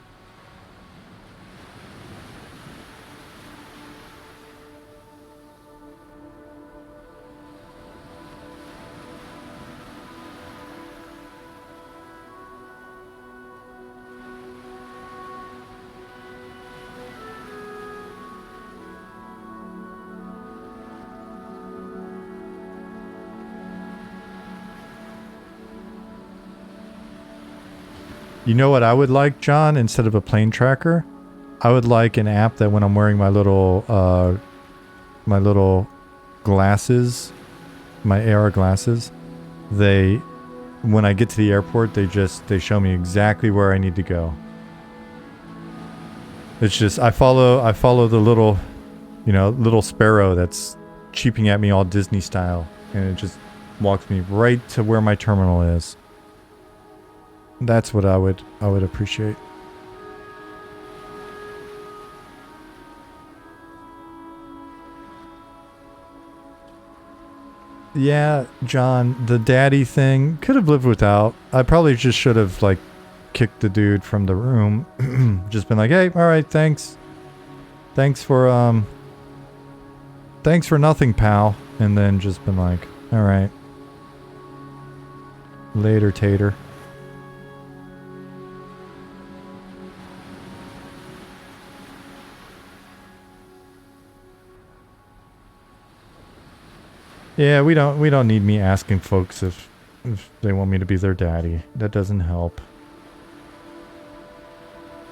You know what I would like, John? Instead of a plane tracker, I would like an app that when I'm wearing my little glasses, my AR glasses, when I get to the airport, they show me exactly where I need to go. It's just I follow the little sparrow that's cheeping at me all Disney style, and it just walks me right to where my terminal is. That's what I would appreciate. Yeah, John, the daddy thing could have lived without. I probably just should have like kicked the dude from the room. Just been like, hey, all right, thanks for nothing, pal. And then just been like, all right, later, tater. Yeah, we don't need me asking folks if they want me to be their daddy. That doesn't help.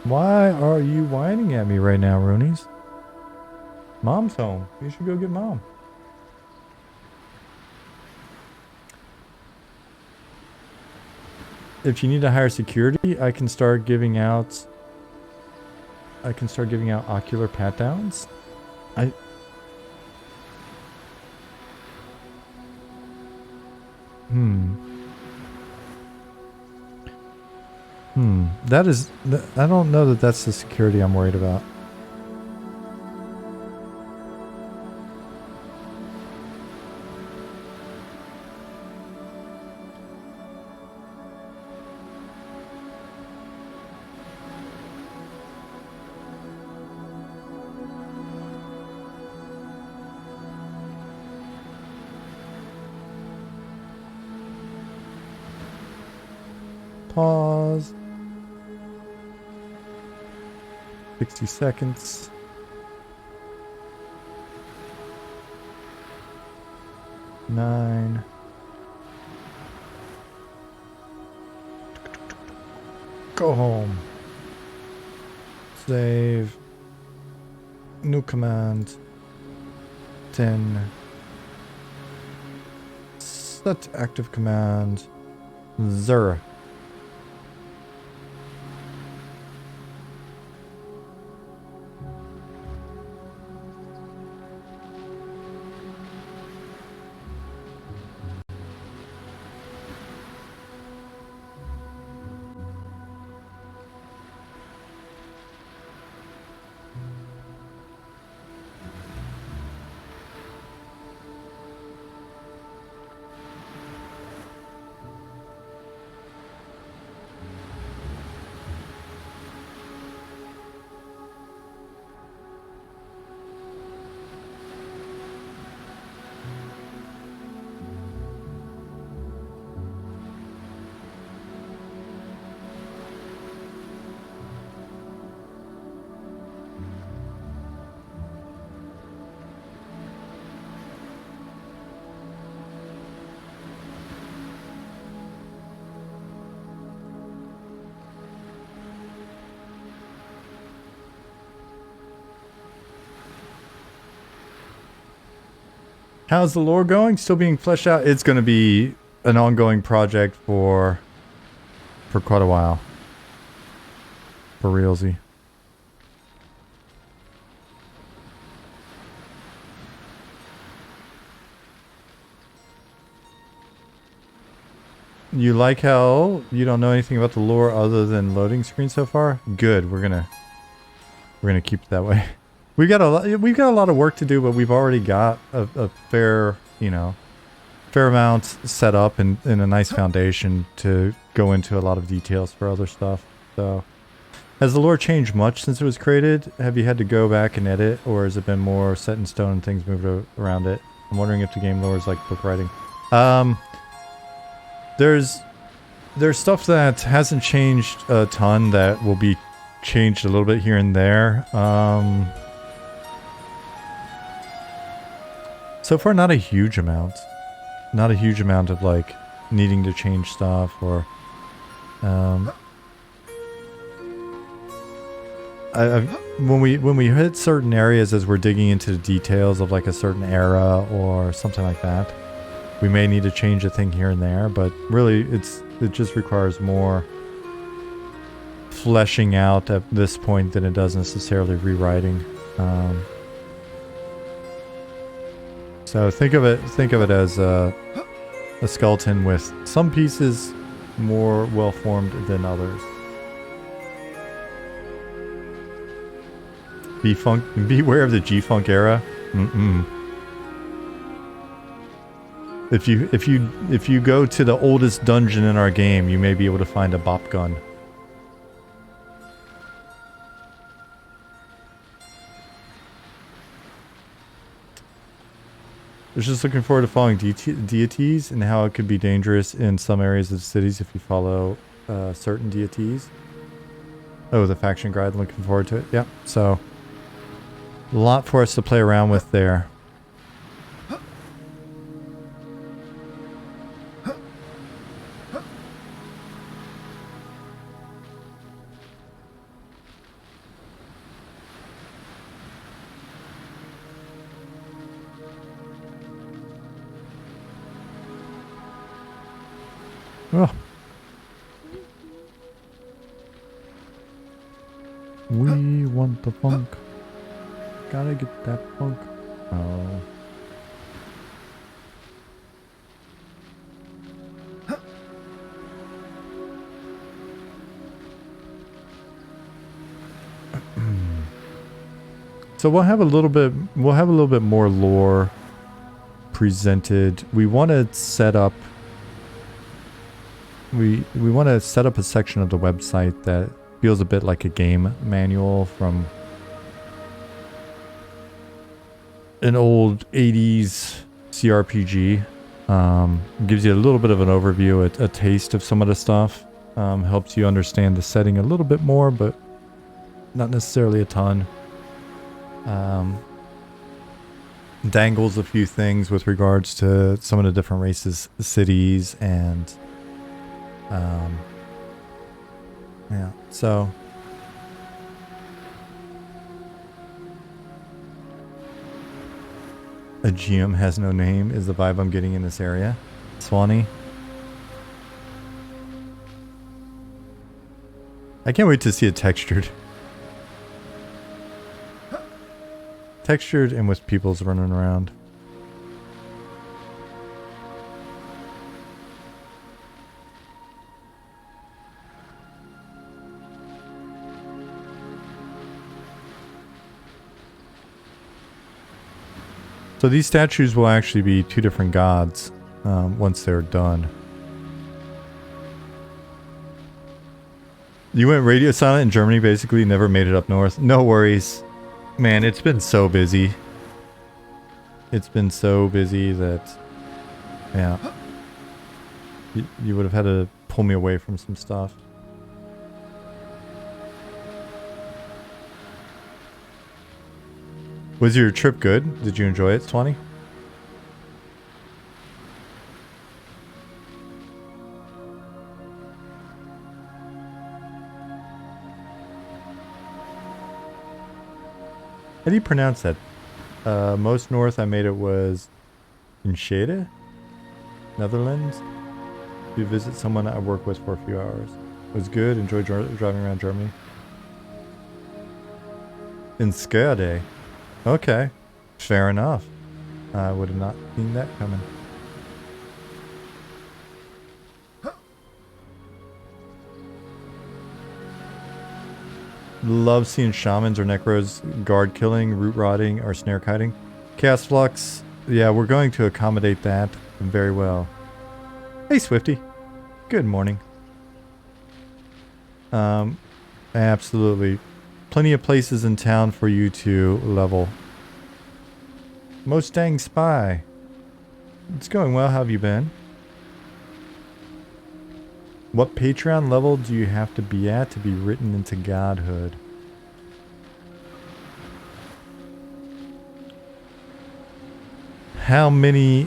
Why are you whining at me right now, Roonies? Mom's home. You should go get mom. If you need to hire security, I can start giving out ocular pat downs. I don't know that that's the security I'm worried about. Pause. 60 seconds. Nine, Stockholm. Save. New command. 10. Set active command. Zero. How's the lore going? Still being fleshed out? It's going to be an ongoing project for quite a while. For realsy. You like how you don't know anything about the lore other than loading screen so far? Good. We're gonna keep it that way. We've got a lot of work to do, but we've already got a fair, you know, fair amount set up and a nice foundation to go into a lot of details for other stuff. So, has the lore changed much since it was created? Have you had to go back and edit, or has it been more set in stone and things moved around it? I'm wondering if the game lore is like book writing. There's stuff that hasn't changed a ton that will be changed a little bit here and there. So far, not a huge amount. Not a huge amount of like needing to change stuff or when we hit certain areas as we're digging into the details of like a certain era or something like that, we may need to change a thing here and there, but really it just requires more fleshing out at this point than it does necessarily rewriting. So think of it as a skeleton with some pieces more well formed than others. Beware of the G-Funk era. If you go to the oldest dungeon in our game, you may be able to find a bop gun. I was just looking forward to following deities and how it could be dangerous in some areas of the cities if you follow certain deities. Oh, the faction guide, looking forward to it. Yeah, so a lot for us to play around with there. Oh. We want the funk. Gotta get that funk. Oh. So we'll have a little bit more lore presented. We want to set up we want to set up a section of the website that feels a bit like a game manual from an old 80s CRPG. Gives you a little bit of an overview, a taste of some of the stuff. Helps you understand the setting a little bit more, but not necessarily a ton. Dangles a few things with regards to some of the different races, cities, and Yeah, so... A GM has no name is the vibe I'm getting in this area. Swanee. I can't wait to see it textured. Textured and with peoples running around. So these statues will actually be two different gods once they're done. You went radio silent in Germany, basically, never made it up north. No worries. Man, it's been so busy. It's been so busy that, yeah. You would have had to pull me away from some stuff. Was your trip good? Did you enjoy it, Swanee? How do you pronounce that? Most north I made it was in Schede, Netherlands. To visit someone I work with for a few hours. It was good. Enjoyed driving around Germany. In Schede. Okay. Fair enough. I would have not seen that coming. Love seeing shamans or necros guard killing, root rotting, or snare kiting. Chaos Flux, yeah, we're going to accommodate that very well. Hey Swifty, good morning. Absolutely. Plenty of places in town for you to level. Most dang spy. It's going well, how have you been? What Patreon level do you have to be at to be written into godhood? How many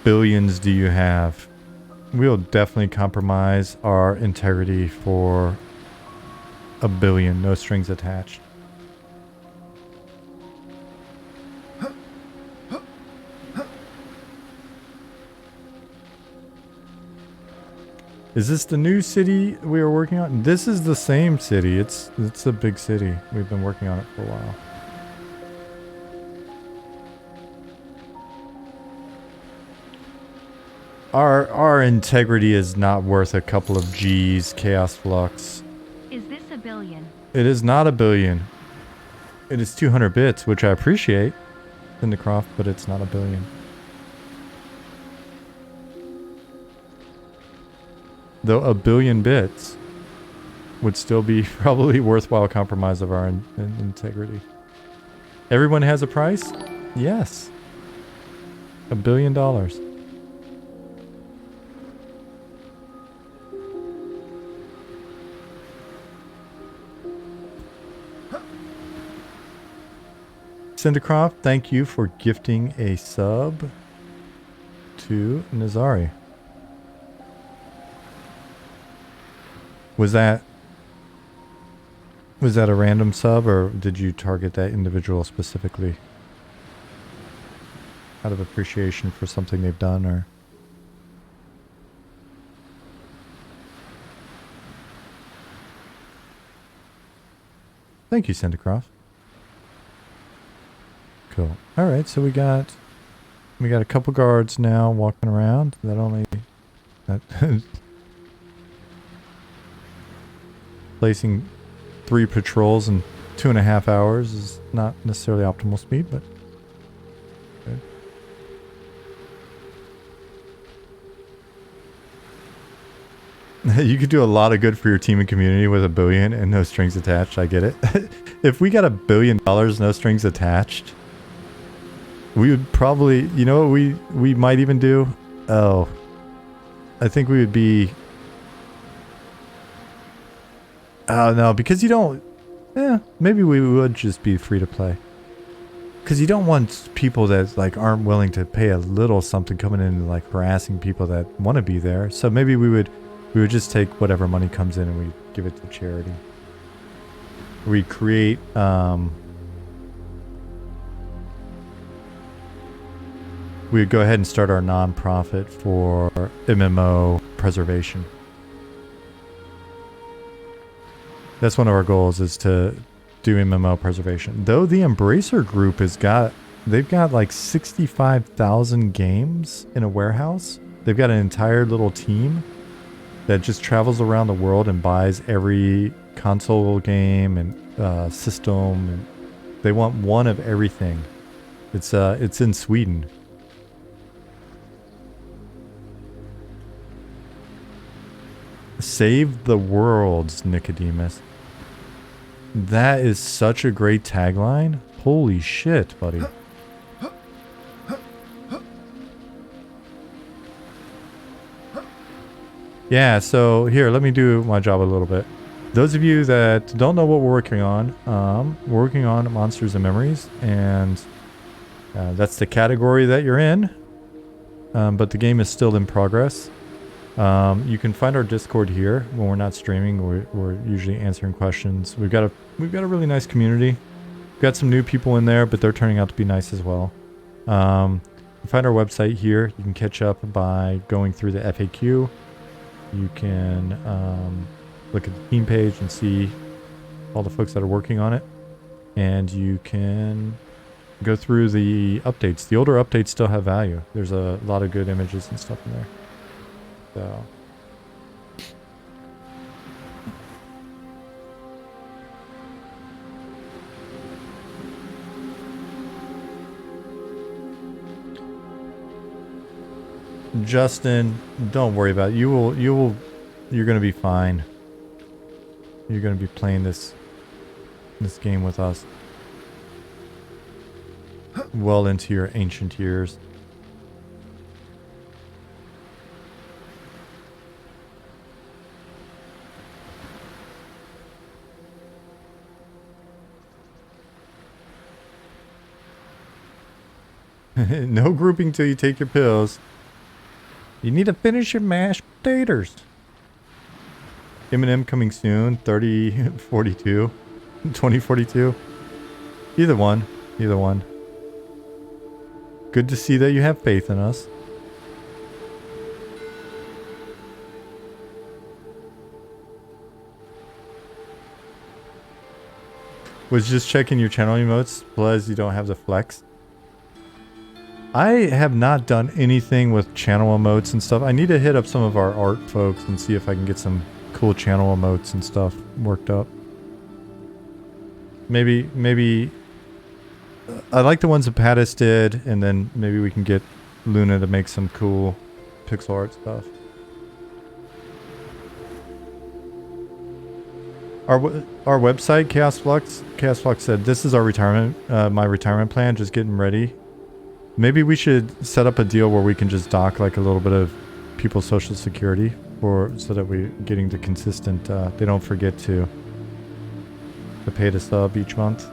billions do you have? We'll definitely compromise our integrity for a billion, no strings attached. Is this the new city we are working on? This is the same city. It's a big city. We've been working on it for a while. Our integrity is not worth a couple of G's, Chaos Flux. Is this a billion? It is not a billion. It is 200 bits, which I appreciate, Cindercroft, but it's not a billion. Though a billion bits would still be probably worthwhile compromise of our integrity. Everyone has a price? Yes. $1 billion. Cindercroft, thank you for gifting a sub to Nazari. Was that a random sub, or did you target that individual specifically out of appreciation for something they've done, or? Thank you, Cindercroft. Cool. All right, so we got a couple guards now walking around. Placing 3 patrols in 2.5 hours is not necessarily optimal speed, but good. You could do a lot of good for your team and community with $1 billion and no strings attached. I get it. If we got $1 billion, no strings attached, we would probably, you know what we might even do? Oh, I think we would be. Oh no, because you don't. Yeah, maybe we would just be free to play. Because you don't want people that like aren't willing to pay a little something coming in and like harassing people that want to be there. So maybe we would just take whatever money comes in and we give it to charity. We create we would go ahead and start our nonprofit for MMO preservation. That's one of our goals, is to do MMO preservation. Though the Embracer group they've got like 65,000 games in a warehouse. They've got an entire little team that just travels around the world and buys every console game and system. And they want one of everything. It's in Sweden. Save the worlds, Nicodemus. That is such a great tagline. Holy shit, buddy. Yeah, so here, let me do my job a little bit. Those of you that don't know what we're working on Monsters and Memories, and that's the category that you're in, but the game is still in progress. You can find our Discord here when we're not streaming. We're usually answering questions. We've got a really nice community. We've got some new people in there, but they're turning out to be nice as well. You find our website here. You can catch up by going through the FAQ. You can look at the team page and see all the folks that are working on it. And you can go through the updates. The older updates still have value. There's a lot of good images and stuff in there. So Justin, don't worry about it. You're gonna be fine. You're gonna be playing this game with us well into your ancient years. No grouping till you take your pills. You need to finish your mashed potatoes. Eminem coming soon. 3042. 2042. Either one. Either one. Good to see that you have faith in us. Was just checking your channel emotes. Plus you don't have the flex. I have not done anything with channel emotes and stuff. I need to hit up some of our art folks and see if I can get some cool channel emotes and stuff worked up. Maybe I like the ones that Pattis did, and then maybe we can get Luna to make some cool pixel art stuff. Our website, Chaos Flux said, this is our retirement, my retirement plan, just getting ready. Maybe we should set up a deal where we can just dock like a little bit of people's social security, so that we're getting the consistent, they don't forget to pay the sub each month.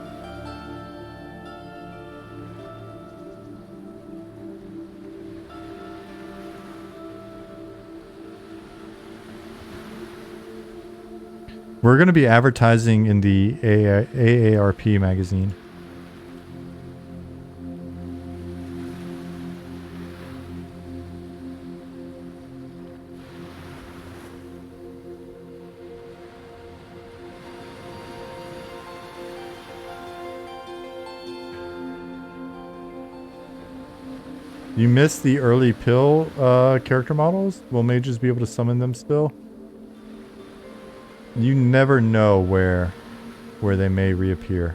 We're going to be advertising in the AARP magazine. You missed the early pill character models? Will mages be able to summon them still? You never know where they may reappear.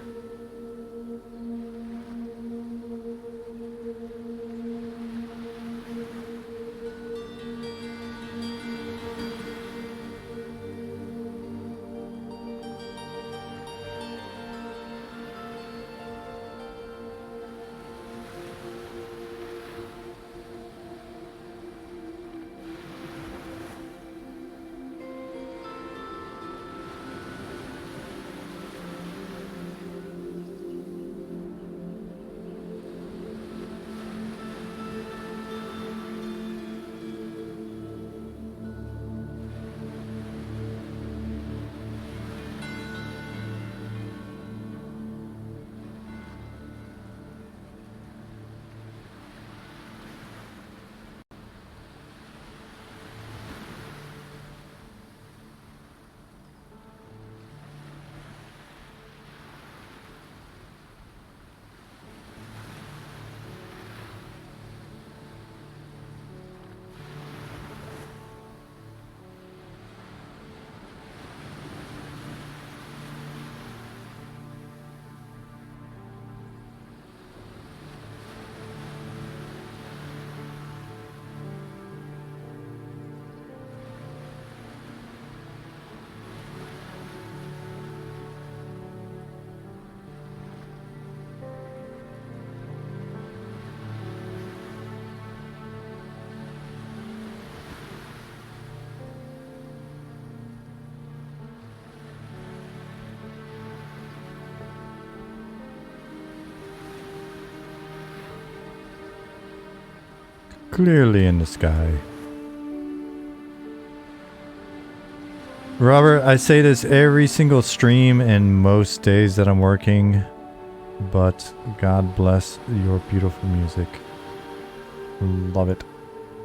Clearly in the sky. Robert, I say this every single stream and most days that I'm working, but God bless your beautiful music. Love it.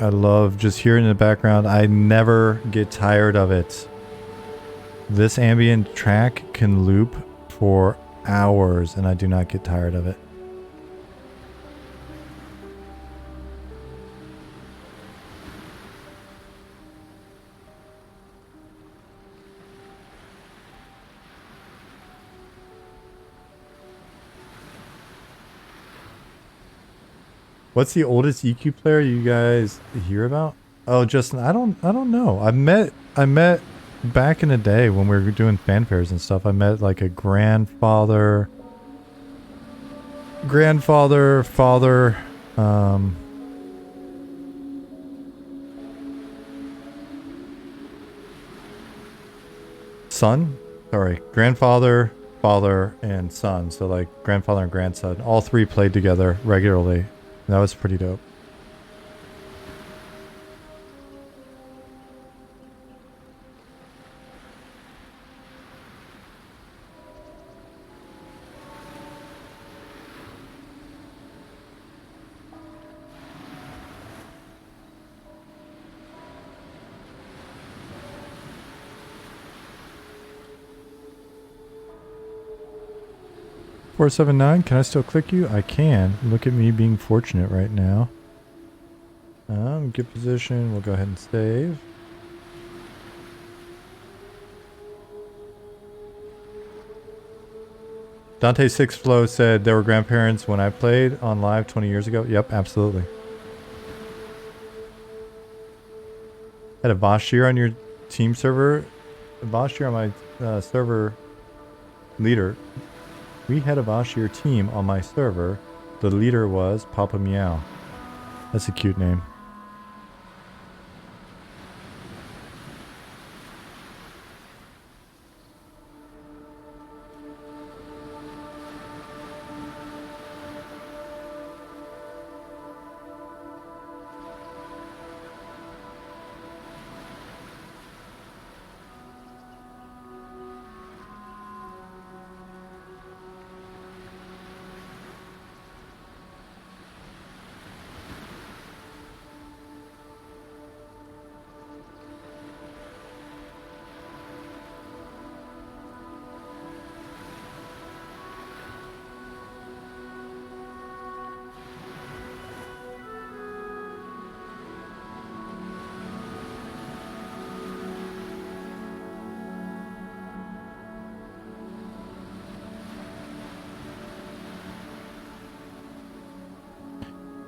I love just hearing in the background. I never get tired of it. This ambient track can loop for hours and I do not get tired of it. What's the oldest EQ player you guys hear about? Oh, Justin, I don't know. I met back in the day when we were doing fanfares and stuff. I met like a grandfather, father, son. Sorry, grandfather, father, and son. So like grandfather and grandson. All three played together regularly. That was pretty dope. $479, can I still click you? I can. Look at me being fortunate right now. Good position. We'll go ahead and save. Dante 6 Flow said there were grandparents when I played on live 20 years ago. Yep, absolutely. Had a Bashir on your team server. Bashir on my server leader. We had a Bashir team on my server. The leader was Papa Meow. That's a cute name.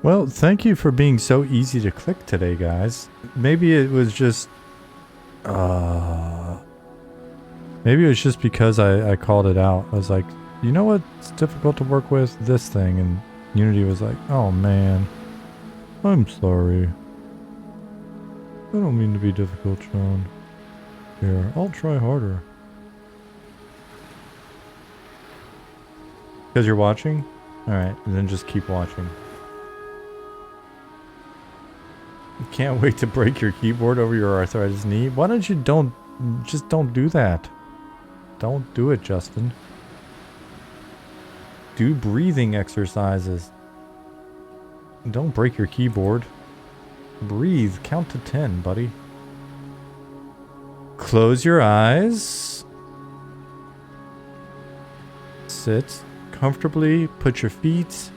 Well, thank you for being so easy to click today, guys. Maybe it was just... maybe it was just because I called it out. I was like, you know what's difficult to work with? This thing. And Unity was like, oh man, I'm sorry. I don't mean to be difficult, Sean. Here, I'll try harder. Because you're watching? Alright, then just keep watching. Can't wait to break your keyboard over your arthritis knee. Why don't you just don't do that. Don't do it, Justin. Do breathing exercises. Don't break your keyboard. Breathe. Count to 10, buddy. Close your eyes. Sit comfortably. Put your feet.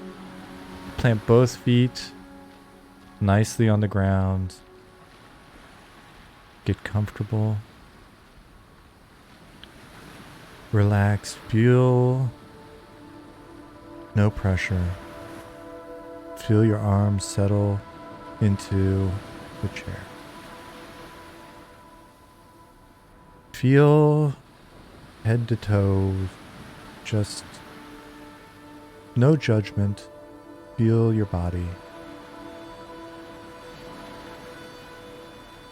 Plant both feet nicely on the ground. Get comfortable. Relax. Feel no pressure. Feel your arms settle into the chair. Feel head to toes. Just no judgment. Feel your body.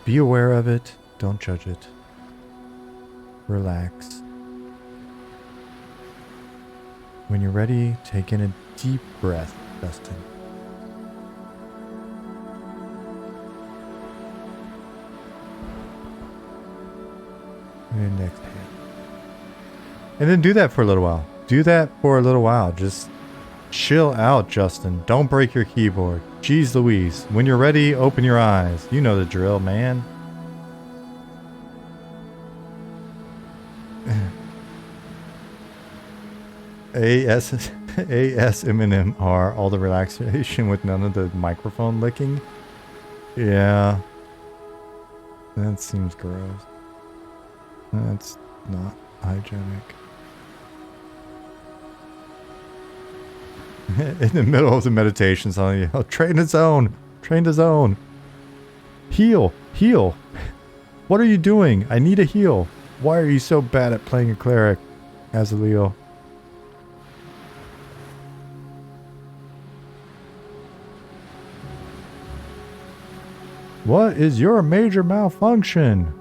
Be aware of it, don't judge it. Relax. When you're ready, take in a deep breath, Dustin. And next hand. And then do that for a little while. Do that for a little while. Just chill out, Justin. Don't break your keyboard. Jeez Louise. When you're ready, open your eyes. You know the drill, man. ASMR, all the relaxation with none of the microphone licking. Yeah. That seems gross. That's not hygienic. In the middle of the meditation, something you yell, train the zone! Train the zone! Heal! Heal! What are you doing? I need a heal. Why are you so bad at playing a cleric, Azaleel? What is your major malfunction,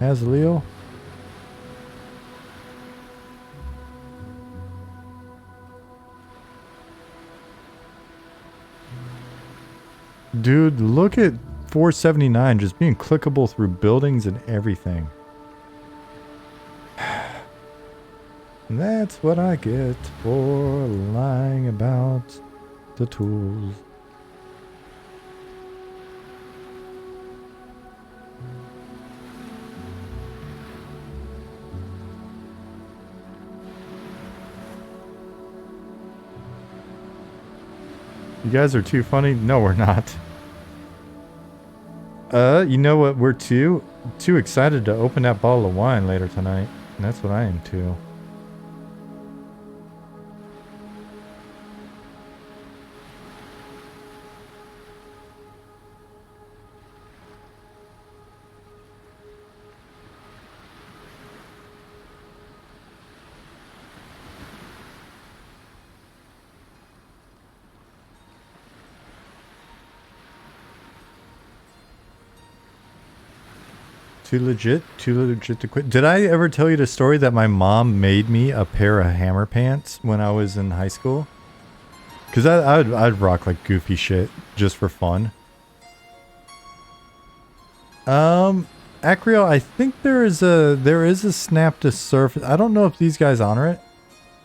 Azaleel? Dude, look at 479 just being clickable through buildings and everything. And that's what I get for lying about the tools. You guys are too funny? No, we're not. You know what? We're too excited to open that bottle of wine later tonight. And that's what I am too. Too legit to quit. Did I ever tell you the story that my mom made me a pair of hammer pants when I was in high school? Because I'd rock like goofy shit just for fun. Acrio, I think there is a snap to surface. I don't know if these guys honor it.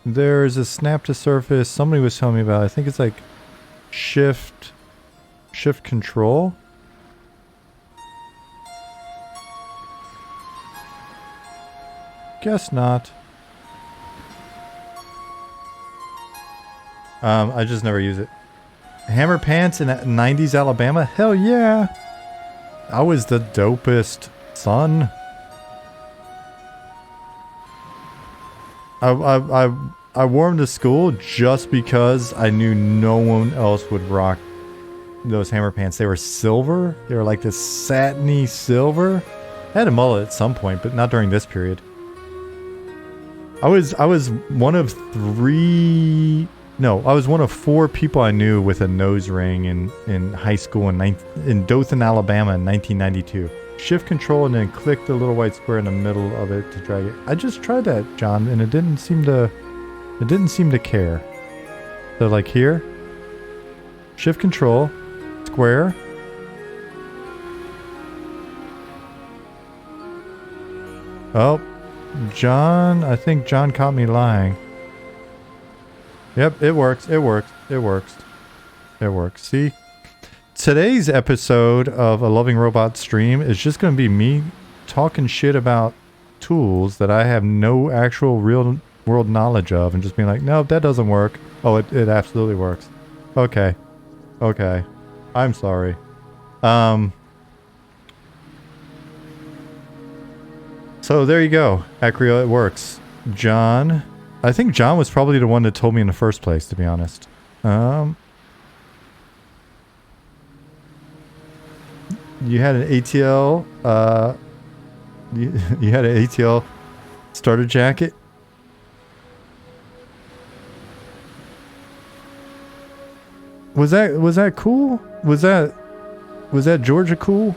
There's a snap to surface. Somebody was telling me about it. I think it's like shift control. Guess not. I just never use it. Hammer pants in 90s Alabama? Hell yeah! I was the dopest, son. I wore them to school just because I knew no one else would rock those hammer pants. They were silver. They were like this satiny silver. I had a mullet at some point, but not during this period. I was one of one of 4 people I knew with a nose ring in high school in Dothan, Alabama in 1992. Shift control and then click the little white square in the middle of it to drag it. I just tried that, John, and it didn't seem to care. So like here, shift control, square. Oh. John, I think John caught me lying. Yep, it works. It works. It works. It works. See? Today's episode of A Loving Robot stream is just going to be me talking shit about tools that I have no actual real world knowledge of and just being like, no, that doesn't work. Oh, it absolutely works. Okay. Okay. I'm sorry. So there you go, Acrio, it works. John, I think John was probably the one that told me in the first place, to be honest. You had an ATL, you had an ATL starter jacket. Was that cool? Was that Georgia cool?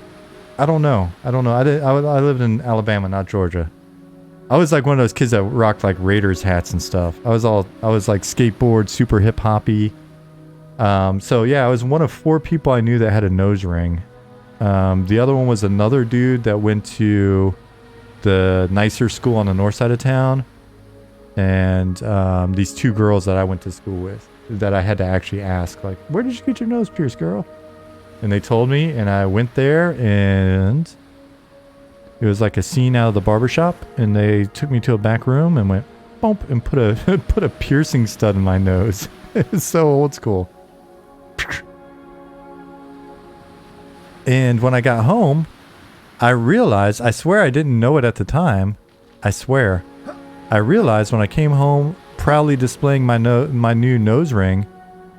I don't know. I lived in Alabama, not Georgia. I was like one of those kids that rocked like Raiders hats and stuff. I was like skateboard, super hip hoppy. So yeah, I was one of 4 people I knew that had a nose ring. The other one was another dude that went to the nicer school on the north side of town, and these two girls that I went to school with that I had to actually ask, like, where did you get your nose pierced, girl? And they told me, and I went there, and it was like a scene out of the barbershop, and they took me to a back room and went bump and put a put a piercing stud in my nose. It was so old school. And when I got home, I realized, I swear I didn't know it at the time. I swear. I realized when I came home, proudly displaying my new nose ring,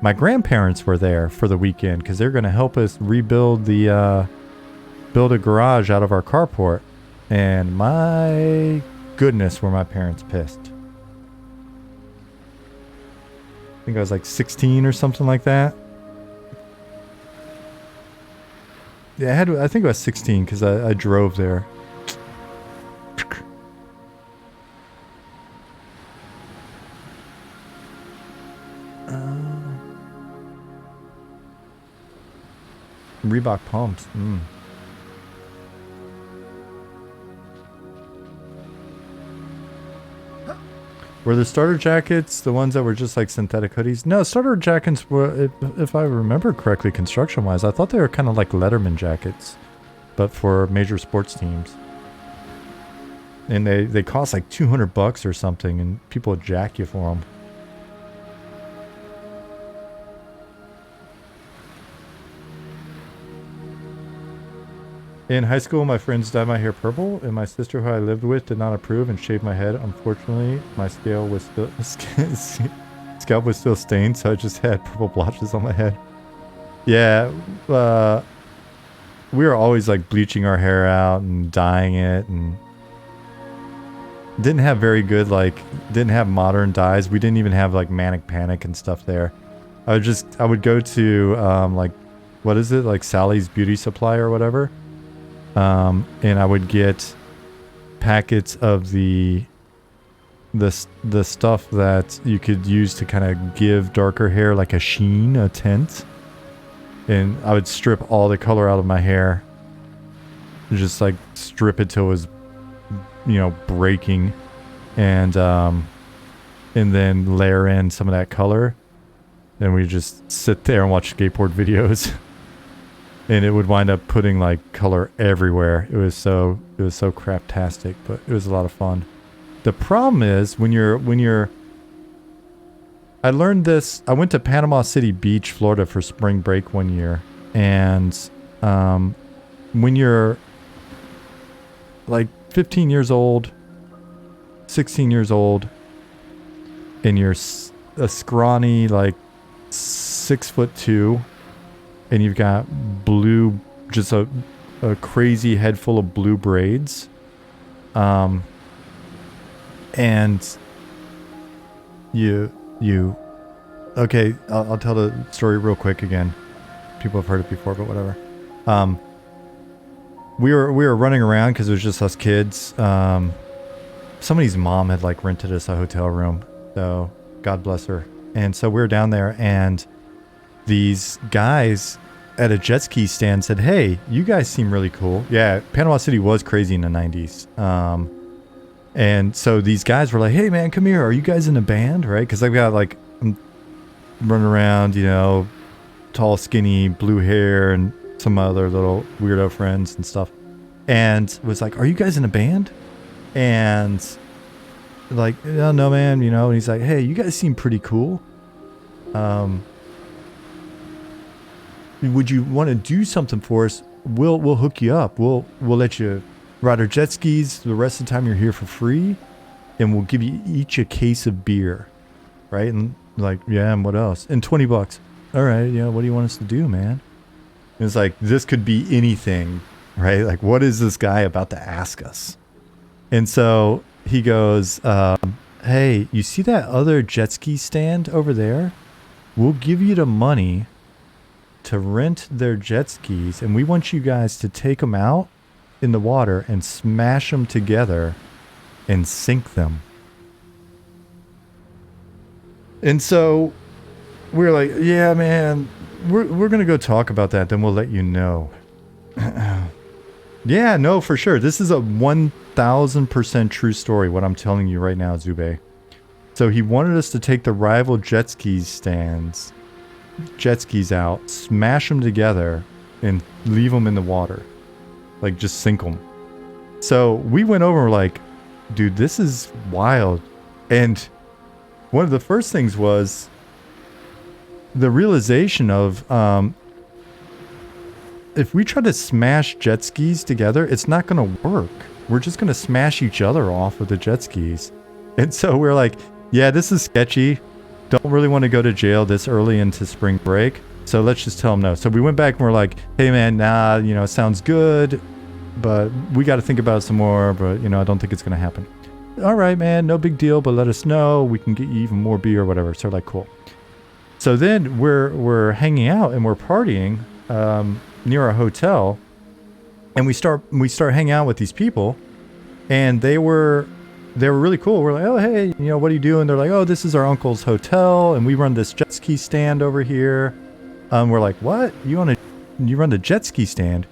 my grandparents were there for the weekend because they're going to help us rebuild build a garage out of our carport. And my goodness, were my parents pissed. I think I was like 16 or something like that. Yeah, I think I was 16 because I drove there. Reebok pumps. Were the starter jackets the ones that were just like synthetic hoodies? No, starter jackets were, if I remember correctly, construction-wise, I thought they were kind of like Letterman jackets, but for major sports teams. And they cost like $200 or something, and people would jack you for them. In high school, my friends dyed my hair purple, and my sister, who I lived with, did not approve and shaved my head. Unfortunately, my scalp was still stained, so I just had purple blotches on my head. Yeah, we were always like bleaching our hair out and dyeing it, and didn't have very good, like, didn't have modern dyes. We didn't even have like Manic Panic and stuff there. I would go to like, what is it, like Sally's Beauty Supply or whatever. And I would get packets of the stuff that you could use to kind of give darker hair like a sheen, a tint. And I would strip all the color out of my hair. Just like strip it till it was, you know, breaking. And then layer in some of that color. And we just sit there and watch skateboard videos. And it would wind up putting like color everywhere. It was so craptastic, but it was a lot of fun. The problem is when you're I learned this. I went to Panama City Beach, Florida for spring break one year, and when you're like 15 years old, 16 years old, and you're a scrawny like 6'2", and you've got blue, just a crazy head full of blue braids. And you, okay, I'll tell the story real quick again. People have heard it before, but whatever. We were running around because it was just us kids. Somebody's mom had like rented us a hotel room, so God bless her. And so we were down there, and these guys at a jet ski stand said, "Hey, you guys seem really cool." Yeah, Panama City was crazy in the 90s. And so these guys were like, "Hey man, come here. Are you guys in a band?" Right? Because I've got like, I'm running around, you know, tall, skinny, blue hair, and some other little weirdo friends and stuff. And was like, "Are you guys in a band?" And like, "Oh, no man, you know." And he's like, "Hey, you guys seem pretty cool. Would you want to do something for us? We'll hook you up. We'll let you ride our jet skis the rest of the time you're here for free, and we'll give you each a case of beer." Right? And like, "Yeah, and what else?" "And $20. "All right, yeah, what do you want us to do, man?" And it's like, this could be anything, right? Like, what is this guy about to ask us? And so he goes, "Hey, you see that other jet ski stand over there? We'll give you the money to rent their jet skis, and we want you guys to take them out in the water and smash them together and sink them." And so we're like, "Yeah, man, we're gonna go talk about that, then we'll let you know." Yeah, no, for sure. This is a 1000% true story, what I'm telling you right now, Zube. So he wanted us to take the rival jet skis out, smash them together, and leave them in the water. Like, just sink them. So we went over and were like, dude, this is wild. And one of the first things was the realization of if we try to smash jet skis together, it's not going to work. We're just going to smash each other off with the jet skis. And so we're like, yeah, this is sketchy. Don't really want to go to jail this early into spring break. So let's just tell them no. So we went back and we're like, hey man, nah, you know, it sounds good, but we got to think about it some more. But, you know, I don't think it's going to happen. All right, man, no big deal, but let us know. We can get you even more beer or whatever. So like, cool. So then we're hanging out and we're partying near our hotel, and we start hanging out with these people, and they were really cool. We're like, oh hey, you know, what are you doing? They're like, oh, this is our uncle's hotel, and we run this jet ski stand over here. We're like, what? You run the jet ski stand?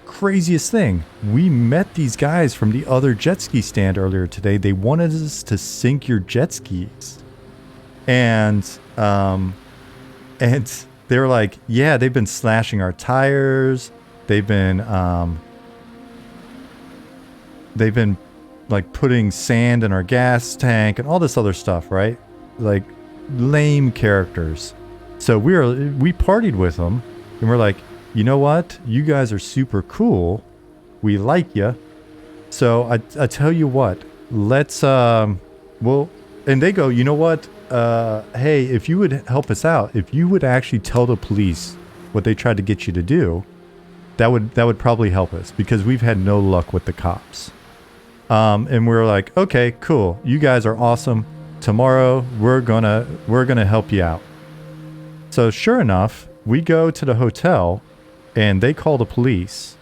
Craziest thing. We met these guys from the other jet ski stand earlier today. They wanted us to sink your jet skis, and they were like, yeah, they've been slashing our tires. They've been like putting sand in our gas tank and all this other stuff, right? Like lame characters. So we partied with them, and we're like, you know what? You guys are super cool. We like you. So I tell you what, let's and they go, you know what? Hey, if you would help us out, if you would actually tell the police what they tried to get you to do, that would probably help us, because we've had no luck with the cops. And we're like, okay, cool. You guys are awesome. Tomorrow we're gonna help you out. So sure enough, we go to the hotel and they call the police,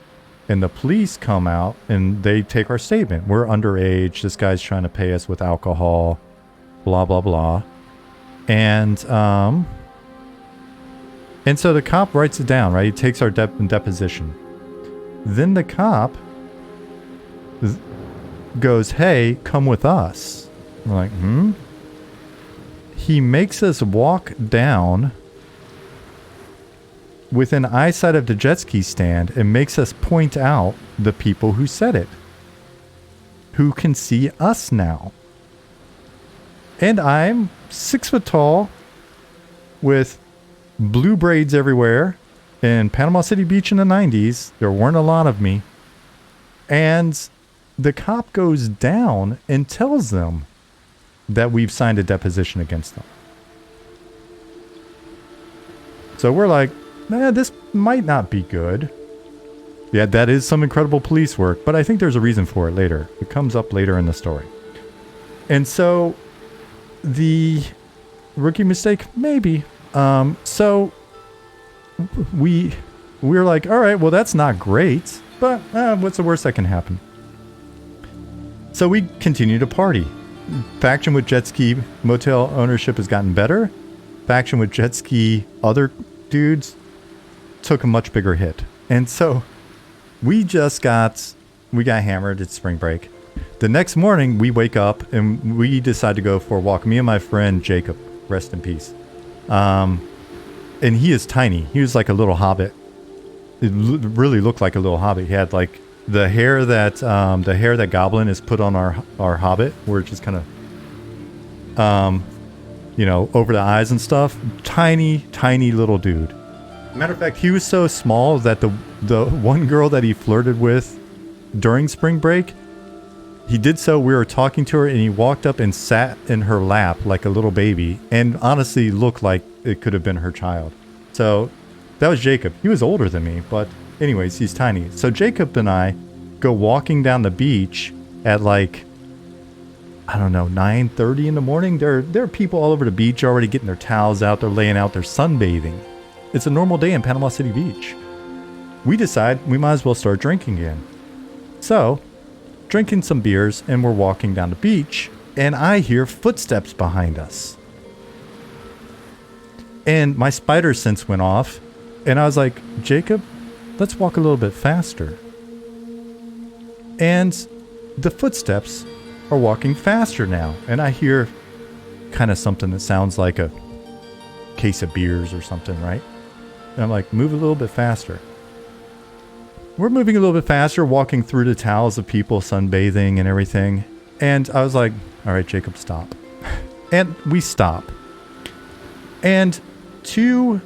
and the police come out and they take our statement. We're underage. This guy's trying to pay us with alcohol, blah, blah, blah. And so the cop writes it down, right? He takes our deposition. Then the cop goes, hey, come with us. We're like, He makes us walk down within eyesight of the jet ski stand and makes us point out the people who said it, who can see us now. And I'm 6 foot tall with blue braids everywhere in Panama City Beach in the 90s. There weren't a lot of me. And the cop goes down and tells them that we've signed a deposition against them. So we're like, man, this might not be good. Yeah, that is some incredible police work, but I think there's a reason for it later. It comes up later in the story. And so the rookie mistake, maybe. So we're like, all right, well, that's not great, but what's the worst that can happen? So we continue to party. Faction with jet ski motel ownership has gotten better. Faction with jet ski other dudes took a much bigger hit. And so we got hammered at spring break. The next morning we wake up and we decide to go for a walk. Me and my friend Jacob, rest in peace. And he is tiny. He was like a little hobbit. It really looked like a little hobbit. He had like the hair that Goblin has put on our hobbit, where it's just kind of over the eyes and stuff. Tiny little dude. Matter of fact, he was so small that the one girl that he flirted with during spring break, he did so. We were talking to her and he walked up and sat in her lap like a little baby, and honestly looked like it could have been her child. So that was Jacob. He was older than me, but anyways, he's tiny. So Jacob and I go walking down the beach at like, I don't know, 9:30 in the morning. There are people all over the beach already getting their towels out. They're laying out, they're sunbathing. It's a normal day in Panama City Beach. We decide we might as well start drinking again. So, drinking some beers, and we're walking down the beach, and I hear footsteps behind us. And my spider sense went off, and I was like, Jacob, let's walk a little bit faster. And the footsteps are walking faster now. And I hear kind of something that sounds like a case of beers or something, right? And I'm like, move a little bit faster. We're moving a little bit faster, walking through the towels of people sunbathing and everything. And I was like, all right, Jacob, stop. And we stop. And two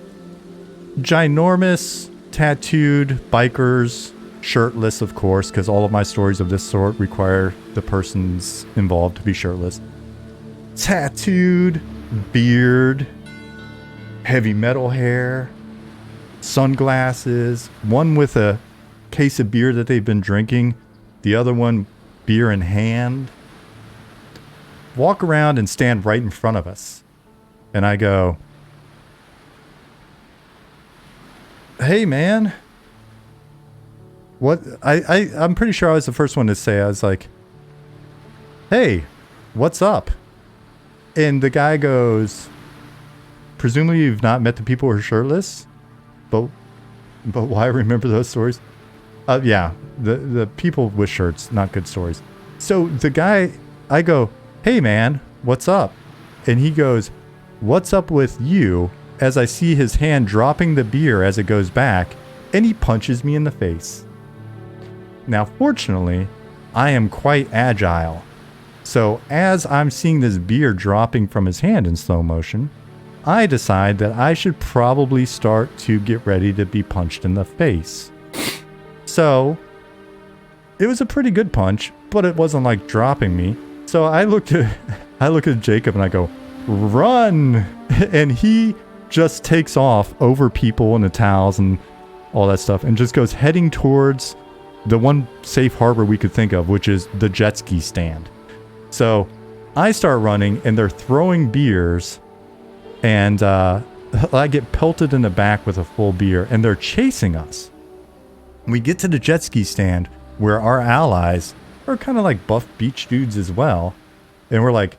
ginormous tattooed bikers, shirtless, of course, because all of my stories of this sort require the persons involved to be shirtless. Tattooed, beard, heavy metal hair, sunglasses, one with a case of beer that they've been drinking, the other one beer in hand, walk around and stand right in front of us. And I go, hey man, what? I'm pretty sure I was the first one to say. I was like, hey, what's up? And the guy goes, presumably you've not met the people who are shirtless, but why remember those stories? Yeah, the people with shirts, not good stories. So the guy, I go, hey man, what's up? And he goes, what's up with you? As I see his hand dropping the beer as it goes back, and he punches me in the face. Now, fortunately, I am quite agile. So as I'm seeing this beer dropping from his hand in slow motion, I decide that I should probably start to get ready to be punched in the face. So it was a pretty good punch, but it wasn't like dropping me. So I look at Jacob and I go, run! And he just takes off over people and the towels and all that stuff and just goes heading towards the one safe harbor we could think of, which is the jet ski stand. So I start running and they're throwing beers and I get pelted in the back with a full beer and they're chasing us. We get to the jet ski stand where our allies are kind of like buff beach dudes as well. And we're like,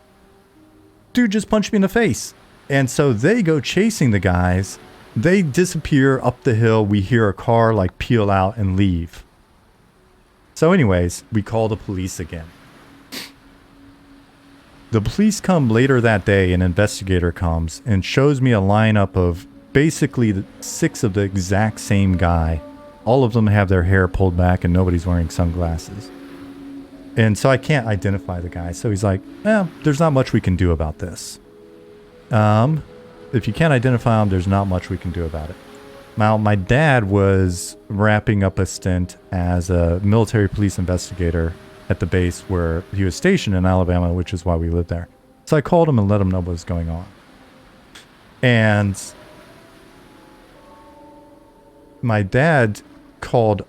dude, just punch me in the face. And so they go chasing the guys. They disappear up the hill. We hear a car like peel out and leave. So anyways, we call the police again. The police come later that day. An investigator comes and shows me a lineup of basically 6 of the exact same guy. All of them have their hair pulled back and nobody's wearing sunglasses. And so I can't identify the guy. So he's like, there's not much we can do about this. If you can't identify him, there's not much we can do about it. Now, my dad was wrapping up a stint as a military police investigator at the base where he was stationed in Alabama, which is why we lived there. So I called him and let him know what was going on. And my dad called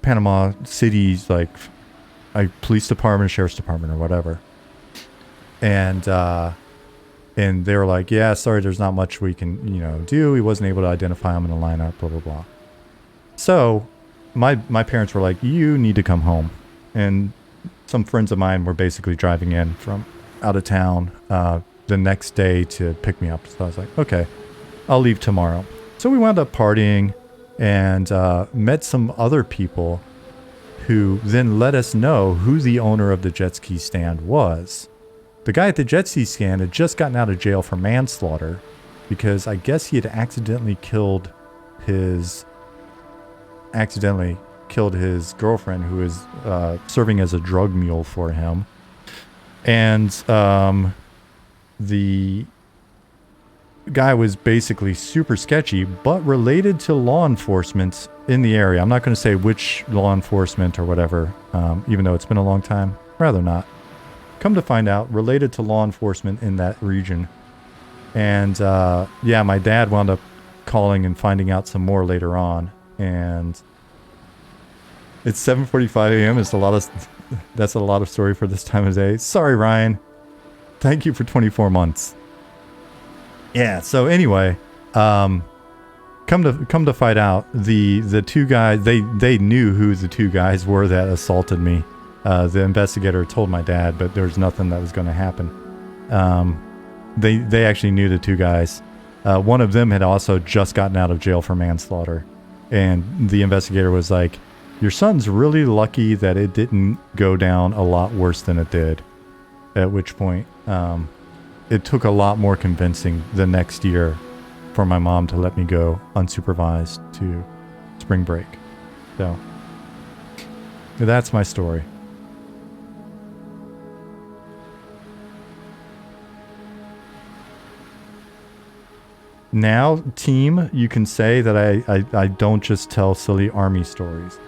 Panama City's like police department, sheriff's department, or whatever. And they were like, yeah, sorry, there's not much we can, do. He wasn't able to identify him in the lineup, blah, blah, blah. So my parents were like, you need to come home. And some friends of mine were basically driving in from out of town the next day to pick me up. So I was like, okay, I'll leave tomorrow. So we wound up partying and met some other people who then let us know who the owner of the jet ski stand was. The guy at the jet ski stand had just gotten out of jail for manslaughter because I guess he had accidentally killed his girlfriend who was serving as a drug mule for him. And the guy was basically super sketchy, but related to law enforcement in the area. I'm not going to say which law enforcement or whatever, even though it's been a long time. Rather not. Come to find out, related to law enforcement in that region. And yeah, my dad wound up calling and finding out some more later on. And it's 7:45 a.m. That's a lot of story for this time of day. Sorry, Ryan. Thank you for 24 months. Yeah, so anyway, come to find out, the two guys, they knew who the two guys were that assaulted me. The investigator told my dad, but there was nothing that was going to happen. They actually knew the two guys. One of them had also just gotten out of jail for manslaughter. And the investigator was like, Your son's really lucky that it didn't go down a lot worse than it did. At which point, it took a lot more convincing the next year for my mom to let me go unsupervised to spring break. So, that's my story. Now, team, you can say that I don't just tell silly army stories.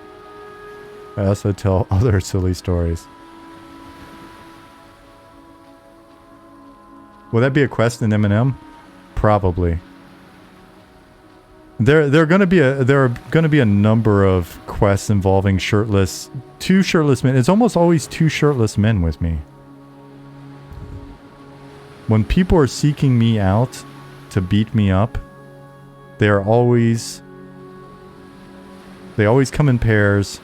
I also tell other silly stories. Will that be a quest in M&M? Probably. There are going to be a number of quests involving two shirtless men. It's almost always two shirtless men with me. When people are seeking me out to beat me up, they always come in pairs,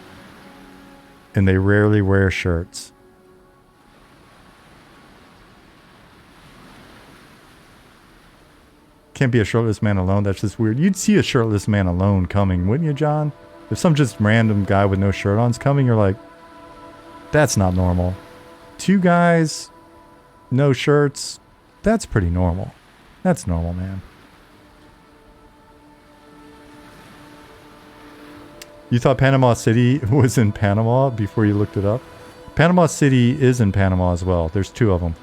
and they rarely wear shirts. Can't be a shirtless man alone. That's just weird. You'd see a shirtless man alone coming, wouldn't you, John? If some just random guy with no shirt on's coming, you're like, that's not normal. Two guys, no shirts, that's pretty normal. That's normal, man. You thought Panama City was in Panama before you looked it up? Panama City is in Panama as well. There's two of them.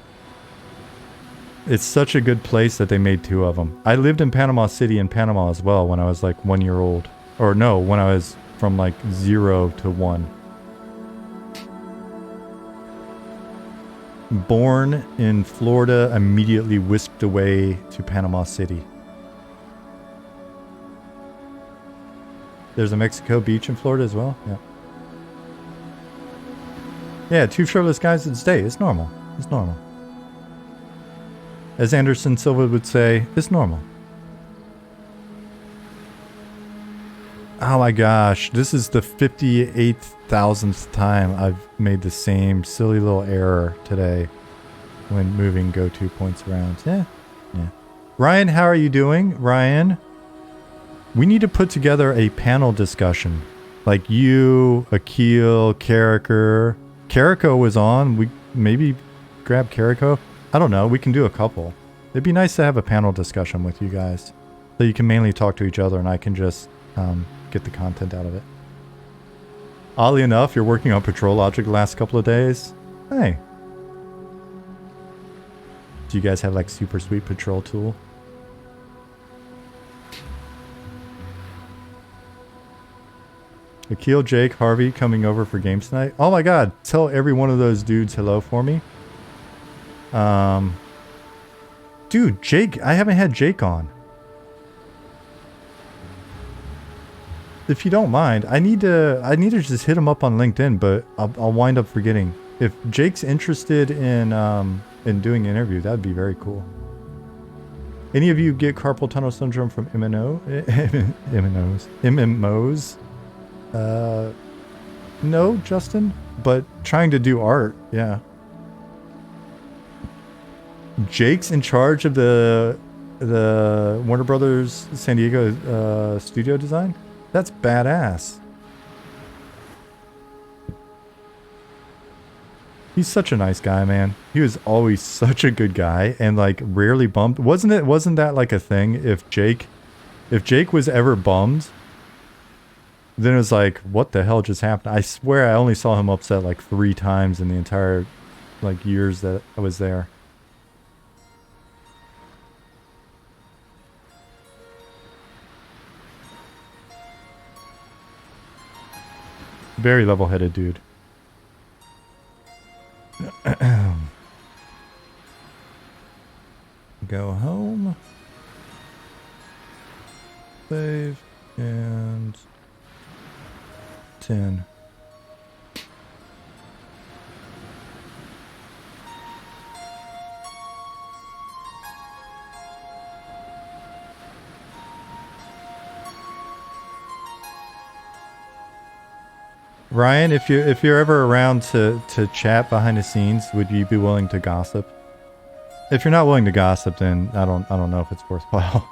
It's such a good place that they made two of them. I lived in Panama City in Panama as well when I was like 1 year old. Or no, when I was from like 0 to 1. Born in Florida, immediately whisked away to Panama City. There's a Mexico beach in Florida as well? Yeah. Yeah, two shirtless guys would stay. It's normal. It's normal. As Anderson Silva would say, it's normal. Oh my gosh, this is the 58,000th time I've made the same silly little error today when moving go-to points around. Yeah. Ryan, how are you doing? Ryan, we need to put together a panel discussion. Like you, Akil, Kariko. Kariko was on. We maybe grab Kariko. I don't know. We can do a couple. It'd be nice to have a panel discussion with you guys. So you can mainly talk to each other and I can just get the content out of it. Oddly enough, you're working on Patrol Logic the last couple of days. Hey. Do you guys have like super sweet patrol tool? Akil, Jake, Harvey coming over for games tonight. Oh my god. Tell every one of those dudes hello for me. Dude, Jake, I haven't had Jake on. If you don't mind, I need to just hit him up on LinkedIn, but I'll wind up forgetting. If Jake's interested in doing an interview, that'd be very cool. Any of you get carpal tunnel syndrome from MMOs? No, Justin, but trying to do art, yeah. Jake's in charge of the Warner Brothers San Diego studio design? That's badass. He's such a nice guy, man. He was always such a good guy and like rarely bummed. Wasn't that like a thing? If Jake was ever bummed, then it was like, what the hell just happened? I swear I only saw him upset like 3 times in the entire like years that I was there. Very level-headed dude. Go home. Save. And 10. Ryan, if you're ever around to chat behind the scenes, would you be willing to gossip? If you're not willing to gossip, then I don't know if it's worthwhile.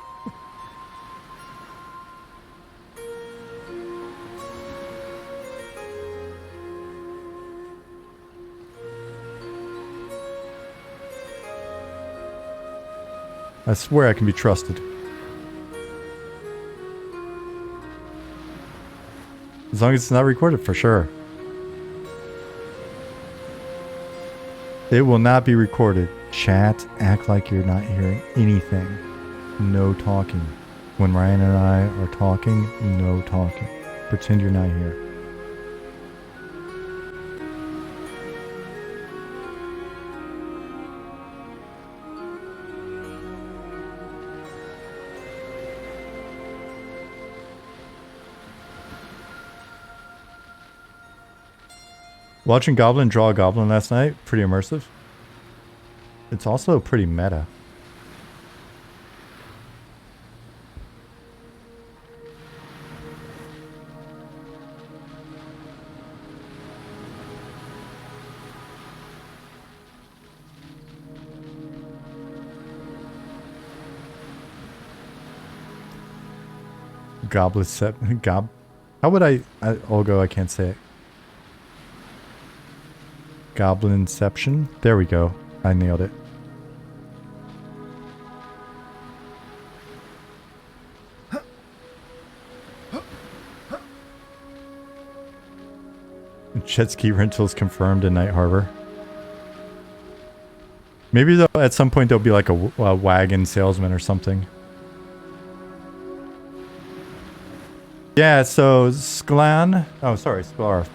I swear I can be trusted. As long as it's not recorded, for sure. It will not be recorded. Chat, act like you're not hearing anything. No talking. When Ryan and I are talking, no talking. Pretend you're not here. Watching Goblin draw a goblin last night, pretty immersive. It's also pretty meta. How would Olgo, I can't say it. Goblinception. There we go. I nailed it. Jet ski rentals confirmed in Night Harbor. Maybe though, at some point there'll be like a wagon salesman or something. Yeah, so Sklan. Oh, sorry, Sklar.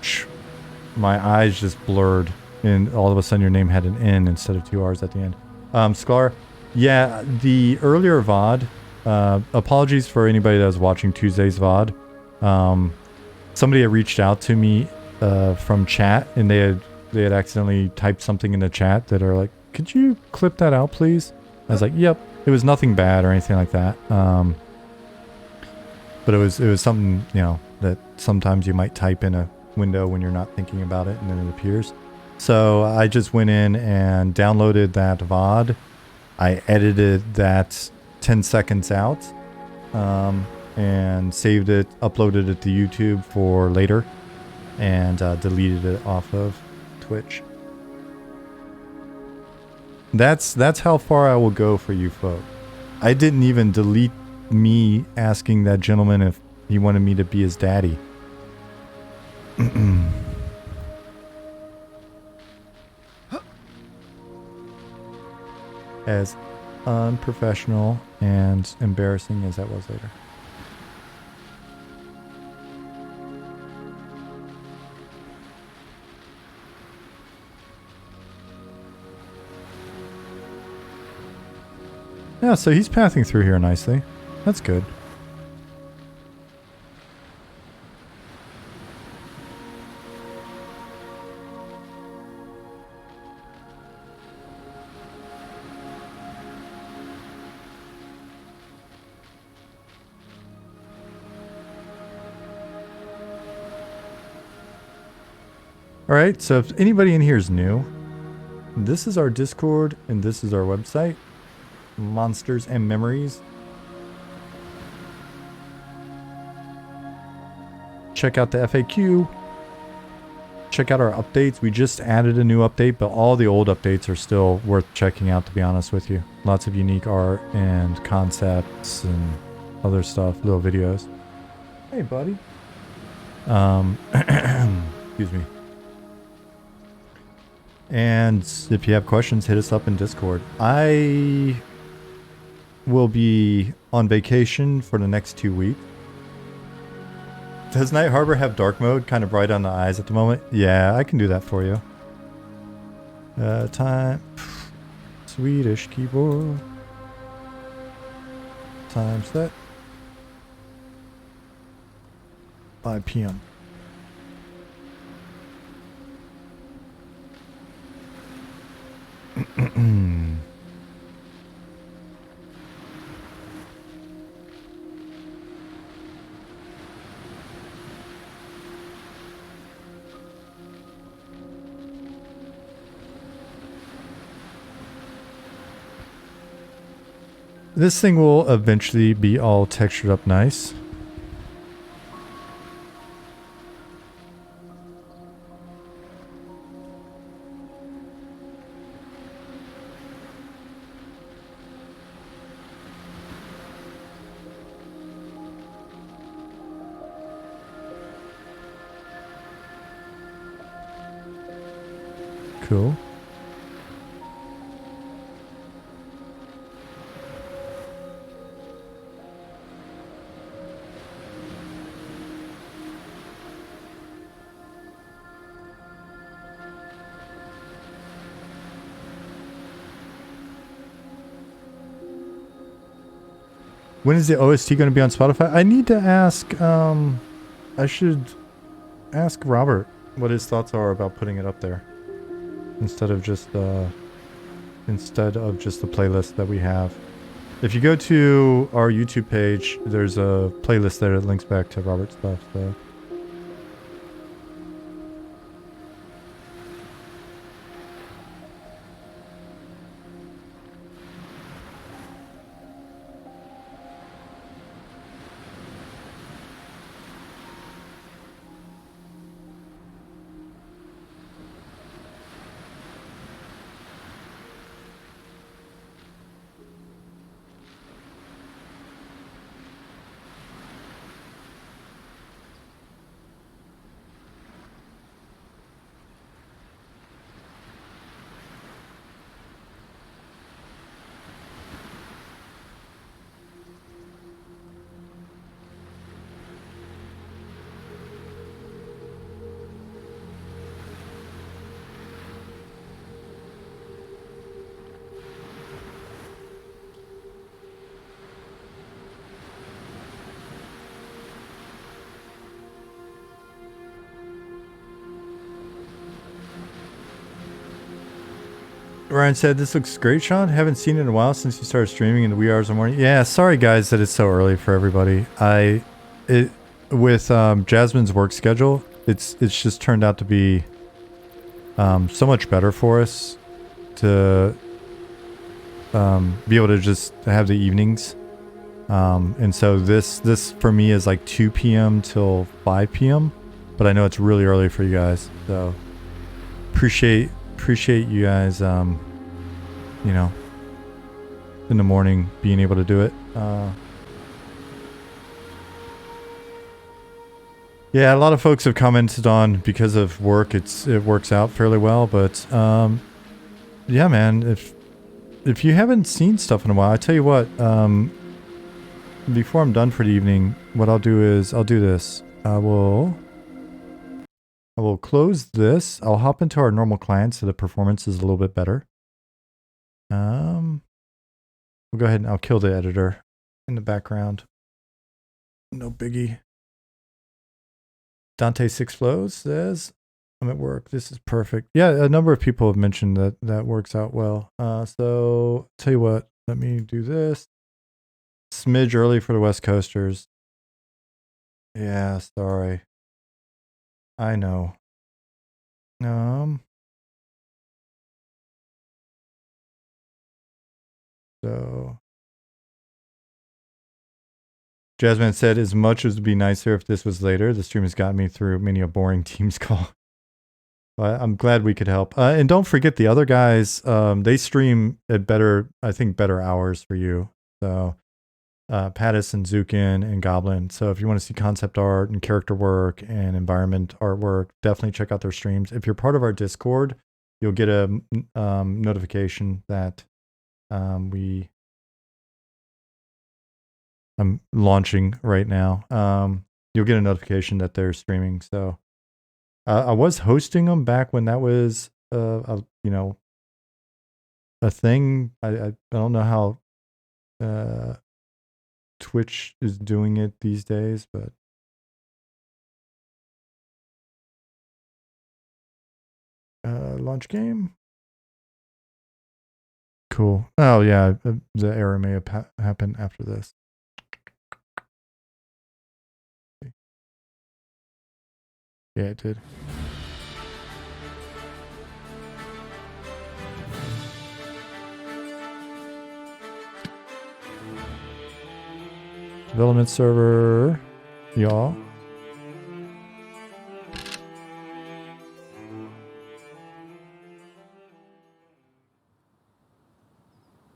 My eyes just blurred, and all of a sudden your name had an N instead of 2 R's at the end. Sklar. Yeah, the earlier VOD. Apologies for anybody that was watching Tuesday's VOD. Somebody had reached out to me from chat, and they had accidentally typed something in the chat that are like, "Could you clip that out, please?" I was like, "Yep." It was nothing bad or anything like that. But it was something, you know, that sometimes you might type in a window when you're not thinking about it and then it appears. So I just went in and downloaded that VOD. I edited that 10 seconds out and saved it, uploaded it to YouTube for later, and deleted it off of Twitch. That's how far I will go for you folk. I didn't even delete me asking that gentleman if he wanted me to be his daddy. As unprofessional and embarrassing as that was later. Yeah, so he's pathing through here nicely. That's good. Alright, so if anybody in here is new, this is our Discord and this is our website. Monsters and Memories. Check out the FAQ. Check out our updates. We just added a new update, but all the old updates are still worth checking out, to be honest with you. Lots of unique art and concepts and other stuff, little videos. Hey, buddy. Excuse me. And if you have questions, hit us up in Discord. I will be on vacation for the next 2 weeks. Does Night Harbor have dark mode? Kind of bright on the eyes at the moment. Yeah, I can do that for you. Time. Swedish keyboard. Time set. 5 p.m. This thing will eventually be all textured up nice. Cool. When is the OST going to be on Spotify? I need to ask, I should ask Robert what his thoughts are about putting it up there. Instead of just the playlist that we have. If you go to our YouTube page, there's a playlist there that links back to Robert's stuff, so. Ryan said, "This looks great, Sean. Haven't seen it in a while since you started streaming in the wee hours of the morning." Yeah, sorry guys that it's so early for everybody. With Jasmine's work schedule, it's just turned out to be so much better for us to be able to just have the evenings. And so this for me is like 2 p.m. till 5 p.m. But I know it's really early for you guys, so appreciate you guys, you know, in the morning being able to do it. Yeah, a lot of folks have commented on because of work. It works out fairly well, but yeah, man, if you haven't seen stuff in a while, I tell you what, before I'm done for the evening, what I'll do is I'll do this. I will close this. I'll hop into our normal client so the performance is a little bit better. We'll go ahead and I'll kill the editor in the background. No biggie. Dante Six Flows says, "I'm at work. This is perfect." Yeah, a number of people have mentioned that works out well. So tell you what, let me do this. Smidge early for the West Coasters. Yeah, sorry. I know. So Jasmine said, "As much as it'd be nicer if this was later, the stream has gotten me through many a boring Teams call." I'm glad we could help. And don't forget the other guys, they stream at better hours for you. So Pattis and Zukin and Goblin. So if you want to see concept art and character work and environment artwork, definitely check out their streams. If you're part of our Discord, you'll get a notification that I'm launching right now. You'll get a notification that they're streaming. So I was hosting them back when that was a thing. I don't know how Twitch is doing it these days, but launch game. Cool. Oh yeah, the error may have happened after this. Yeah, it did. Development server, y'all.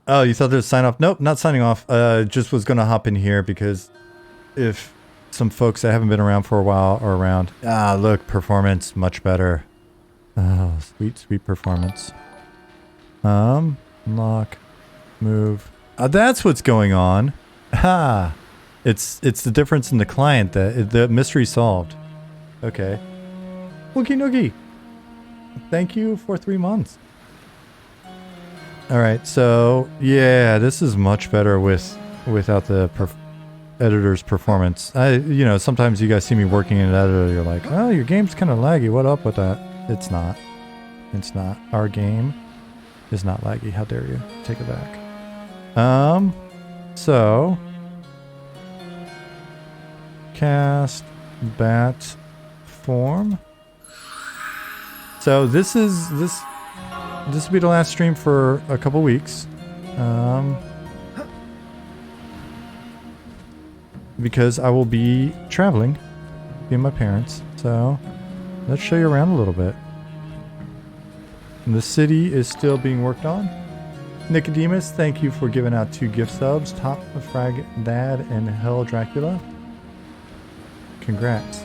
Oh, you thought there was sign off? Nope, not signing off. Just was gonna hop in here because if some folks that haven't been around for a while are around. Ah, look, performance much better. Oh, sweet, sweet performance. Lock, move. That's what's going on. Ha! It's the difference in the client that the mystery solved. Okay. Wookie noogie. Thank you for 3 months. All right, so yeah, this is much better without the editor's performance. You know, sometimes you guys see me working in an editor, you're like, oh, your game's kind of laggy. What up with that? It's not. It's not. Our game is not laggy. How dare you? Take it back. So cast bat form. So this will be the last stream for a couple weeks. Because I will be traveling, being my parents. So let's show you around a little bit. And the city is still being worked on. Nicodemus, thank you for giving out 2 gift subs. Top Frag Dad and Hell Dracula. Congrats.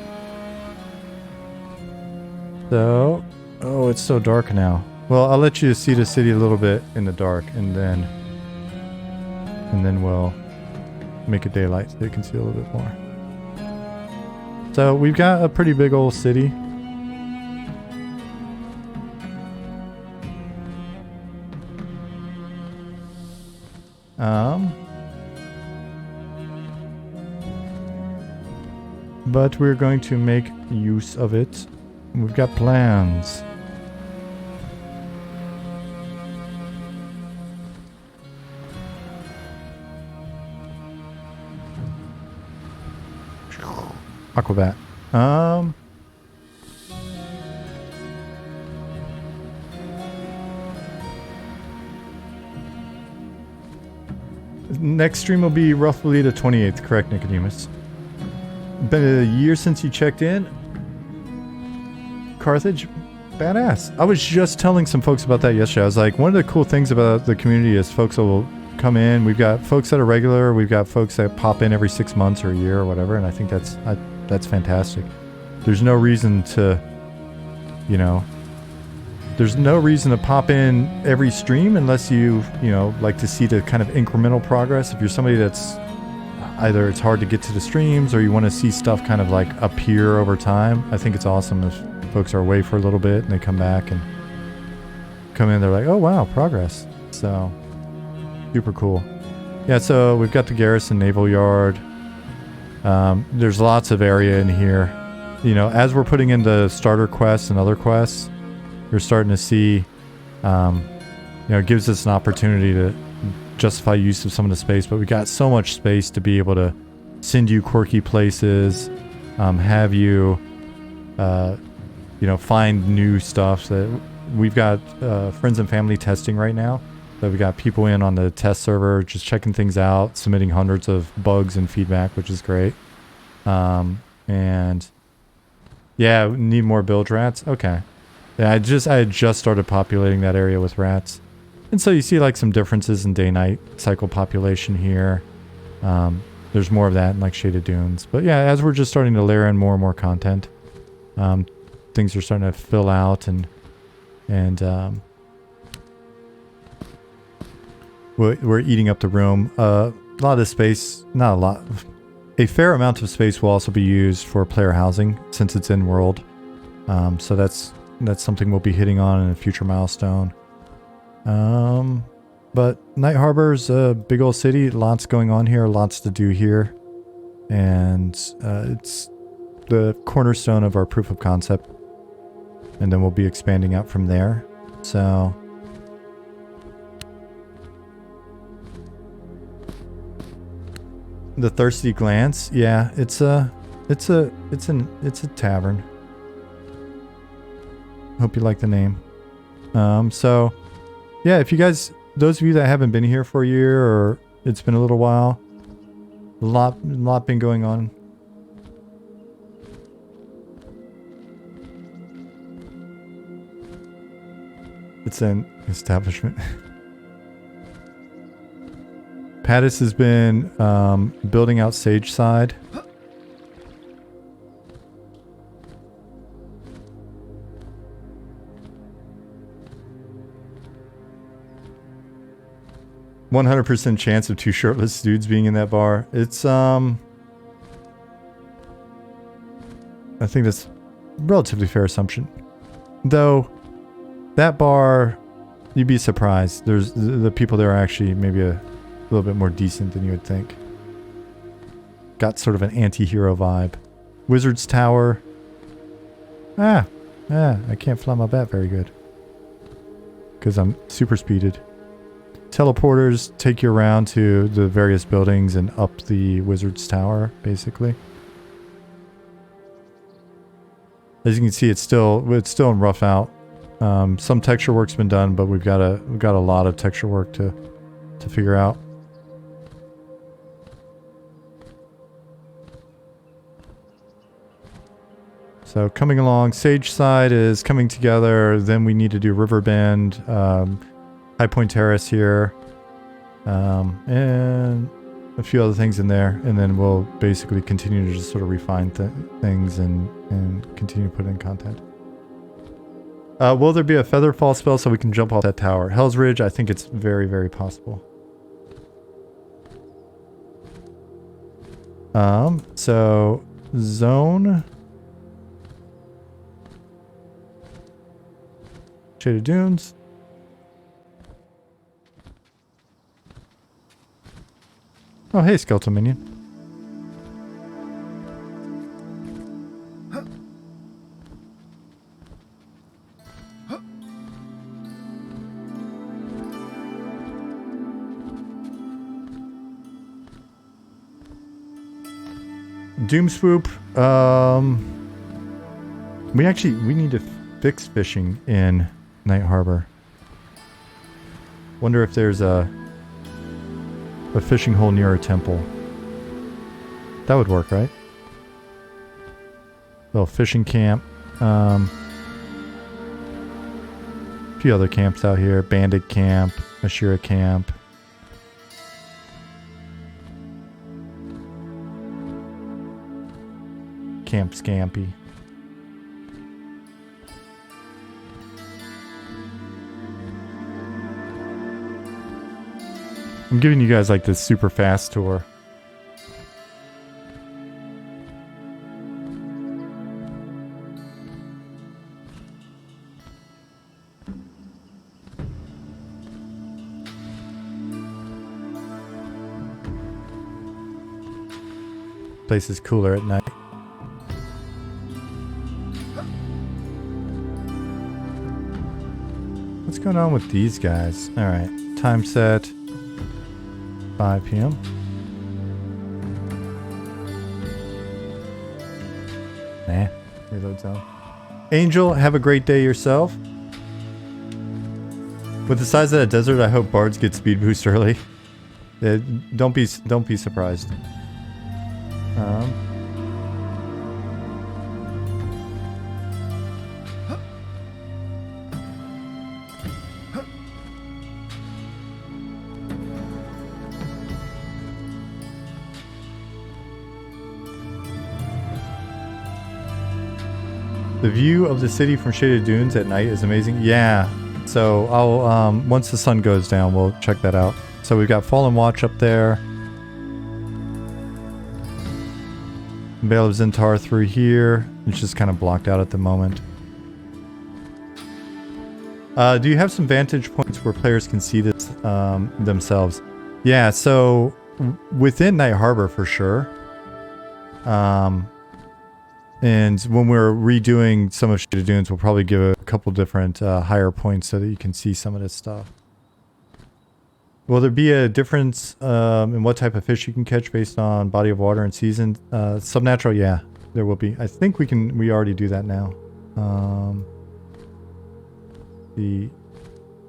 So, oh, it's so dark now. Well, I'll let you see the city a little bit in the dark, and then we'll make it daylight so you can see a little bit more. So we've got a pretty big old city. But we're going to make use of it. We've got plans. Aquabat. Next stream will be roughly the 28th, correct, Nicodemus? Been a year since you checked in. Carthage, badass. I was just telling some folks about that yesterday. I was like, one of the cool things about the community is folks will come in. We've got folks that are regular. We've got folks that pop in every 6 months or a year or whatever. And I think that's fantastic. There's no reason to, you know, there's no reason to pop in every stream unless you like to see the kind of incremental progress. If you're somebody that's either it's hard to get to the streams or you want to see stuff kind of like appear over time, I think it's awesome if folks are away for a little bit and they come back and come in, they're like, oh wow, progress. So super cool. Yeah, so we've got the Garrison Naval Yard. There's lots of area in here. You know, as we're putting in the starter quests and other quests, you're starting to see, it gives us an opportunity to justify use of some of the space, but we got so much space to be able to send you quirky places, have you, find new stuff. That we've got friends and family testing right now. So we got people in on the test server, just checking things out, submitting hundreds of bugs and feedback, which is great. And yeah, need more bilge rats. Okay. Yeah, I had just started populating that area with rats. And so you see like some differences in day-night cycle population here. There's more of that in like Shaded Dunes. But yeah, as we're just starting to layer in more and more content, things are starting to fill out and we're eating up the room. A lot of space, not a lot, a fair amount of space will also be used for player housing since it's in world. So that's something we'll be hitting on in a future milestone. But Night Harbor's a big old city, lots going on here, lots to do here. And it's the cornerstone of our proof of concept. And then we'll be expanding out from there. So the Thirsty Glance, yeah, it's a tavern. Hope you like the name. So yeah, if you guys, those of you that haven't been here for a year or it's been a little while, a lot been going on. It's an establishment. Pattis has been building out Sage Side. 100% chance of 2 shirtless dudes being in that bar. It's, I think that's a relatively fair assumption. Though, that bar, you'd be surprised. There's the people there are actually maybe a little bit more decent than you would think. Got sort of an anti-hero vibe. Wizard's Tower. I can't fly my bat very good. Because I'm super speeded. Teleporters take you around to the various buildings and up the Wizard's Tower, basically. As you can see, it's still in rough out. Some texture work's been done, but we've got a lot of texture work to figure out. So coming along, Sage Side is coming together. Then we need to do Riverbend, High Point Terrace here, and a few other things in there. And then we'll basically continue to just sort of refine things and continue to put in content. Will there be a Feather Fall spell so we can jump off that tower? Hell's Ridge, I think it's very, very possible. So zone. Shaded Dunes. Oh, hey, Skeleton Minion. Doom Swoop. We need to fix fishing in Night Harbor. Wonder if there's a fishing hole near a temple. That would work, right? Little fishing camp. A few other camps out here. Bandit Camp, Ashira Camp. Camp Scampy. I'm giving you guys like this super fast tour. Place is cooler at night. What's going on with these guys? All right, time set. 5 p.m. Nah, reload zone. Angel, have a great day yourself. With the size of that desert, I hope bards get speed boost early. Don't be surprised. The view of the city from Shaded Dunes at night is amazing. Yeah, so I'll once the sun goes down, we'll check that out. So we've got Fallen Watch up there. Vale of Zentar through here. It's just kind of blocked out at the moment. Do you have some vantage points where players can see this themselves? Yeah, so within Night Harbor for sure. And when we're redoing some of Shaded Dunes, we'll probably give a couple different higher points so that you can see some of this stuff. Will there be a difference in what type of fish you can catch based on body of water and season? Subnatural, yeah, there will be. I think we already do that now.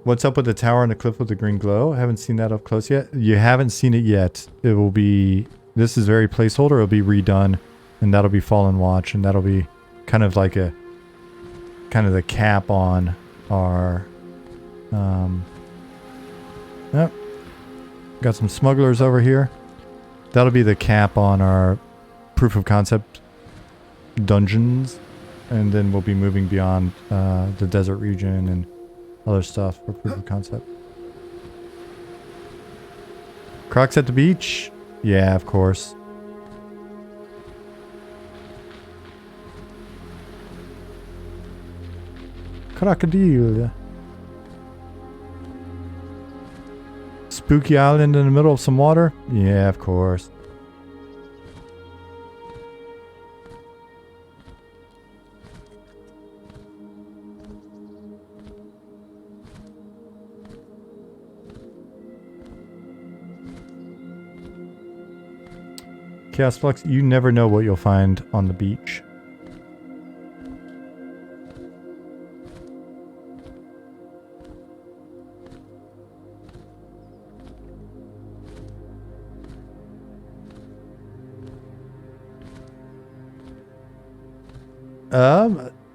What's up with the tower on the cliff with the green glow? I haven't seen that up close yet. You haven't seen it yet. It will be, this is very placeholder. It'll be redone. And that'll be Fallen Watch, and that'll be kind of like the cap on our yep. Got some smugglers over here. That'll be the cap on our proof of concept dungeons, and then we'll be moving beyond the desert region and other stuff for proof of concept. Crocs at the beach? Yeah, of course. Crocodile. Spooky island in the middle of some water? Yeah, of course. Chaos Flux, you never know what you'll find on the beach.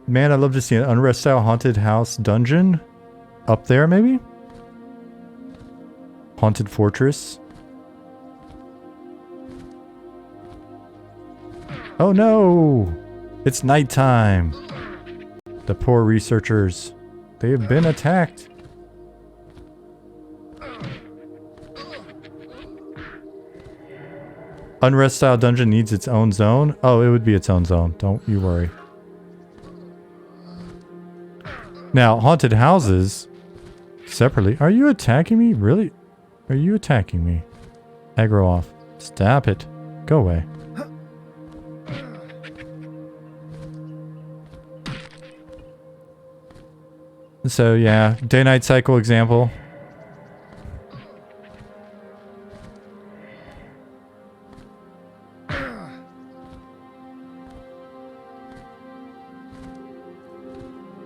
Man, I'd love to see an Unrest style haunted house dungeon up there, maybe? Haunted fortress. Oh no! It's nighttime. The poor researchers. They have been attacked. Unrest style dungeon needs its own zone? Oh, it would be its own zone. Don't you worry. Now, haunted houses separately. Are you attacking me? Really? Are you attacking me? Aggro off. Stop it. Go away. So yeah, day-night cycle example.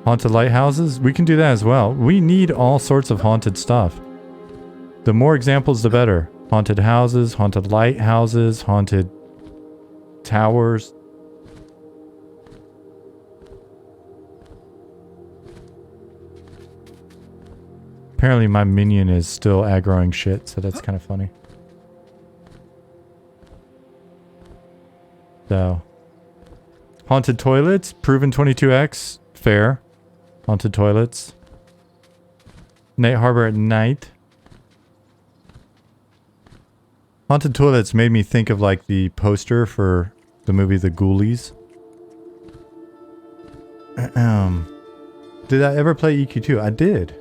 Haunted lighthouses? We can do that as well. We need all sorts of haunted stuff. The more examples, the better. Haunted houses, haunted lighthouses, haunted towers. Apparently my minion is still aggroing shit, so that's kind of funny. So. Haunted toilets, proven 22x, fair. Haunted toilets. Night Harbor at night. Haunted toilets made me think of like the poster for the movie The Ghoulies. Did I ever play EQ2? I did.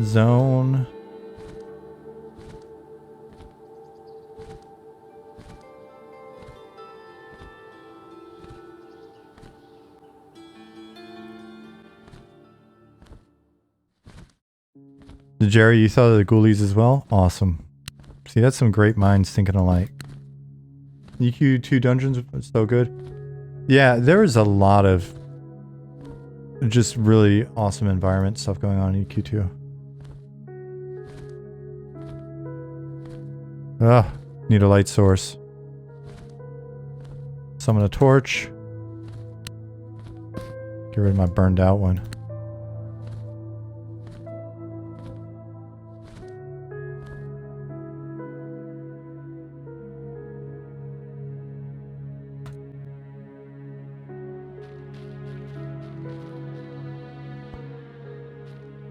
Zone. Jerry, you saw the Ghoulies as well? Awesome. See, that's some great minds thinking alike. EQ2 dungeons was so good. Yeah, there is a lot of just really awesome environment stuff going on in EQ2. Ugh, need a light source. Summon a torch. Get rid of my burned out one.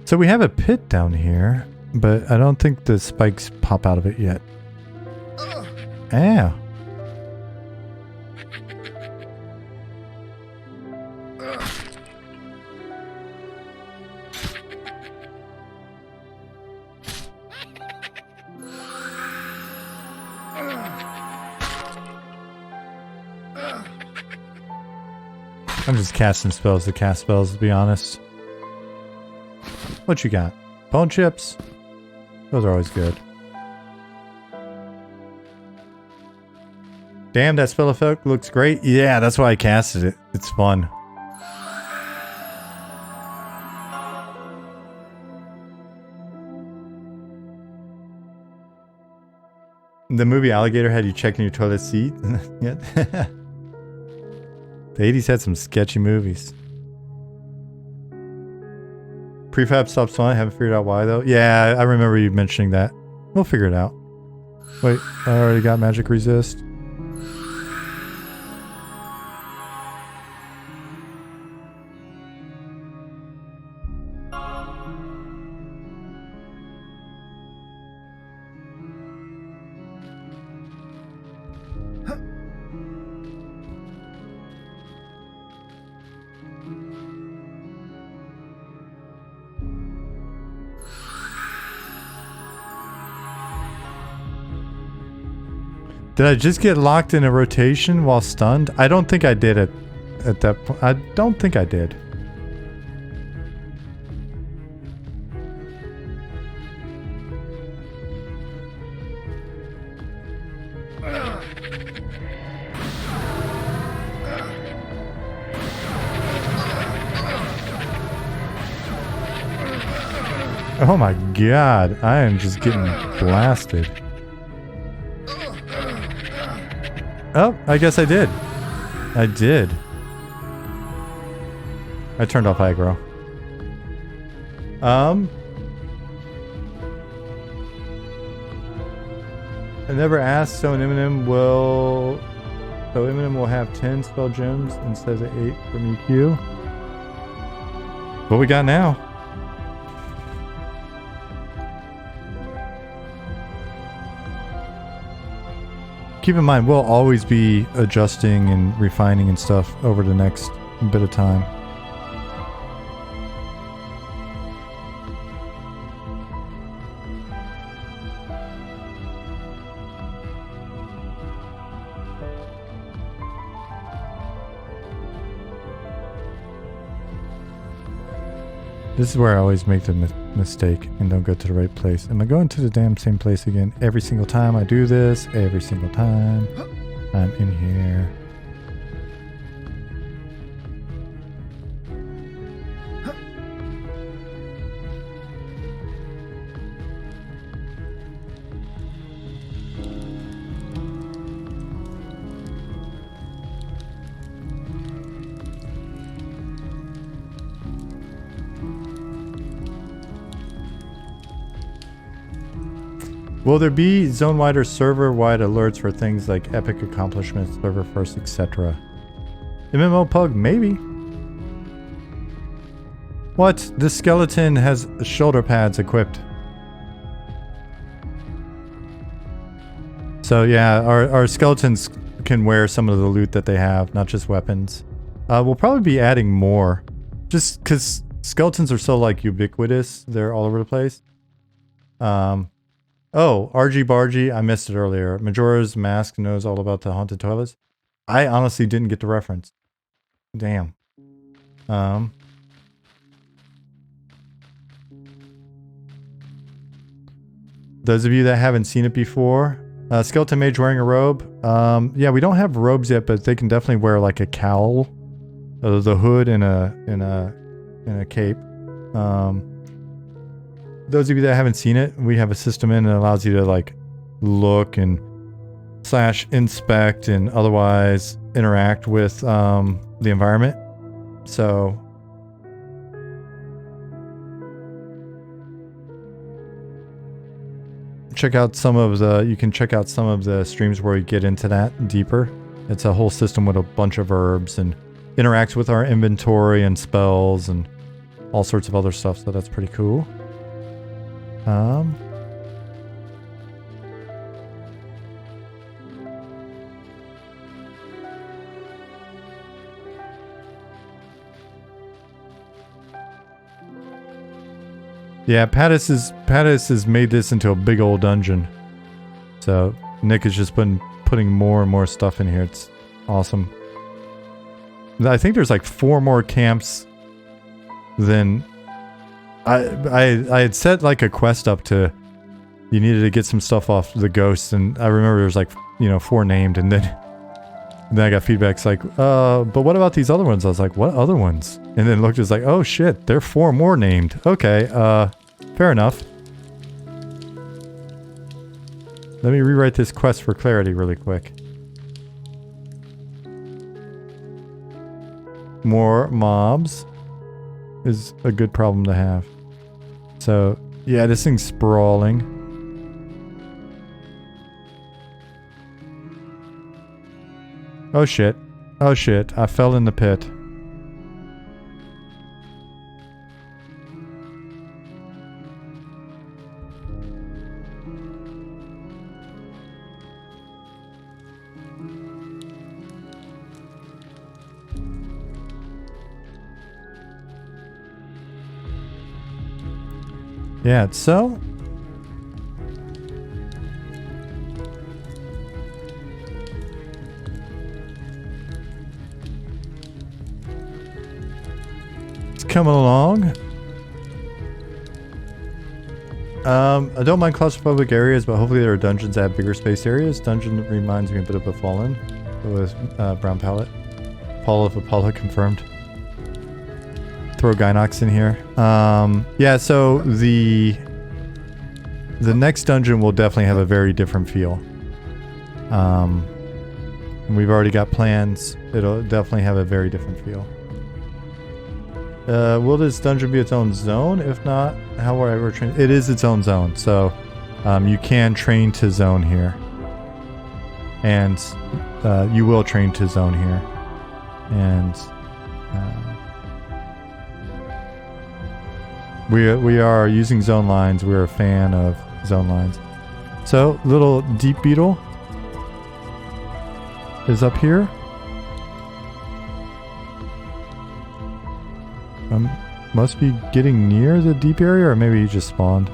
So we have a pit down here, but I don't think the spikes pop out of it yet. Ah. I'm just casting spells to cast spells, to be honest. What you got? Bone chips? Those are always good. Damn, that spell effect looks great. Yeah, that's why I casted it. It's fun. The movie Alligator had you checking your toilet seat? Yeah. The 80s had some sketchy movies. Prefab stops fun. I haven't figured out why though. Yeah, I remember you mentioning that. We'll figure it out. Wait, I already got magic resist. Did I just get locked in a rotation while stunned? I don't think I did it at that point. I don't think I did. Oh my god, I am just getting blasted. Oh, I guess I did. I did. I turned off aggro. I never asked, so Eminem will have 10 spell gems instead of 8 from EQ. What we got now? Keep in mind, we'll always be adjusting and refining and stuff over the next bit of time. This is where I always make the mistake and don't go to the right place. Am I going to the damn same place again every single time I do this? Every single time I'm in here. Will there be zone-wide or server-wide alerts for things like epic accomplishments, server first, etc.? MMO Pug, maybe. What? This skeleton has shoulder pads equipped. So yeah, our skeletons can wear some of the loot that they have, not just weapons. We'll probably be adding more. Just because skeletons are so like ubiquitous, they're all over the place. Oh, RG Bargy, I missed it earlier. Majora's Mask knows all about the haunted toilets. I honestly didn't get the reference. Damn. Those of you that haven't seen it before, Skeleton Mage wearing a robe. Yeah, we don't have robes yet, but they can definitely wear like a cowl, the hood, and a cape. Those of you that haven't seen it, we have a system in that allows you to like look and / inspect and otherwise interact with the environment. So check out some of the, you can check out some of the streams where we get into that deeper. It's a whole system with a bunch of herbs and interacts with our inventory and spells and all sorts of other stuff, so that's pretty cool. Yeah, Pattis has made this into a big old dungeon. So Nick is just putting more and more stuff in here. It's awesome. I think there's like 4 more camps than I had set like a quest up to, you needed to get some stuff off the ghosts, and I remember there was like, you know, 4 named, and then I got feedbacks like, but what about these other ones? I was like, what other ones? And then looked, it's like, oh shit, there are 4 more named. Okay, fair enough. Let me rewrite this quest for clarity really quick. More mobs is a good problem to have. So, yeah, this thing's sprawling. Oh shit. Oh shit, I fell in the pit. Yeah, so coming along. I don't mind claustrophobic areas, but hopefully there are dungeons that have bigger space areas. Dungeon reminds me a bit of a Fallen with brown palette. Paul of Apollo confirmed. Throw Gynox in here. Yeah, so the next dungeon will definitely have a very different feel. We've already got plans. It'll definitely have a very different feel. Will this dungeon be its own zone? If not, how will I ever train? It is its own zone, so you can train to zone here. And you will train to zone here. And we are using zone lines. We're a fan of zone lines. So, little deep beetle is up here. Must be getting near the deep area, or maybe he just spawned.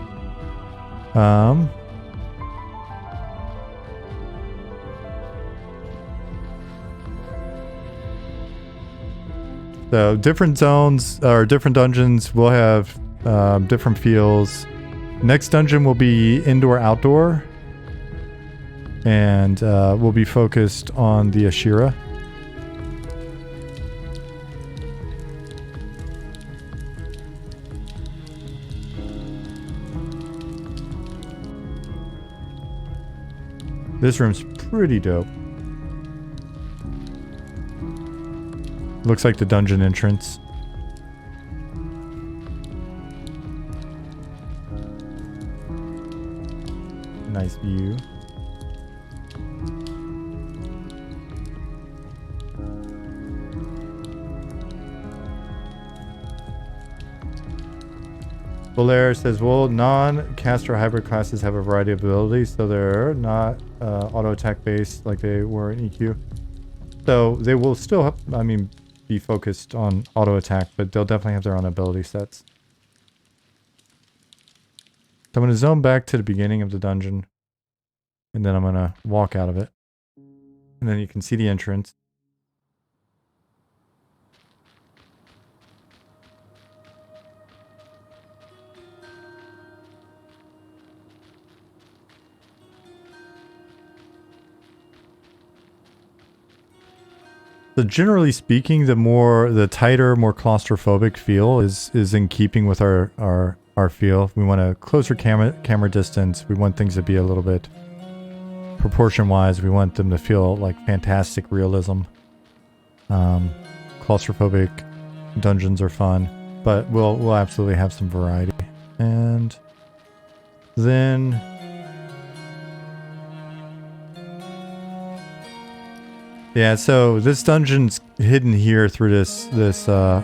So different zones or different dungeons will have different feels. Next dungeon will be indoor outdoor, and we'll be focused on the Ashira. This room's pretty dope. Looks like the dungeon entrance. Nice view. Bolaire says, well, non-caster hybrid classes have a variety of abilities, so they're not auto-attack based like they were in EQ. So they will still, be focused on auto-attack, but they'll definitely have their own ability sets. So I'm going to zone back to the beginning of the dungeon, and then I'm going to walk out of it. And then you can see the entrance. So generally speaking, the tighter, more claustrophobic feel is in keeping with our feel. We want a closer camera distance. We want things to be a little bit proportion-wise. We want them to feel like fantastic realism. Claustrophobic dungeons are fun, but we'll absolutely have some variety. And then yeah, so this dungeon's hidden here through this tunnel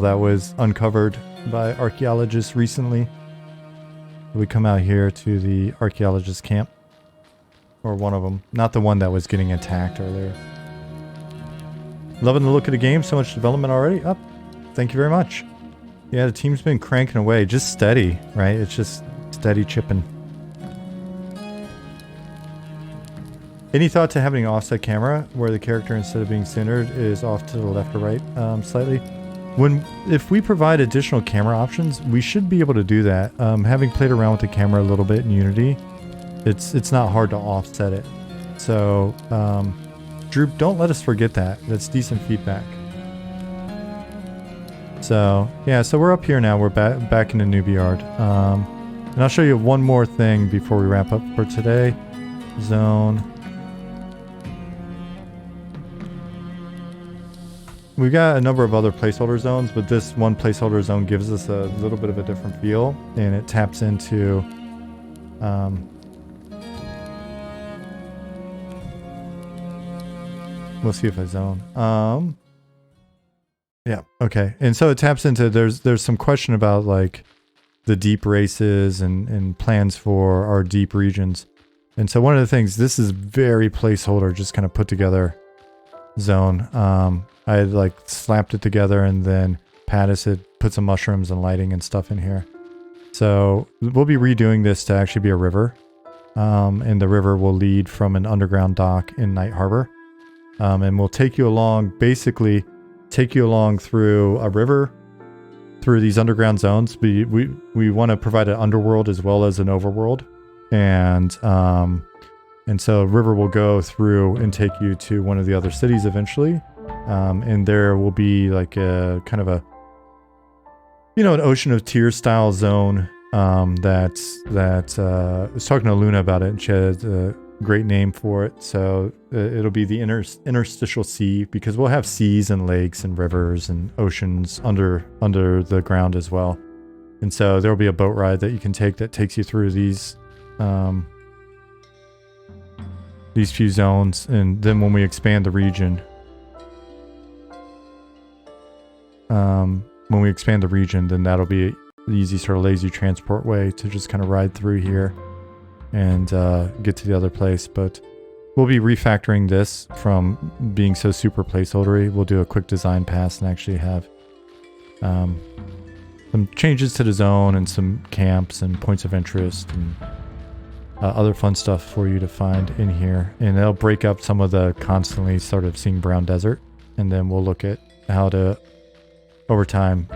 that was uncovered by archaeologists recently. We come out here to the archaeologist camp, or one of them, not the one that was getting attacked earlier. Loving the look of the game, so much development already. Up, thank you very much. Yeah, the team's been cranking away, just steady, right? It's just steady chipping. Any thought to having an offset camera where the character, instead of being centered, is off to the left or right slightly? If we provide additional camera options, we should be able to do that. Having played around with the camera a little bit in Unity, it's not hard to offset it. So, Drew, don't let us forget that. That's decent feedback. So, yeah, so we're up here now. We're back in the newbie yard. And I'll show you one more thing before we wrap up for today. Zone. We've got a number of other placeholder zones, but this one placeholder zone gives us a little bit of a different feel, and it taps into we'll see if I zone. Yeah, okay. And so it taps into, there's some question about like the deep races and plans for our deep regions. And so one of the things, this is very placeholder, just kind of put together zone. I had like slapped it together and then Pattis had put some mushrooms and lighting and stuff in here. So we'll be redoing this to actually be a river. And the river will lead from an underground dock in Night Harbor. And we'll take you along basically take you along through a river, through these underground zones. We want to provide an underworld as well as an overworld, and so river will go through and take you to one of the other cities eventually, and there will be like a kind of a, you know, an Ocean of Tears style zone. I was talking to Luna about it, and she had a great name for it. So it'll be the interstitial sea, because we'll have seas and lakes and rivers and oceans under the ground as well. And so there'll be a boat ride that you can take that takes you through these few zones. And then when we expand the region, then that'll be the easy sort of lazy transport way to just kind of ride through here and get to the other place. But we'll be refactoring this from being so super placeholdery. We'll do a quick design pass and actually have some changes to the zone and some camps and points of interest and other fun stuff for you to find in here. And it'll break up some of the constantly sort of seeing brown desert, and then we'll look at how to, over time,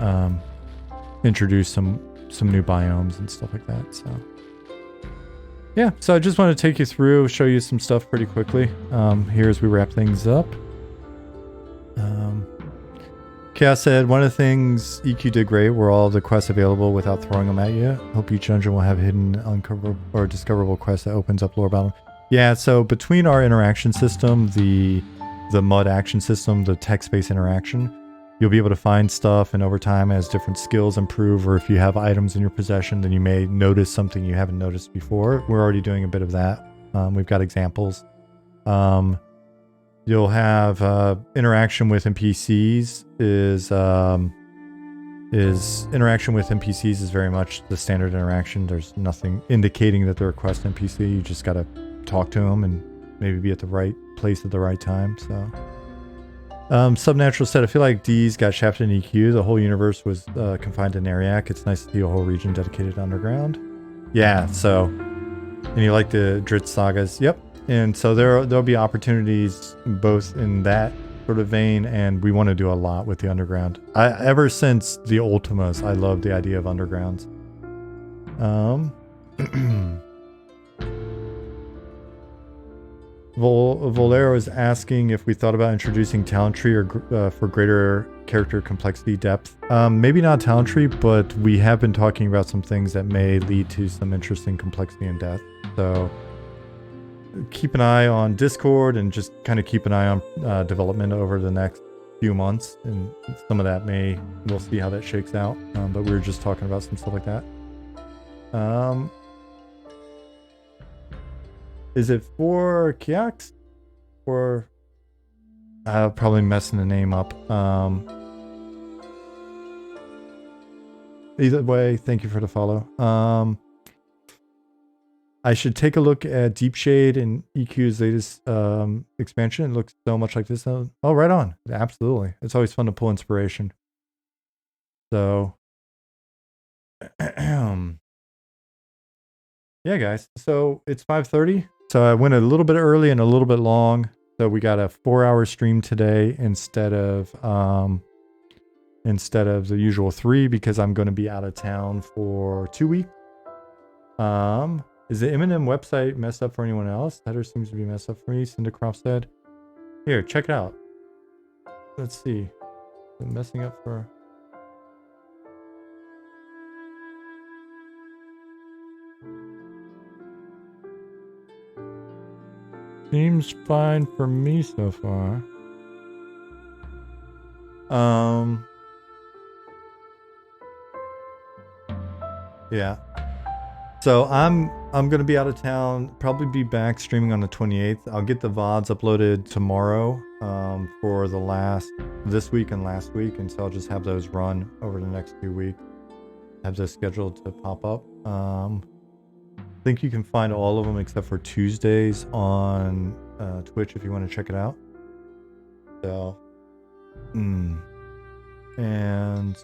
introduce some new biomes and stuff like that. So yeah, so I just want to take you through, show you some stuff pretty quickly here as we wrap things up. Chaos said, one of the things EQ did great were all the quests available without throwing them at you. Hope each dungeon will have hidden, uncoverable, or discoverable quests that opens up lore about them. Yeah, so between our interaction system, the mud action system, the text-based interaction, you'll be able to find stuff, and over time as different skills improve, or if you have items in your possession, then you may notice something you haven't noticed before. We're already doing a bit of that. We've got examples. You'll have interaction with NPCs is interaction with NPCs is very much the standard interaction. There's nothing indicating that they're a quest NPC. You just got to talk to them and maybe be at the right place at the right time. So Subnatural said, I feel like D's got shafted in EQ. The whole universe was confined to Nariak. It's nice to see a whole region dedicated to underground. Yeah, so, and you like the Dritz sagas? Yep. And so there'll be opportunities both in that sort of vein, and we want to do a lot with the underground. Ever since the Ultimas, I love the idea of undergrounds. Volero is asking if we thought about introducing talent tree or for greater character complexity depth. Maybe not talent tree, but we have been talking about some things that may lead to some interesting complexity and depth. So keep an eye on Discord and just kind of keep an eye on development over the next few months, and some of that we'll see how that shakes out. But we were just talking about some stuff like that. Is it for Kiax? Or probably messing the name up. Either way, thank you for the follow. I should take a look at Deep Shade and EQ's latest expansion. It looks so much like this. Oh, right on. Absolutely. It's always fun to pull inspiration. So, yeah, guys. So it's 5:30. So I went a little bit early and a little bit long. So we got a 4-hour stream today instead of the usual 3, because I'm going to be out of town for 2 weeks. Is the Eminem website messed up for anyone else? Header seems to be messed up for me. Cindercroft said. Here, check it out. Let's see. Is it messing up for... Seems fine for me so far. Yeah. So I'm gonna be out of town. Probably be back streaming on the 28th. I'll get the VODs uploaded tomorrow for this week and last week, and so I'll just have those run over the next 2 weeks. Have those scheduled to pop up. I think you can find all of them except for Tuesdays on Twitch if you want to check it out. So, and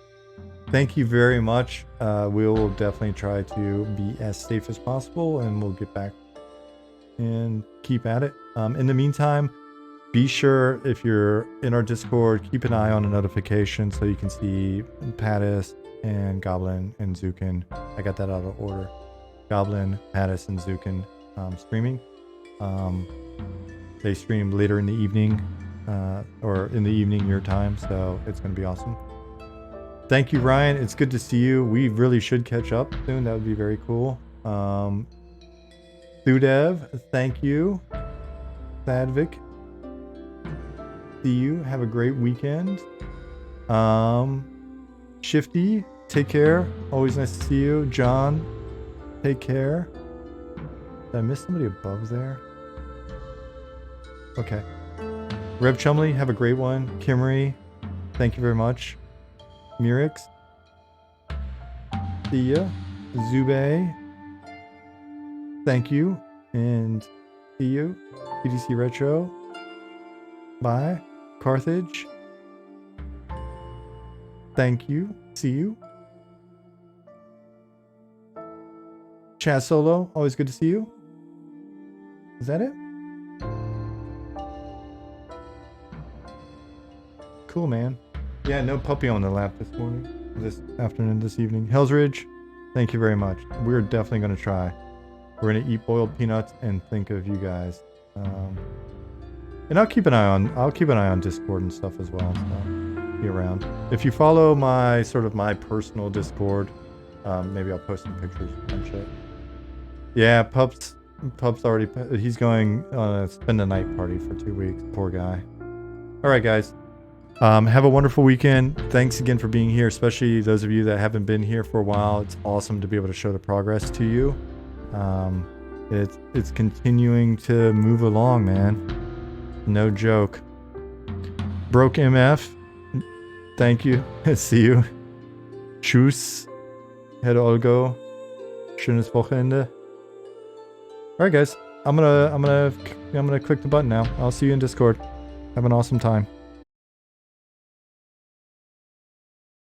thank you very much. We will definitely try to be as safe as possible, and we'll get back and keep at it. In the meantime, Be sure, if you're in our Discord, keep an eye on a notification so you can see Pattis and Goblin and Zukin. I got that out of order. Goblin, Pattis, and Zukin streaming. They stream later in the evening, or in the evening your time, so it's going to be awesome. Thank you, Ryan. It's good to see you. We really should catch up soon. That would be very cool. Thudev, thank you. Thadvik, see you. Have a great weekend. Shifty, take care. Always nice to see you. John, take care. Did I miss somebody above there? Okay. Rev Chumley, have a great one. Kimmery, thank you very much. Murix, see ya. Zube, thank you. And see you. PDC Retro, bye. Carthage, thank you. See you. Chaz Solo, always good to see you. Is that it? Cool, man. Yeah, no puppy on the lap this morning, this afternoon, this evening. Hell's Ridge, thank you very much. We're definitely going to try. We're going to eat boiled peanuts and think of you guys. And I'll keep an eye on Discord and stuff as well. So be around. If you follow my my personal Discord, maybe I'll post some pictures and shit. Yeah, Pup's already. He's going spend a night party for 2 weeks. Poor guy. All right, guys. Have a wonderful weekend. Thanks again for being here, especially those of you that haven't been here for a while. It's awesome to be able to show the progress to you. It's continuing to move along, man. No joke. Broke MF, thank you. See you. Tschüss. Herr Olgo. Schönes Wochenende. All right, guys. I'm gonna click the button now. I'll see you in Discord. Have an awesome time.